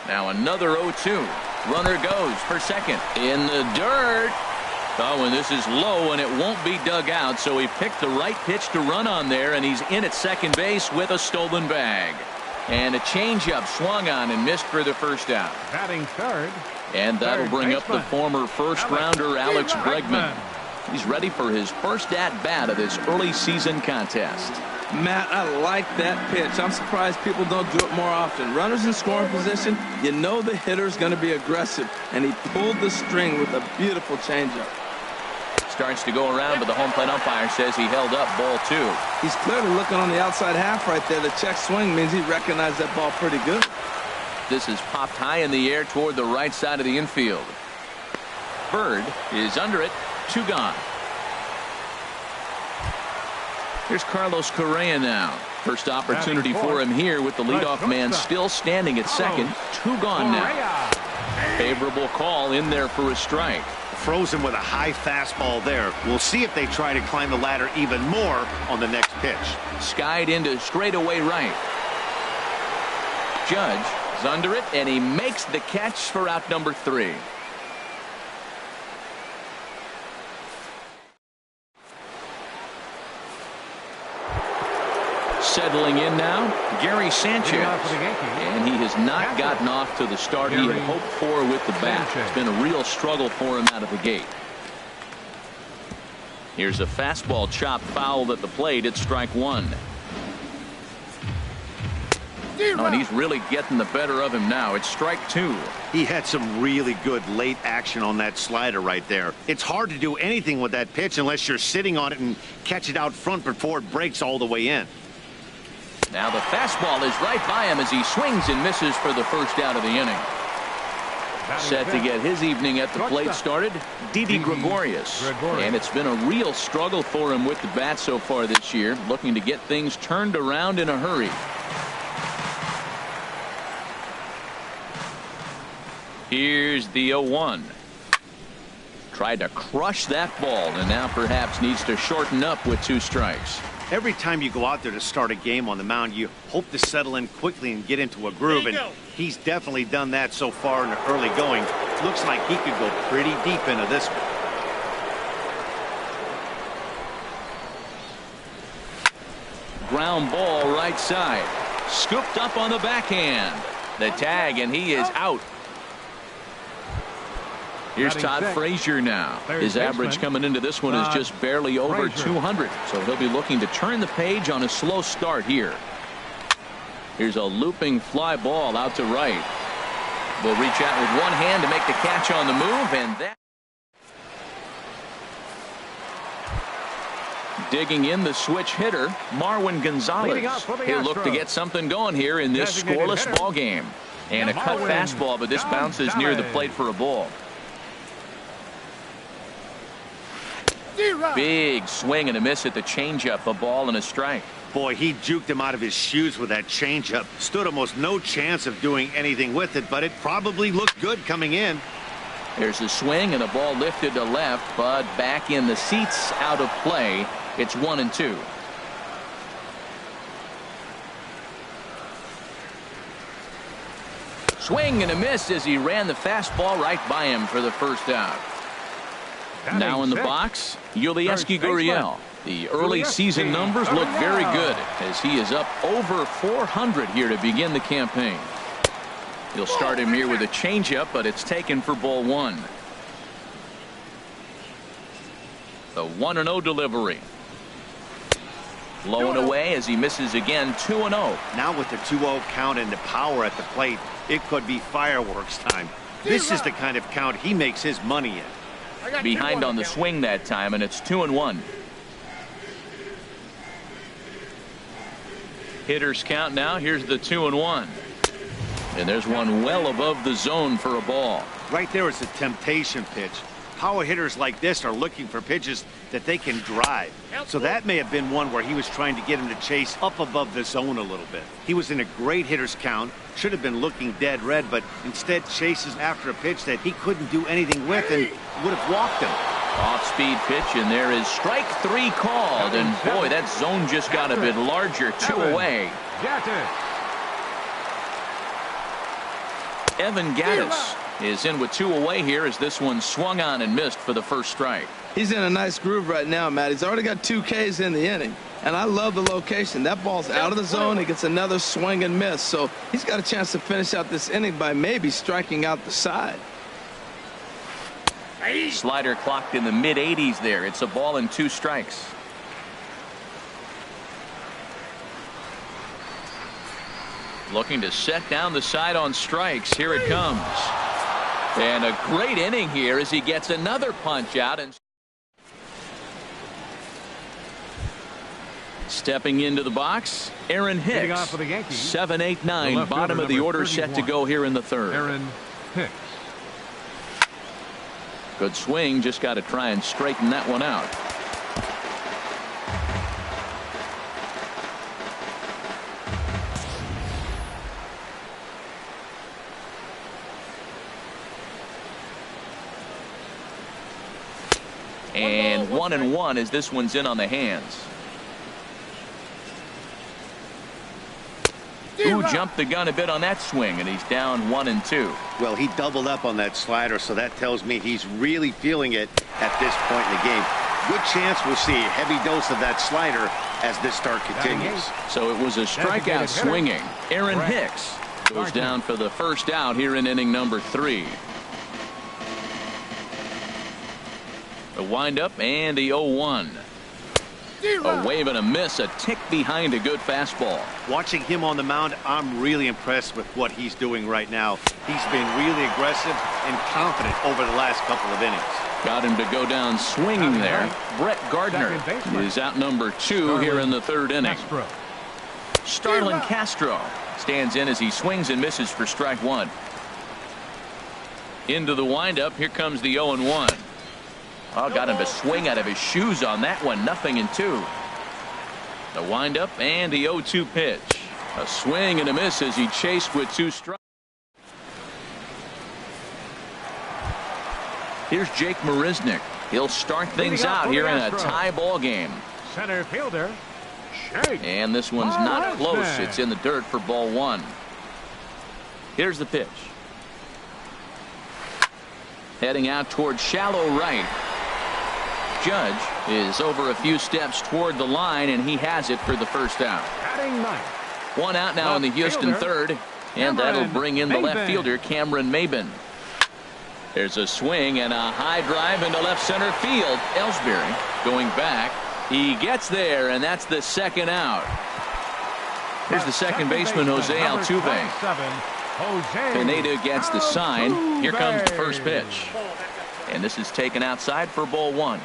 Now another 0-2. Runner goes for second. In the dirt. Oh, and this is low, and it won't be dug out, so he picked the right pitch to run on there, and he's in at second base with a stolen bag. And a changeup swung on and missed for the first out. Batting third. And that'll Third bring up the baseman. former first-rounder Alex Bregman. He's ready for his first at-bat of this early season contest. Matt, I like that pitch. I'm surprised people don't do it more often. Runners in scoring position, you know the hitter's going to be aggressive, and he pulled the string with a beautiful changeup. Starts to go around, but the home plate umpire says he held up ball 2. He's clearly looking on the outside half right there. The check swing means he recognized that ball pretty good. This is popped high in the air toward the right side of the infield. Bird is under it. 2 gone. Here's Carlos Correa now. First opportunity for him here with the leadoff man still standing at second. 2 gone now. Favorable call in there for a strike. Frozen with a high fastball there. We'll see if they try to climb the ladder even more on the next pitch. Skied into straightaway right. Judge is under it, and he makes the catch for out number 3. Settling in now, Gary Sanchez. And he has not gotten off to the start he had hoped for with the bat. It's been a real struggle for him out of the gate. Here's a fastball chopped foul at the plate. It's strike 1. Oh, and he's really getting the better of him now. It's strike 2. He had some really good late action on that slider right there. It's hard to do anything with that pitch unless you're sitting on it and catch it out front before it breaks all the way in. Now the fastball is right by him as he swings and misses for the first out of the inning. Set to get his evening at the plate started, Didi Gregorius. And it's been a real struggle for him with the bat so far this year, looking to get things turned around in a hurry. Here's the 0-1. Tried to crush that ball, and now perhaps needs to shorten up with 2 strikes. Every time you go out there to start a game on the mound, you hope to settle in quickly and get into a groove, and he's definitely done that so far in the early going. Looks like he could go pretty deep into this one. Ground ball right side. Scooped up on the backhand. The tag, and he is out. Here's Todd Frazier now. His average coming into this one is just barely over 200. So he'll be looking to turn the page on a slow start here. Here's a looping fly ball out to right. Will reach out with one hand to make the catch on the move, and that. Digging in the switch hitter, Marwin Gonzalez. He'll look to get something going here in this scoreless ball game. And a cut fastball, but this bounces near the plate for a ball. Big swing and a miss at the changeup, a ball and a strike. Boy, he juked him out of his shoes with that changeup. Stood almost no chance of doing anything with it, but it probably looked good coming in. There's a swing and a ball lifted to left, but back in the seats, out of play. It's 1-2. Swing and a miss as he ran the fastball right by him for the first out. Now in the box, Yulieski Gurriel. The early season numbers look very good as he is up over 400 here to begin the campaign. He'll start him here with a changeup, but it's taken for ball 1. a 1-0 delivery. Low and away as he misses again. 2-0. Now with the 2-0 count and the power at the plate, it could be fireworks time. This is the kind of count he makes his money in. Behind on the swing that time, and it's 2-1. Hitters count now. Here's the 2-1. And there's one well above the zone for a ball. Right there is a temptation pitch. Power hitters like this are looking for pitches that they can drive. So that may have been one where he was trying to get him to chase up above the zone a little bit. He was in a great hitter's count, should have been looking dead red, but instead chases after a pitch that he couldn't do anything with and would have walked him. Off-speed pitch, and there is strike 3 called. And boy, that zone just got a bit larger. 2 away. Evan Gattis is in with 2 away here as this one swung on and missed for the first strike. He's in a nice groove right now, Matt. He's already got 2 Ks in the inning. And I love the location. That ball's out of the zone. He gets another swing and miss. So he's got a chance to finish out this inning by maybe striking out the side. Slider clocked in the mid-80s there. It's a ball and 2 strikes. Looking to set down the side on strikes. Here it comes. And a great inning here as he gets another punch out. And stepping into the box, Aaron Hicks. 7-8-9, bottom of the order, set to go here in the third. Aaron Hicks. Good swing, just got to try and straighten that one out. And 1-1 as this one's in on the hands. Ooh, jumped the gun a bit on that swing, and he's down 1-2. Well, he doubled up on that slider, so that tells me he's really feeling it at this point in the game. Good chance we'll see a heavy dose of that slider as this start continues. So it was a strikeout swinging. Aaron Hicks goes down for the first out here in inning number 3. A windup and the 0-1. A wave and a miss, a tick behind a good fastball. Watching him on the mound, I'm really impressed with what he's doing right now. He's been really aggressive and confident over the last couple of innings. Got him to go down swinging there. Brett Gardner is out number 2 here in the third inning. Starlin Castro stands in as he swings and misses for strike 1. Into the windup. Here comes the 0-1. Oh, got him to swing out of his shoes on that one. 0-2. The windup and the 0-2 pitch. A swing and a miss as he chased with 2 strikes. Here's Jake Marisnick. He'll start things out here in a tie ball game. Center fielder, Shake. And this one's not close. It's in the dirt for ball 1. Here's the pitch. Heading out toward shallow right. Judge is over a few steps toward the line, and he has it for the first out. 1 out now in the Houston third, and that'll bring in the left fielder, Cameron Maben. There's a swing and a high drive into left center field. Ellsbury going back. He gets there, and that's the second out. Here's the second baseman, Jose Altuve. Pineda gets the sign. Here comes the first pitch. And this is taken outside for ball 1.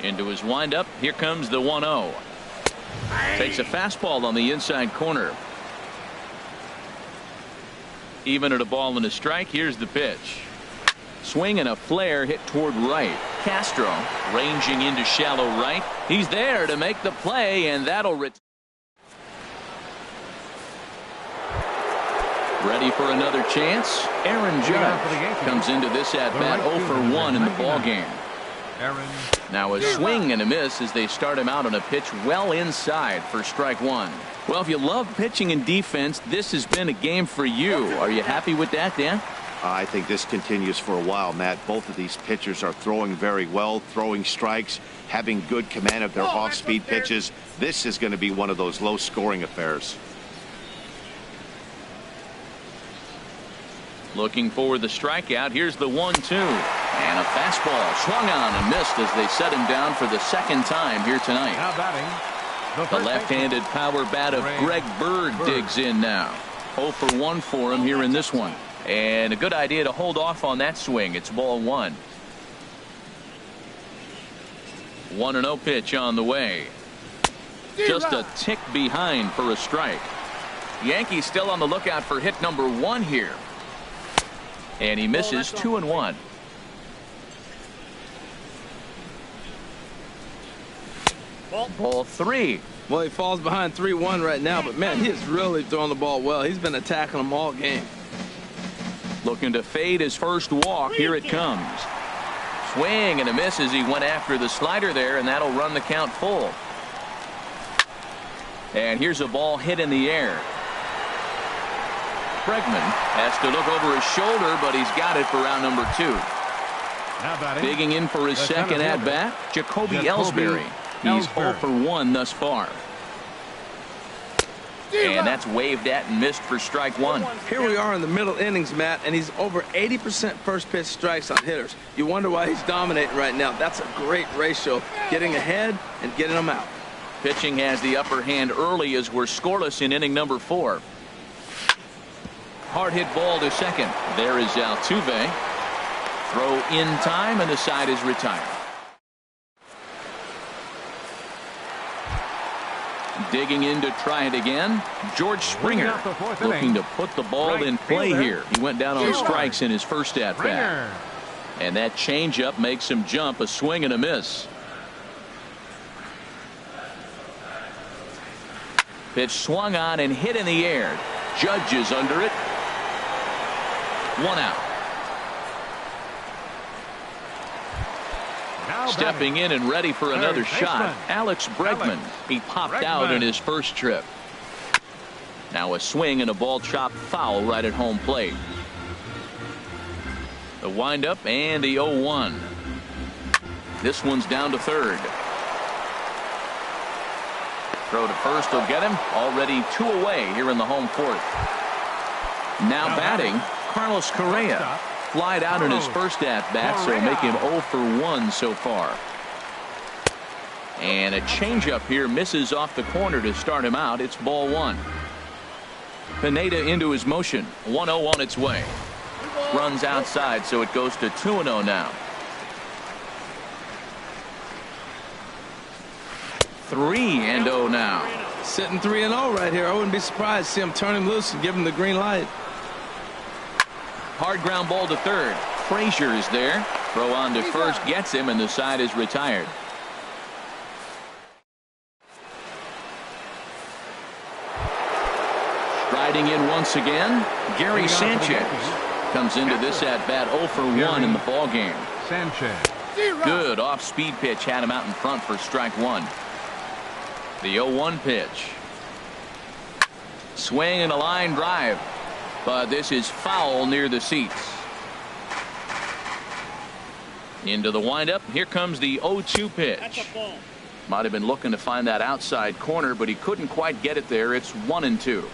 Into his windup. Here comes the 1-0. Takes a fastball on the inside corner. Even at a ball and a strike. Here's the pitch. Swing and a flare hit toward right. Castro ranging into shallow right. He's there to make the play, and that'll return. Ready for another chance. Aaron Judge comes into this at bat 0 for 1 in the ball game. Now a swing and a miss as they start him out on a pitch well inside for strike 1. Well, if you love pitching and defense, this has been a game for you. Are you happy with that, Dan? I think this continues for a while, Matt. Both of these pitchers are throwing very well, throwing strikes, having good command of their off-speed pitches. This is going to be one of those low-scoring affairs. Looking for the strikeout. Here's the 1-2. And a fastball swung on and missed as they set him down for the second time here tonight. Now batting, the left-handed power bat of Greg Bird digs in now. 0 for 1 for him here in this one. And a good idea to hold off on that swing. It's ball 1. 1-0 pitch on the way. Just a tick behind for a strike. Yankees still on the lookout for hit number 1 here. And he misses 2-1. Ball 3. Well, he falls behind 3-1 right now, but man, he is really throwing the ball well. He's been attacking them all game. Looking to fade his first walk. Here it comes. Swing and a miss as he went after the slider there, and that'll run the count full. And here's a ball hit in the air. Bregman has to look over his shoulder, but he's got it for round number 2. now batting, Digging in for his second at-bat, Jacoby Ellsbury. He's 0 for 1 thus far. And that's waved at and missed for strike 1. Here we are in the middle innings, Matt, and he's over 80% first pitch strikes on hitters. You wonder why he's dominating right now. That's a great ratio, getting ahead and getting them out. Pitching has the upper hand early as we're scoreless in inning number 4. Hard hit ball to second. There is Altuve. Throw in time, and the side is retired. Digging in to try it again, George Springer looking to put the ball in play here. He went down on strikes in his first at-bat. And that changeup makes him jump. A swing and a miss. Pitch swung on and hit in the air. Judge is under it. 1 out. Stepping in and ready for another shot, Alex Bregman. He popped out in his first trip. Now a swing and a ball chopped foul right at home plate. The windup and the 0-1. This one's down to third. Throw to first will get him. Already 2 away here in the home 4th. Now batting, Carlos Correa. Flied out in his first at-bat, so make him 0 for 1 so far. And a changeup here misses off the corner to start him out. It's ball 1. Pineda into his motion. 1-0 on its way. Runs outside, so it goes to 2-0 now. 3-0 now. Sitting 3-0 right here. I wouldn't be surprised to see him turn him loose and give him the green light. Hard ground ball to third. Frazier is there. Throw on to first gets him, and the side is retired. Striding in once again, Gary Sanchez comes into this at bat 0 for 1 in the ball game. Sanchez. Good off-speed pitch had him out in front for strike 1. The 0-1 pitch. Swing and a line drive. But this is foul near the seats. Into the windup. Here comes the 0-2 pitch. Might have been looking to find that outside corner, but he couldn't quite get it there. It's 1-2.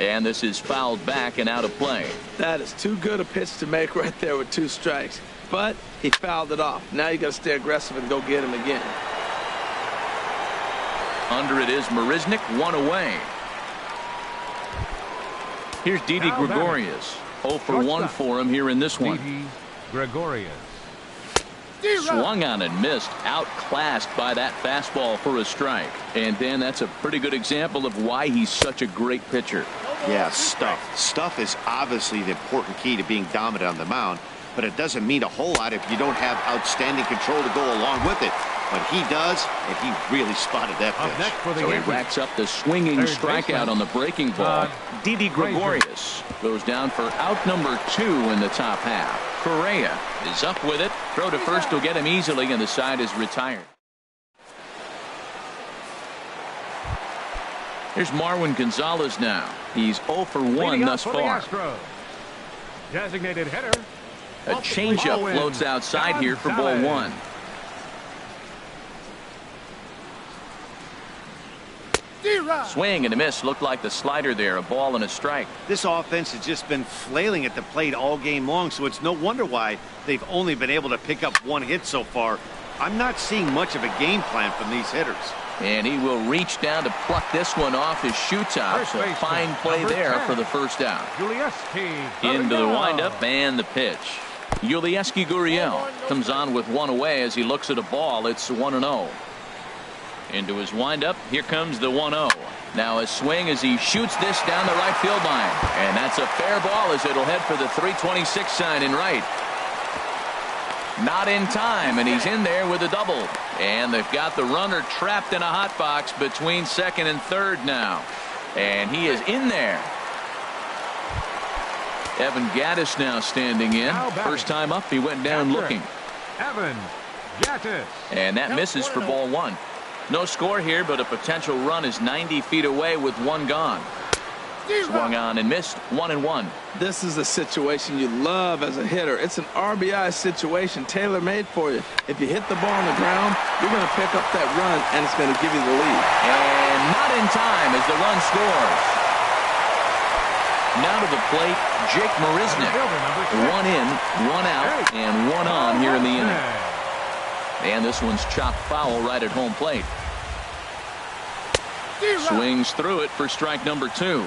And this is fouled back and out of play. That is too good a pitch to make right there with 2 strikes. But he fouled it off. Now you got to stay aggressive and go get him again. Under it is Marisnik, 1 away. Here's Didi Gregorius. 0 for 1 for him here in this one. Didi Gregorius. Swung on and missed. Outclassed by that fastball for a strike. And Dan, that's a pretty good example of why he's such a great pitcher. Yeah, stuff. Stuff is obviously the important key to being dominant on the mound, but it doesn't mean a whole lot if you don't have outstanding control to go along with it. But he does, and he really spotted that pitch. So he racks up the swinging strikeout on the breaking ball. Didi Gregorius goes down for out number 2 in the top half. Correa is up with it. Throw to first will get him easily, and the side is retired. Here's Marwin Gonzalez now. He's 0 for 1 thus far. Designated hitter. A changeup floats outside here for ball 1. Swing and a miss. Looked like the slider there. A ball and a strike. This offense has just been flailing at the plate all game long, so it's no wonder why they've only been able to pick up one hit so far. I'm not seeing much of a game plan from these hitters. And he will reach down to pluck this one off his shoe top. So fine play there for the first out. Into the windup and the pitch. Guriel comes on with one away as he looks at a ball. It's 1-0. Into his windup. Here comes the 1-0. Now a swing as he shoots this down the right field line. And that's a fair ball as it'll head for the 326 sign in right. Not in time, and he's in there with a double. And they've got the runner trapped in a hot box between second and third now. And he is in there. Evan Gattis now standing in. First time up, he went down looking. Evan Gattis. And that misses for ball one. No score here, but a potential run is 90 feet away with one gone. Swung on and missed. 1-1. This is a situation you love as a hitter. It's an RBI situation tailor-made for you. If you hit the ball on the ground, you're going to pick up that run, and it's going to give you the lead. And not in time as the run scores. Now to the plate, Jake Marisnick. One in, one out, and one on here in the inning. And this one's chopped foul right at home plate. Swings through it for strike number 2.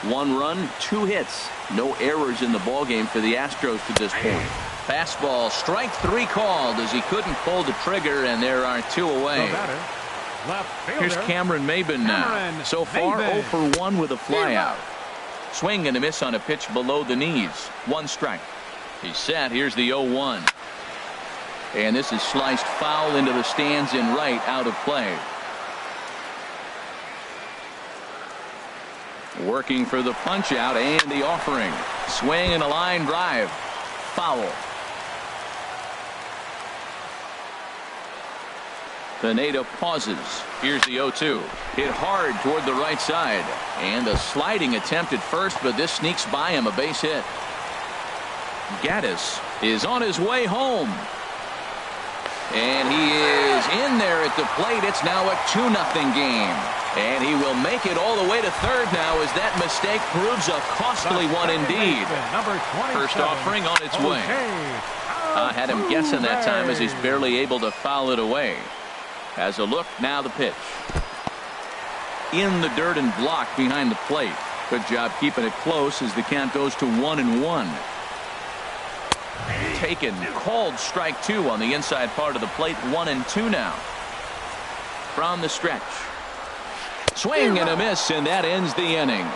1 run, 2 hits. No errors in the ballgame for the Astros to this point. Fastball, strike 3 called as he couldn't pull the trigger, and there are 2 away. Here's Cameron Maybin now. So far, 0 for 1 with a flyout. Swing and a miss on a pitch below the knees. 1 strike. He's set. Here's the 0-1. And this is sliced foul into the stands in right, out of play. Working for the punch out and the offering. Swing and a line drive. Foul. Pineda pauses. Here's the 0-2. Hit hard toward the right side. And a sliding attempt at first, but this sneaks by him, a base hit. Gattis is on his way home. And he is in there at the plate. It's now a 2-0 game. And he will make it all the way to third now as that mistake proves a costly one indeed. First offering on its way. I had him guessing that time as he's barely able to foul it away. As a look, now the pitch. In the dirt and blocked behind the plate. Good job keeping it close as the count goes to 1-1. Taken, called strike 2 on the inside part of the plate. 1-2 now. From the stretch. Swing and a miss, and that ends the inning.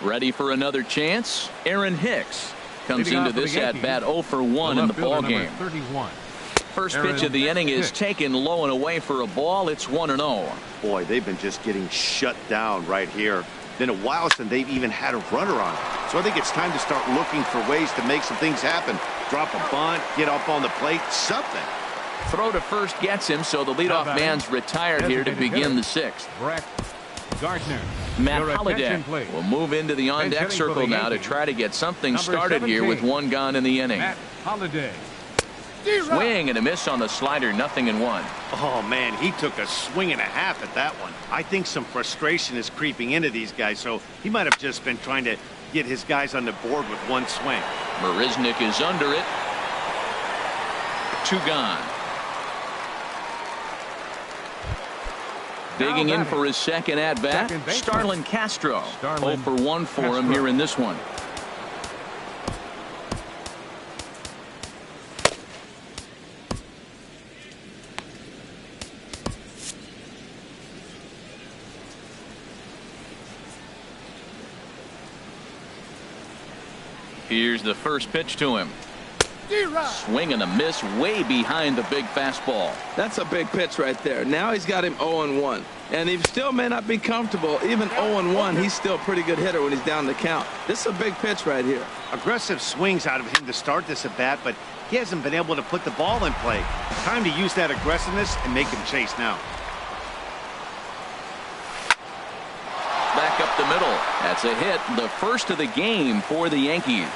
Ready for another chance? Aaron Hicks comes into this at bat 0 for 1 in the ball game. First pitch of the inning is taken low and away for a ball. It's 1-0. Boy, they've been just getting shut down right here. Been a while since they've even had a runner on. So I think it's time to start looking for ways to make some things happen. Drop a bunt, get up on the plate, something. Throw to first gets him, so the leadoff man's retired here to begin the 6th. Matt Holliday will move into the on-deck circle now to try to get something started here with 1 gone in the inning. Swing and a miss on the slider, 0-1. Oh, man, he took a swing and a half at that one. I think some frustration is creeping into these guys, so he might have just been trying to get his guys on the board with 1 swing. Marisnick is under it. 2 gone. Digging in for his second at-bat, Starlin Castro. 0 for 1 for him here in this one. Here's the first pitch to him. Swing and a miss way behind the big fastball. That's a big pitch right there. Now he's got him 0-1. And he still may not be comfortable. Even 0-1, he's still a pretty good hitter when he's down the count. This is a big pitch right here. Aggressive swings out of him to start this at bat, but he hasn't been able to put the ball in play. Time to use that aggressiveness and make him chase now. Back up the middle. That's a hit. The first of the game for the Yankees.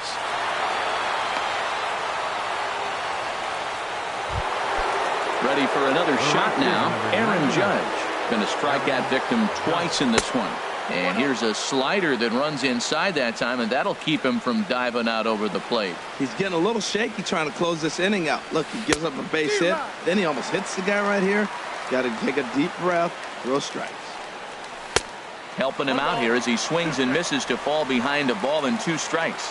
Ready for another shot now. Aaron Judge. Been a strikeout victim twice in this one. And here's a slider that runs inside that time, and that'll keep him from diving out over the plate. He's getting a little shaky trying to close this inning out. Look, he gives up a base hit. Then he almost hits the guy right here. Got to take a deep breath. Throw strikes. Helping him out here as he swings and misses to fall behind a ball and 2 strikes.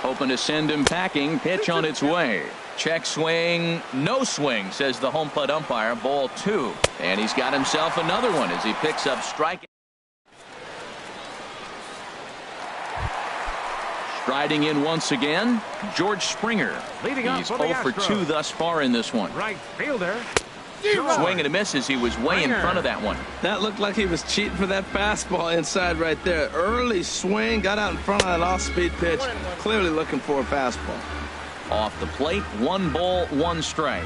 Hoping to send him packing. Pitch on its way. Check swing. No swing, says the home plate umpire. Ball 2. And he's got himself another one as he picks up strike. Striding in once again, George Springer. He's 0 for 2 thus far in this one. Right fielder. Swing and a miss as he was way in front of that one. That looked like he was cheating for that fastball inside right there. Early swing, got out in front of that off-speed pitch. Clearly looking for a fastball. Off the plate, 1 ball, 1 strike.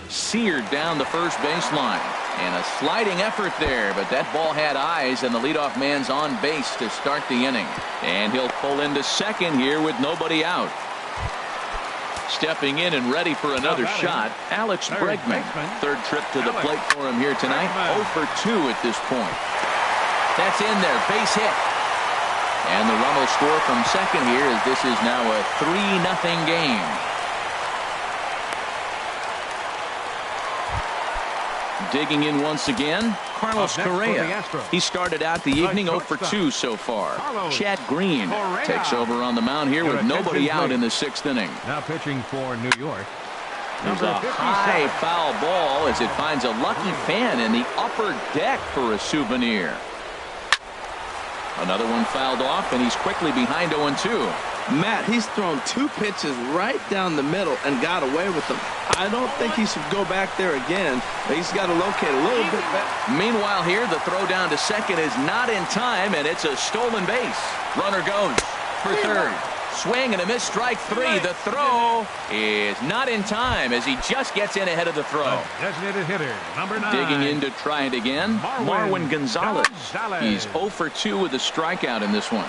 Seared down the first baseline. And a sliding effort there, but that ball had eyes, and the leadoff man's on base to start the inning. And he'll pull into second here with nobody out. Stepping in and ready for another shot, Alex Bregman. Third trip to the plate for him here tonight. 0 for 2 at this point. That's in there, base hit. And the run will score from second here as this is now a 3-0 game. Digging in once again, Carlos Correa. He started out the evening 0 for 2 so far. Chad Green takes over on the mound here with nobody out in the 6th inning. Now pitching for New York. There's a high foul ball as it finds a lucky fan in the upper deck for a souvenir. Another one fouled off, and he's quickly behind 0-2. Matt, he's thrown 2 pitches right down the middle and got away with them. I don't think he should go back there again. He's got to locate a little bit better. Meanwhile here, the throw down to second is not in time, and it's a stolen base. Runner goes for third. Swing and a miss, strike 3. The throw is not in time as he just gets in ahead of the throw. Designated hitter, number 9. Digging in to try it again, Marwin Gonzalez. He's 0 for 2 with a strikeout in this one.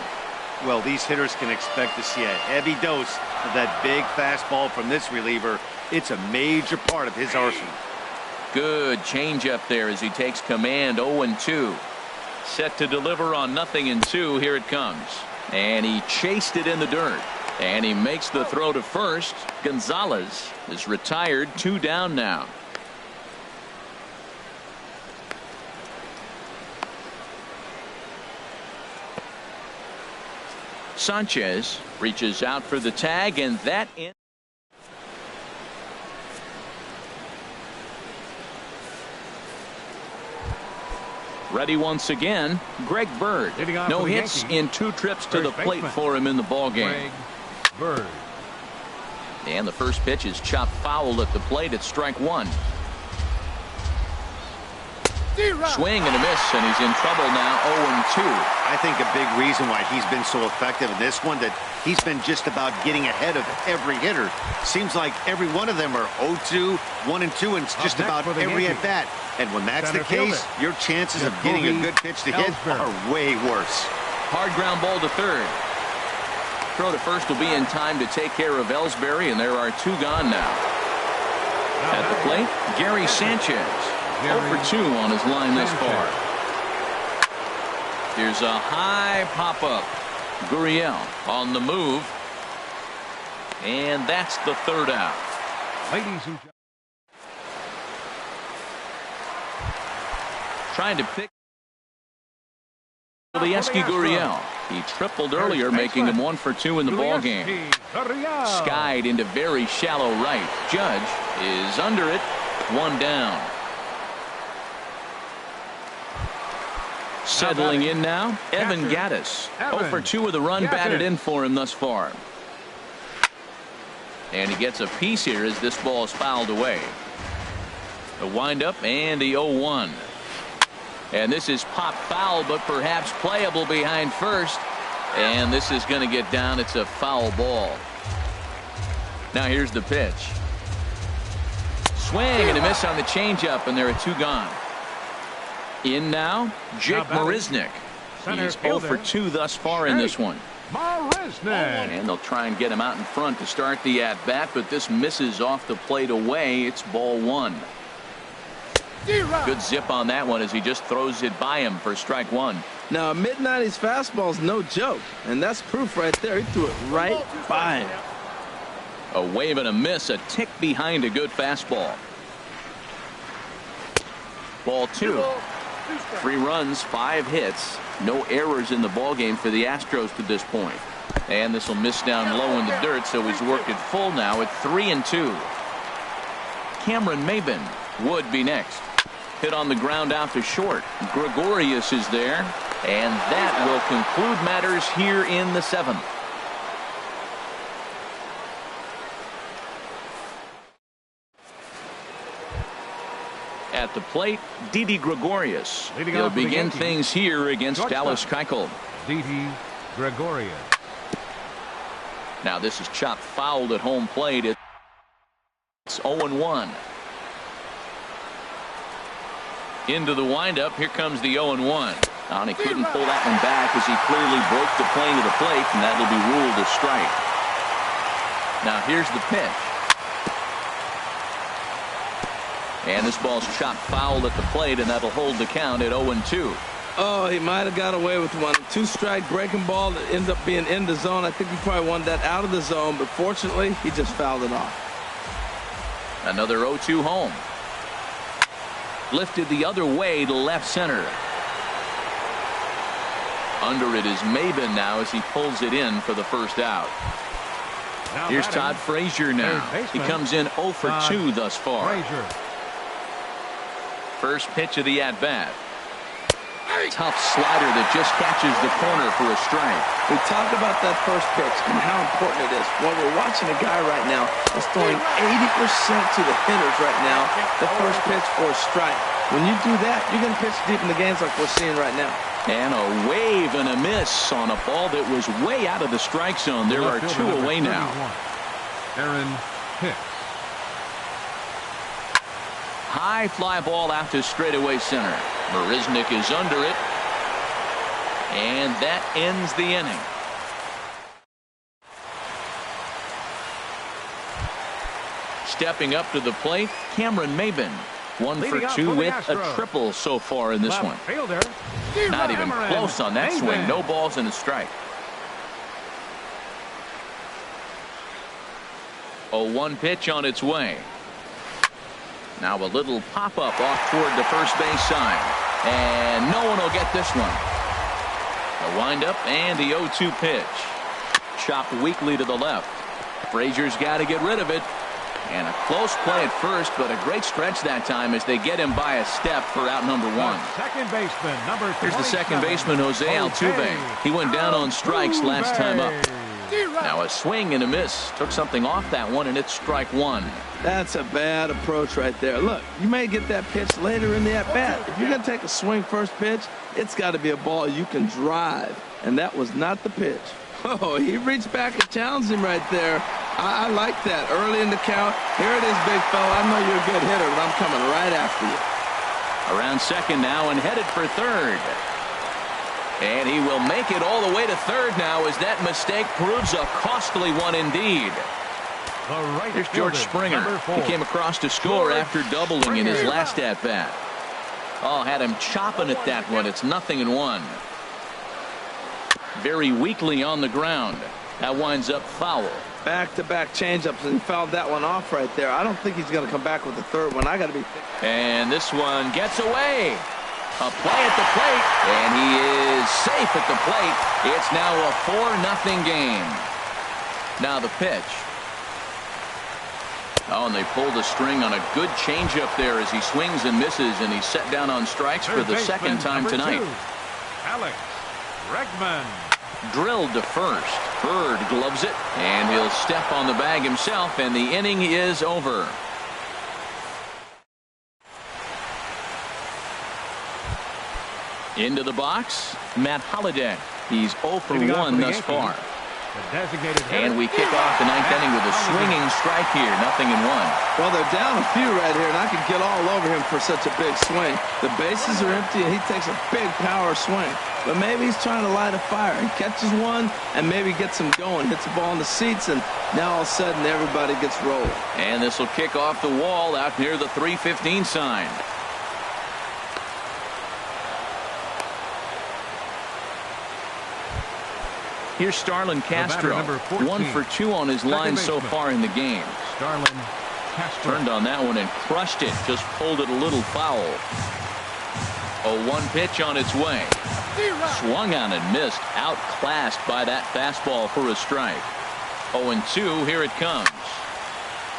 Well, these hitters can expect to see a heavy dose of that big fastball from this reliever. It's a major part of his arsenal. Good changeup there as he takes command. 0-2. Set to deliver on 0-2. Here it comes. And he chased it in the dirt. And he makes the throw to first. Gonzalez is retired. 2 down now. Sanchez reaches out for the tag, and that in. Ready once again, Greg Bird. No hits in 2 trips to the plate for him in the ballgame. Bird. And the first pitch is chopped foul at the plate at strike 1. Swing and a miss, and he's in trouble now. 0-2. I think a big reason why he's been so effective in this one, that he's been just about getting ahead of every hitter. Seems like every one of them are 0-2, 1-2, and it's just about every at bat. And when that's the case, your chances of getting a good pitch to hit are way worse. Hard ground ball to third. Throw to first will be in time to take care of Ellsbury, and there are 2 gone now. At the plate, Gary Sanchez. 0 for 2 on his line this far. Here's a high pop-up. Gurriel on the move. And that's the 3rd out. Ladies and gentlemen. Trying to pick Yesky Gurriel. He tripled earlier, making him 1 for 2 in the ballgame. Skied into very shallow right. Judge is under it. 1 down. Settling in now, Evan Gattis. 0 for 2 with a run batted in for him thus far. And he gets a piece here as this ball is fouled away. The windup and the 0-1. And this is pop foul, but perhaps playable behind first. And this is going to get down. It's a foul ball. Now here's the pitch. Swing and a miss on the changeup, and there are 2 gone. In now, Jake Marisnick. He's 0 for 2 thus far in this one. And they'll try and get him out in front to start the at-bat, but this misses off the plate away. It's ball one. Good zip on that one as he just throws it by him for strike one. Now, a mid-90s fastball is no joke, and that's proof right there. He threw it right by him. A wave and a miss, a tick behind a good fastball. Ball two. 3 runs, 5 hits, no errors in the ballgame for the Astros to this point. And this will miss down low in the dirt, so he's worked it full now at 3-2. Cameron Maben would be next. Hit on the ground out to short. Gregorius is there, and that will conclude matters here in the 7th. At the plate, Didi Gregorius. He'll begin things here against Dallas Keuchel. Didi Gregorius. Now this is chopped fouled at home plate. It's 0-1. Into the windup. Here comes the 0-1. And he couldn't pull that one back as he clearly broke the plane to the plate, and that'll be ruled a strike. Now here's the pitch. And this ball's chopped foul at the plate, and that'll hold the count at 0-2. Oh, he might have got away with one. 2-strike breaking ball that ends up being in the zone. I think he probably wanted that out of the zone, but fortunately, he just fouled it off. Another 0-2 home. Lifted the other way to left center. Under it is Maben now as he pulls it in for the first out. Here's Todd Frazier now. He comes in 0 for 2 thus far. First pitch of the at-bat. Tough slider that just catches the corner for a strike. We talk about that first pitch and how important it is. Well, we're watching a guy right now that's throwing 80% to the hitters right now. The first pitch for a strike. When you do that, you're going to pitch deep in the games like we're seeing right now. And a wave and a miss on a ball that was way out of the strike zone. There are 2 away now. Aaron Hicks. High fly ball out to straightaway center. Marisnik is under it. And that ends the inning. Stepping up to the plate, Cameron Maben. 1 for 2 with a triple so far in this one. Not even close on that swing. No balls and a strike. 0-1 pitch on its way. Now a little pop-up off toward the first base side. And no one will get this one. The windup and the 0-2 pitch. Chopped weakly to the left. Frazier's got to get rid of it. And a close play at first, but a great stretch that time as they get him by a step for out number 1. Second baseman, number 27. Here's the second baseman, Jose Altuve. He went down on strikes last time up. Now a swing and a miss. Took something off that one, and it's strike 1. That's a bad approach right there. Look, you may get that pitch later in the at-bat. If you're going to take a swing first pitch, it's got to be a ball you can drive. And that was not the pitch. Oh, he reached back and challenged him right there. I like that. Early in the count. Here it is, big fella. I know you're a good hitter, but I'm coming right after you. Around second now and headed for third. And he will make it all the way to third now as that mistake proves a costly one indeed. Here's George Springer. He came across to score after doubling in his last at-bat. Oh, had him chopping at that one. It's 0-1. Very weakly on the ground. That winds up foul. Back-to-back changeups, and he fouled that one off right there. I don't think he's going to come back with the third one. I got to be. And this one gets away. A play at the plate, and he is safe at the plate. It's now a 4-0 game. Now the pitch. Oh, and they pulled the string on a good changeup there as he swings and misses, and he's set down on strikes for the second time tonight. Alex Bregman. Drilled to first. Bird gloves it, and he'll step on the bag himself, and the inning is over. Into the box, Matt Holliday. He's 0 for 1 thus far. The designated hitter. And we kick off the ninth inning with a swinging strike here. 0-1. Well, they're down a few right here, and I could get all over him for such a big swing. The bases are empty, and he takes a big power swing. But maybe he's trying to light a fire. He catches one and maybe gets him going, hits the ball in the seats, and now all of a sudden everybody gets rolled. And this will kick off the wall out near the 3:15 sign. Here's Starlin Castro, 1 for 2 on his line so far in the game. Starlin Castro. Turned on that one and crushed it, just pulled it a little foul. 0-1 pitch on its way. Swung on and missed, outclassed by that fastball for a strike. 0-2, here it comes.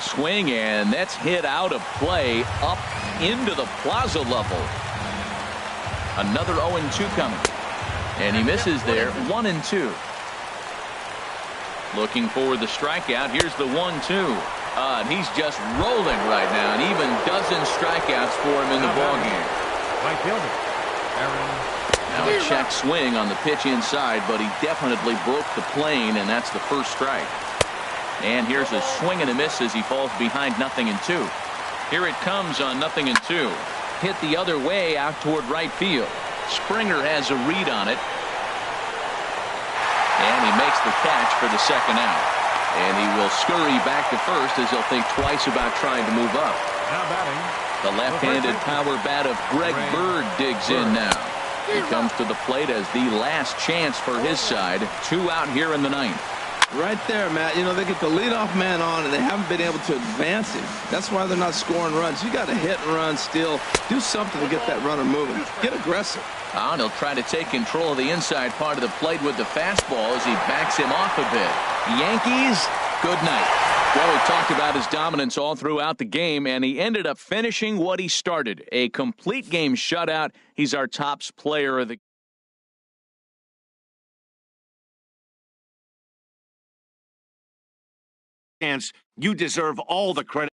Swing, and that's hit out of play up into the plaza level. Another 0-2 coming. And he misses there, 1-2. Looking for the strikeout. Here's the 1-2. And he's just rolling right now, and even dozen strikeouts for him in the ballgame. Right fielder. Now a check swing on the pitch inside, but he definitely broke the plane, and that's the first strike. And here's a swing and a miss as he falls behind 0-2. Here it comes on 0-2. Hit the other way out toward right field. Springer has a read on it. And he makes the catch for the second out. And he will scurry back to first as he'll think twice about trying to move up. Now batting. The left-handed power bat of Greg Bird digs in now. He comes to the plate as the last chance for his side. 2 out here in the ninth. Right there, Matt. You know, they get the leadoff man on, and they haven't been able to advance him. That's why they're not scoring runs. You got to hit and run, steal, do something to get that runner moving. Get aggressive. And he'll try to take control of the inside part of the plate with the fastball as he backs him off a bit. Yankees, good night. Well, we talked about his dominance all throughout the game, and he ended up finishing what he started. A complete game shutout. He's our top player of the You deserve all the credit.